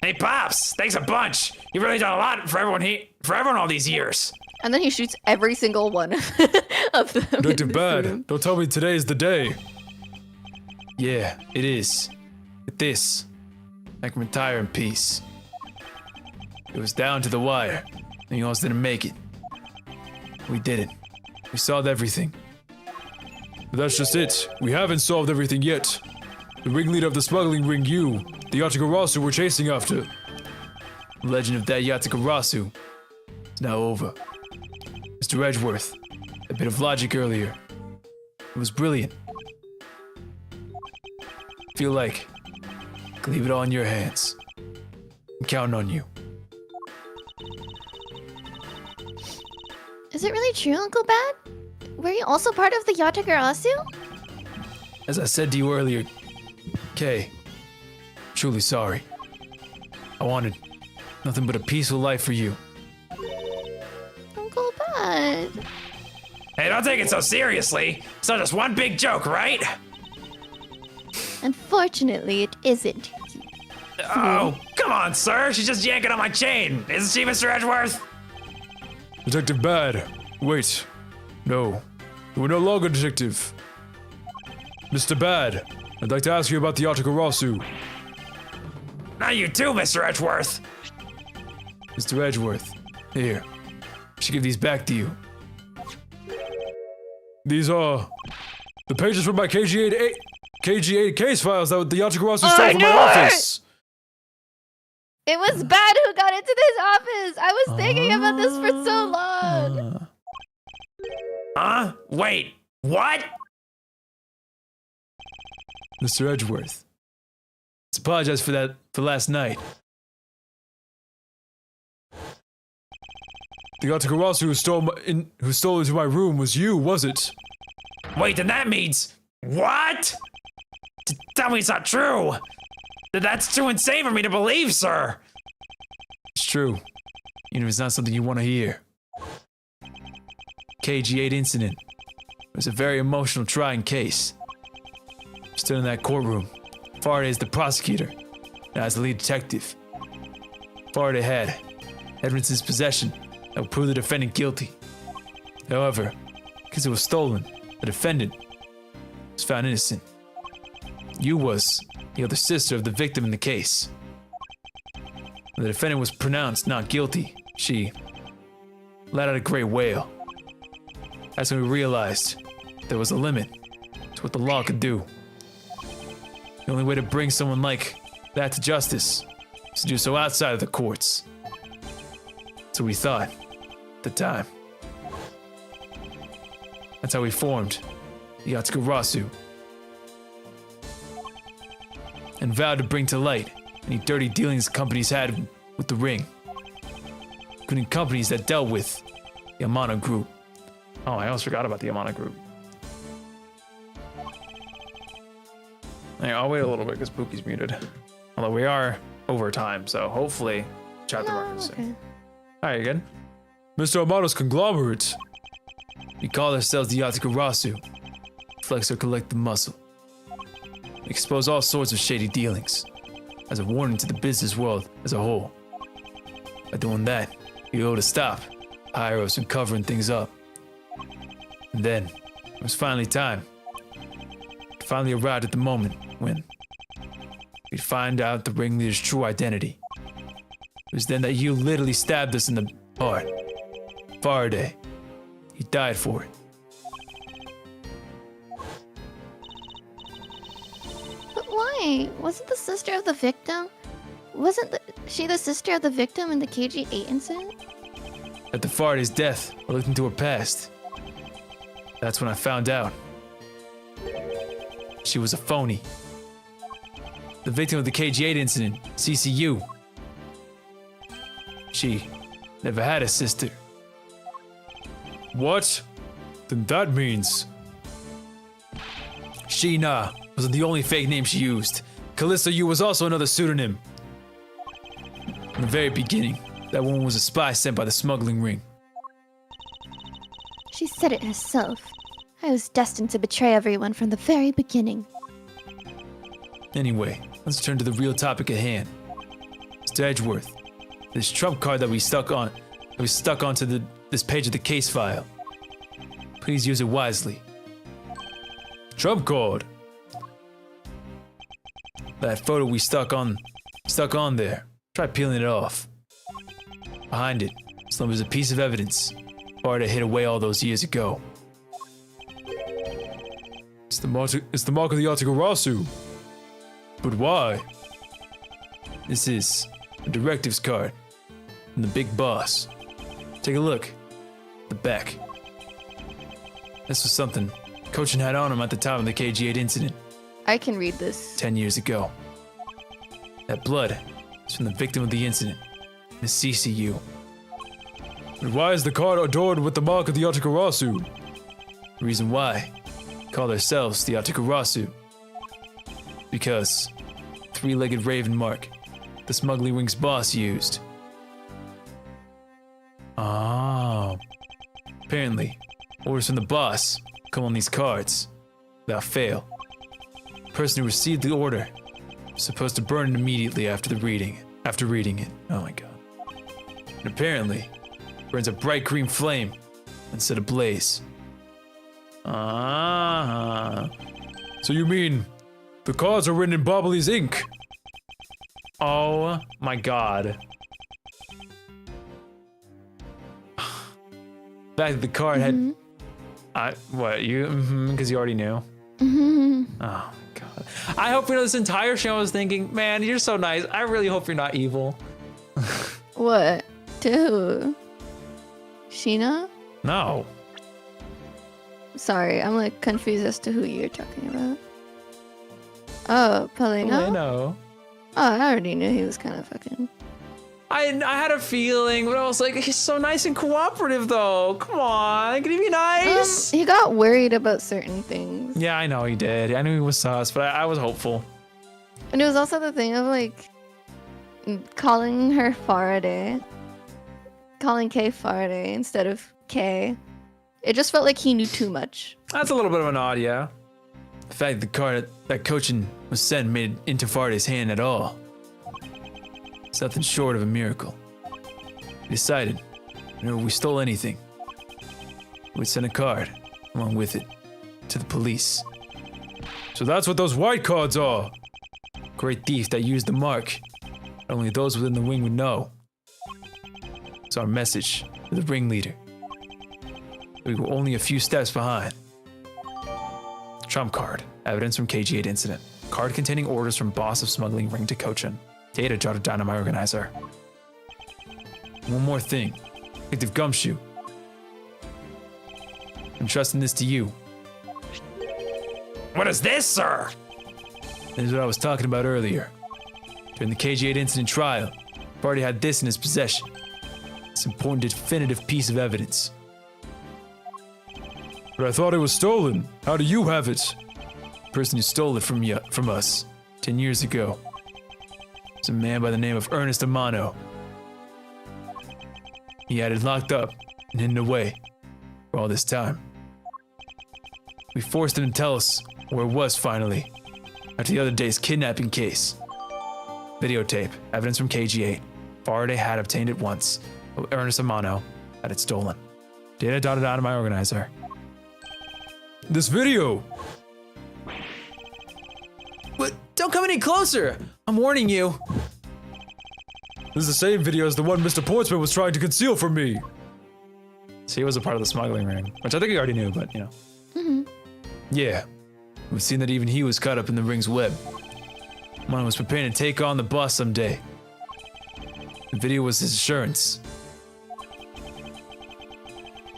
Hey, Pops, thanks a bunch. You've really done a lot for everyone all these years.
And then he shoots every single one of them. in
Detective
this
Bad,
room.
don't tell me today's the day.
Yeah, it is. With this, I can retire in peace. It was down to the wire, and you almost didn't make it. We did it. We solved everything.
But that's just it. We haven't solved everything yet. The ringleader of the smuggling ring the Yatagarasu we're chasing after.
The legend of that Yatagarasu is now over. Mr. Edgeworth, a bit of logic earlier. It was brilliant. Feel like I can leave it all in your hands. I'm counting on you.
Is it really true, Uncle Bad? Were you also part of the Yatagarasu?
As I said to you earlier, Kay, truly sorry. I wanted nothing but a peaceful life for you.
Uncle Bad.
Hey, don't take it so seriously. It's not just one big joke, right?
Unfortunately, it isn't.
Oh, come on, sir. She's just yanking on my chain. Isn't she, Mr. Edgeworth?
Detective Bad, wait. No, you are no longer detective. Mr. Bad, I'd like to ask you about the Yatagarasu.
Not you too, Mr. Edgeworth.
Mr. Edgeworth, here. I should give these back to you.
These are the pages from my KG8 case files that the Yatagarasu stole from my office.
It was Bad who got into this office. I was thinking about this for so long.
Huh? Wait, what?
Mr. Edgeworth, let's apologize for last night.
The Yatagarasu who stole into my room was you, was it?
Wait, then that means what? Tell me it's not true. That's too insane for me to believe, sir.
It's true, even if it's not something you want to hear. KG8 incident. It was a very emotional, trying case. I stood in that courtroom. Faraday is the prosecutor, and I was the lead detective. Faraday had evidence in possession that would prove the defendant guilty. However, because it was stolen, the defendant was found innocent. You was the other sister of the victim in the case. When the defendant was pronounced not guilty, she let out a great wail. That's when we realized there was a limit to what the law could do. The only way to bring someone like that to justice is to do so outside of the courts. So we thought at the time. That's how we formed the Yatagarasu and vowed to bring to light any dirty dealings companies had with the ring, including companies that dealt with the Amano Group. Oh, I almost forgot about the Amano Group. Hey, I'll wait a little bit because Pookie's muted. Although we are over time, so hopefully chat the market soon. Alright, you good?
Mr. Amano's conglomerate.
We call ourselves the Yatagarasu. Flex our collective muscle. We expose all sorts of shady dealings as a warning to the business world as a whole. By doing that,
he told us to stop. Hire us and covering things up. And then, it was finally time. It finally arrived at the moment when we'd find out the ringleader's true identity. It was then that you literally stabbed us in the heart. Faraday. He died for it.
But why? Wasn't the sister of the victim? She the sister of the victim in the KG8 incident?
After Faraday's death, I looked into her past. That's when I found out. She was a phony. The victim of the KG8 incident, CCU. She never had a sister. What? Then that means...
Sheena wasn't the only fake name she used. Callista Yu was also another pseudonym.
From the very beginning, that woman was a spy sent by the smuggling ring.
She said it herself. I was destined to betray everyone from the very beginning.
Anyway, let's turn to the real topic at hand. Mr. Edgeworth, this trump card that we stuck onto this page of the case file. Please use it wisely.
Trump card.
That photo we stuck on there. Try peeling it off. Behind it, slumbers a piece of evidence Faraday hid away all those years ago.
It's the mark of the Yatagarasu. But why?
This is a directives card from the big boss. Take a look. The back. This was something Cochin had on him at the time of the KG8 incident
I can read this.
10 years ago. That blood is from the victim of the incident, Miss CCU.
But why is the card adorned with the mark of the Yatagarasu?
The reason why call themselves the Yatagarasu. Because three-legged raven mark the smuggling ring's boss used.
Oh.
Apparently, orders from the boss come on these cards without fail. The person who received the order was supposed to burn it immediately after reading it. Oh my god. And apparently, burns a bright green flame instead of blaze.
Ah. So you mean the cards are written in Bobbly's ink? Oh my god.
Back that the card had.
Because you already knew.
Mhm.
Oh my god. I hope you know this entire show I was thinking, man, you're so nice. I really hope you're not evil.
What? To who? Sheena?
No.
Sorry, I'm like confused as to who you're talking about. Oh, Palino?
No.
Oh, I already knew he was kind of fucking.
I had a feeling, but I was like, he's so nice and cooperative, though. Come on, can he be nice?
He got worried about certain things.
Yeah, I know he did. I knew he was sus, but I was hopeful.
And it was also the thing of like calling her Faraday, calling Kay Faraday instead of Kay. It just felt like he knew too much.
That's a little bit of an odd, yeah.
The fact the card that Cochin was sent made it into Faraday's hand at all. It's nothing short of a miracle. We decided, whenever we stole anything, we'd send a card along with it to the police.
So that's what those white cards are.
Great thief that used the mark. Only those within the wing would know. It's our message to the ringleader. We were only a few steps behind. Trump card. Evidence from KG8 incident. Card containing orders from boss of smuggling ring to Cochin. Data jotted down on my organizer. One more thing. Detective Gumshoe. I'm trusting this to you.
What is this, sir?
This is what I was talking about earlier. During the KG8 incident trial, Barty had this in his possession. This important definitive piece of evidence.
But I thought it was stolen. How do you have it?
The person who stole it from us 10 years ago was a man by the name of Ernest Amano. He had it locked up and hidden away for all this time. We forced him to tell us where it was finally, after the other day's kidnapping case. Videotape, evidence from KG8. Faraday had obtained it once,
Ernest Amano had it stolen. Data dotted out of my organizer.
This video!
But don't come any closer! I'm warning you.
This is the same video as the one Mr. Portsman was trying to conceal from me.
So he was a part of the smuggling ring, which I think he already knew, but you know.
Yeah, we've seen that even he was caught up in the ring's web. Amano was preparing to take on the boss someday. The video was his assurance.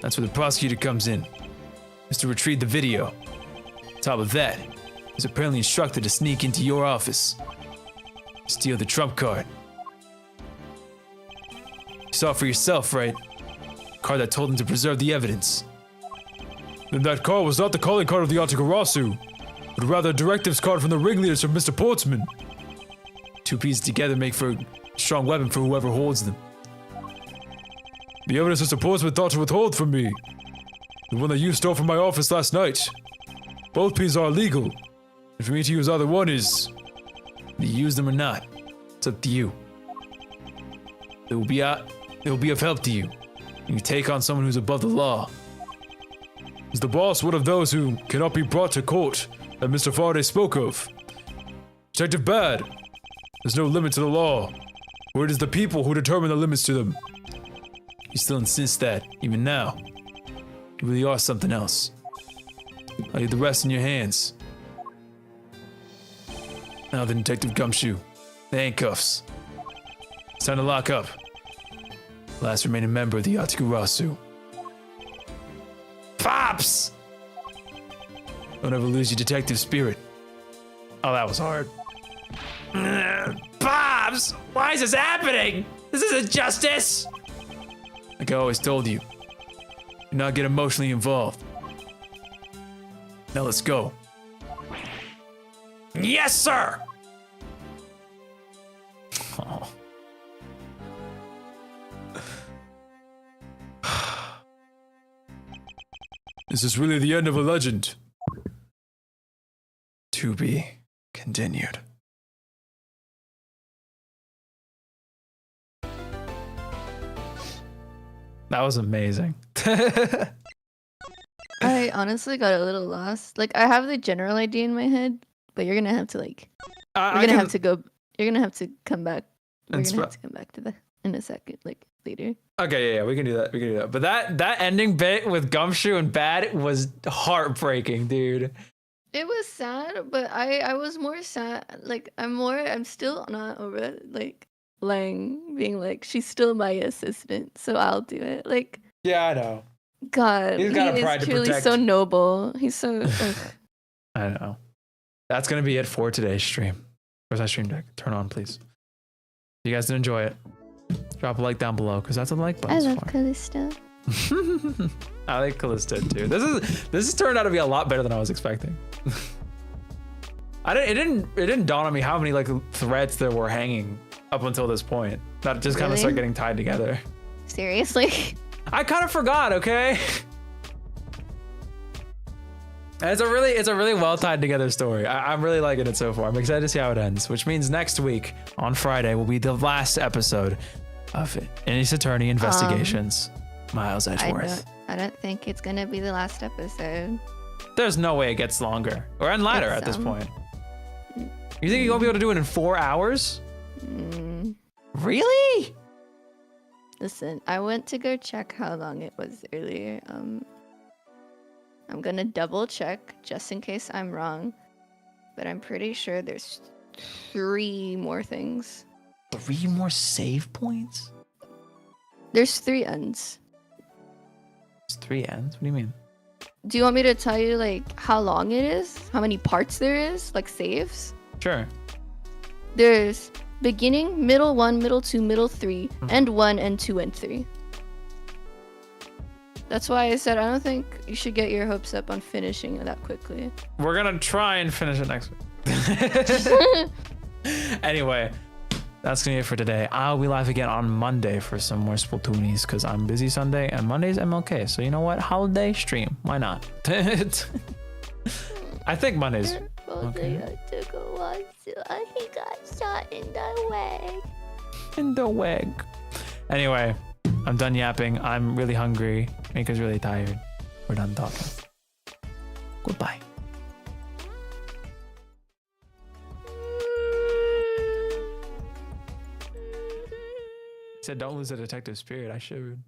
That's where the prosecutor comes in, is to retrieve the video. On top of that, he's apparently instructed to sneak into your office, steal the trump card. You saw it for yourself, right? The card that told him to preserve the evidence. Then that card was not the calling card of the Yatagarasu, but rather a directives card from the ringleaders of Mr. Portsman. Two pieces together make for a strong weapon for whoever holds them. The evidence Mr. Portsman thought to withhold from me, the one that you stole from my office last night. Both pieces are illegal, and for me to use either one is... to use them or not, it's up to you. It will be of help to you when you take on someone who's above the law. Is the boss one of those who cannot be brought to court that Mr. Faraday spoke of? Detective Bad, there's no limit to the law, or it is the people who determine the limits to them. You still insist that, even now, you really are something else. I'll leave the rest in your hands. Now then, Detective Gumshoe, the handcuffs. It's time to lock up. Last remaining member of the Yatagarasu.
Pops!
Don't ever lose your detective spirit.
Oh, that was hard.
Pops! Why is this happening? This isn't justice!
Like I always told you, do not get emotionally involved. Now let's go.
Yes, sir!
Oh.
Is this really the end of a legend?
To be continued. That was amazing.
I honestly got a little lost. Like, I have the general idea in my head, but you're gonna have to have to go. You're gonna have to come back. We're gonna have to come back to that in a second, like later.
Okay, yeah, we can do that. But that ending bit with Gumshoe and Bad was heartbreaking, dude.
It was sad, but I was more sad. Like, I'm still not over it. Like, Lang being like, she's still my assistant, so I'll do it. Like,
Yeah, I know.
God,
He's got
he
a pride
is
to
truly
protect.
so noble. He's so. Ugh.
I know. That's gonna be it for today's stream. Where's my stream deck? Turn on, please. If you guys did enjoy it, drop a like down below, because that's what the like
I
button's
love
for.
Callisto.
I like Callisto too. This has turned out to be a lot better than I was expecting. It didn't dawn on me how many like threads there were hanging up until this point. That just kind of
Really?
started getting tied together.
Seriously?
I kind of forgot, okay? And it's a really well tied together story. I'm really liking it so far. I'm excited to see how it ends, which means next week on Friday will be the last episode of Ace Attorney Investigations. Miles Edgeworth.
I don't think it's gonna be the last episode.
There's no way it gets longer or and lighter at this point. You think you're gonna be able to do it in 4 hours? Really?
Listen, I went to go check how long it was earlier. I'm gonna double check just in case I'm wrong, but I'm pretty sure there's 3 more things.
3 more save points?
There's 3 ends.
It's 3 ends? What do you mean?
Do you want me to tell you like how long it is? How many parts there is? Like saves?
Sure.
There's beginning, middle 1, middle 2, middle 3, end 1, and 2, and 3. That's why I said I don't think you should get your hopes up on finishing it that quickly.
We're gonna try and finish it next week. Anyway, that's gonna be it for today. I'll be live again on Monday for some more Splatoonies because I'm busy Sunday and Monday's MLK. So you know what? Holiday stream. Why not? I think Monday's. Okay.
To go on, so he got shot in the leg.
In the wig. Anyway, I'm done yapping. I'm really hungry. Mika's really tired. We're done talking. Goodbye. Said don't lose the detective spirit. I should.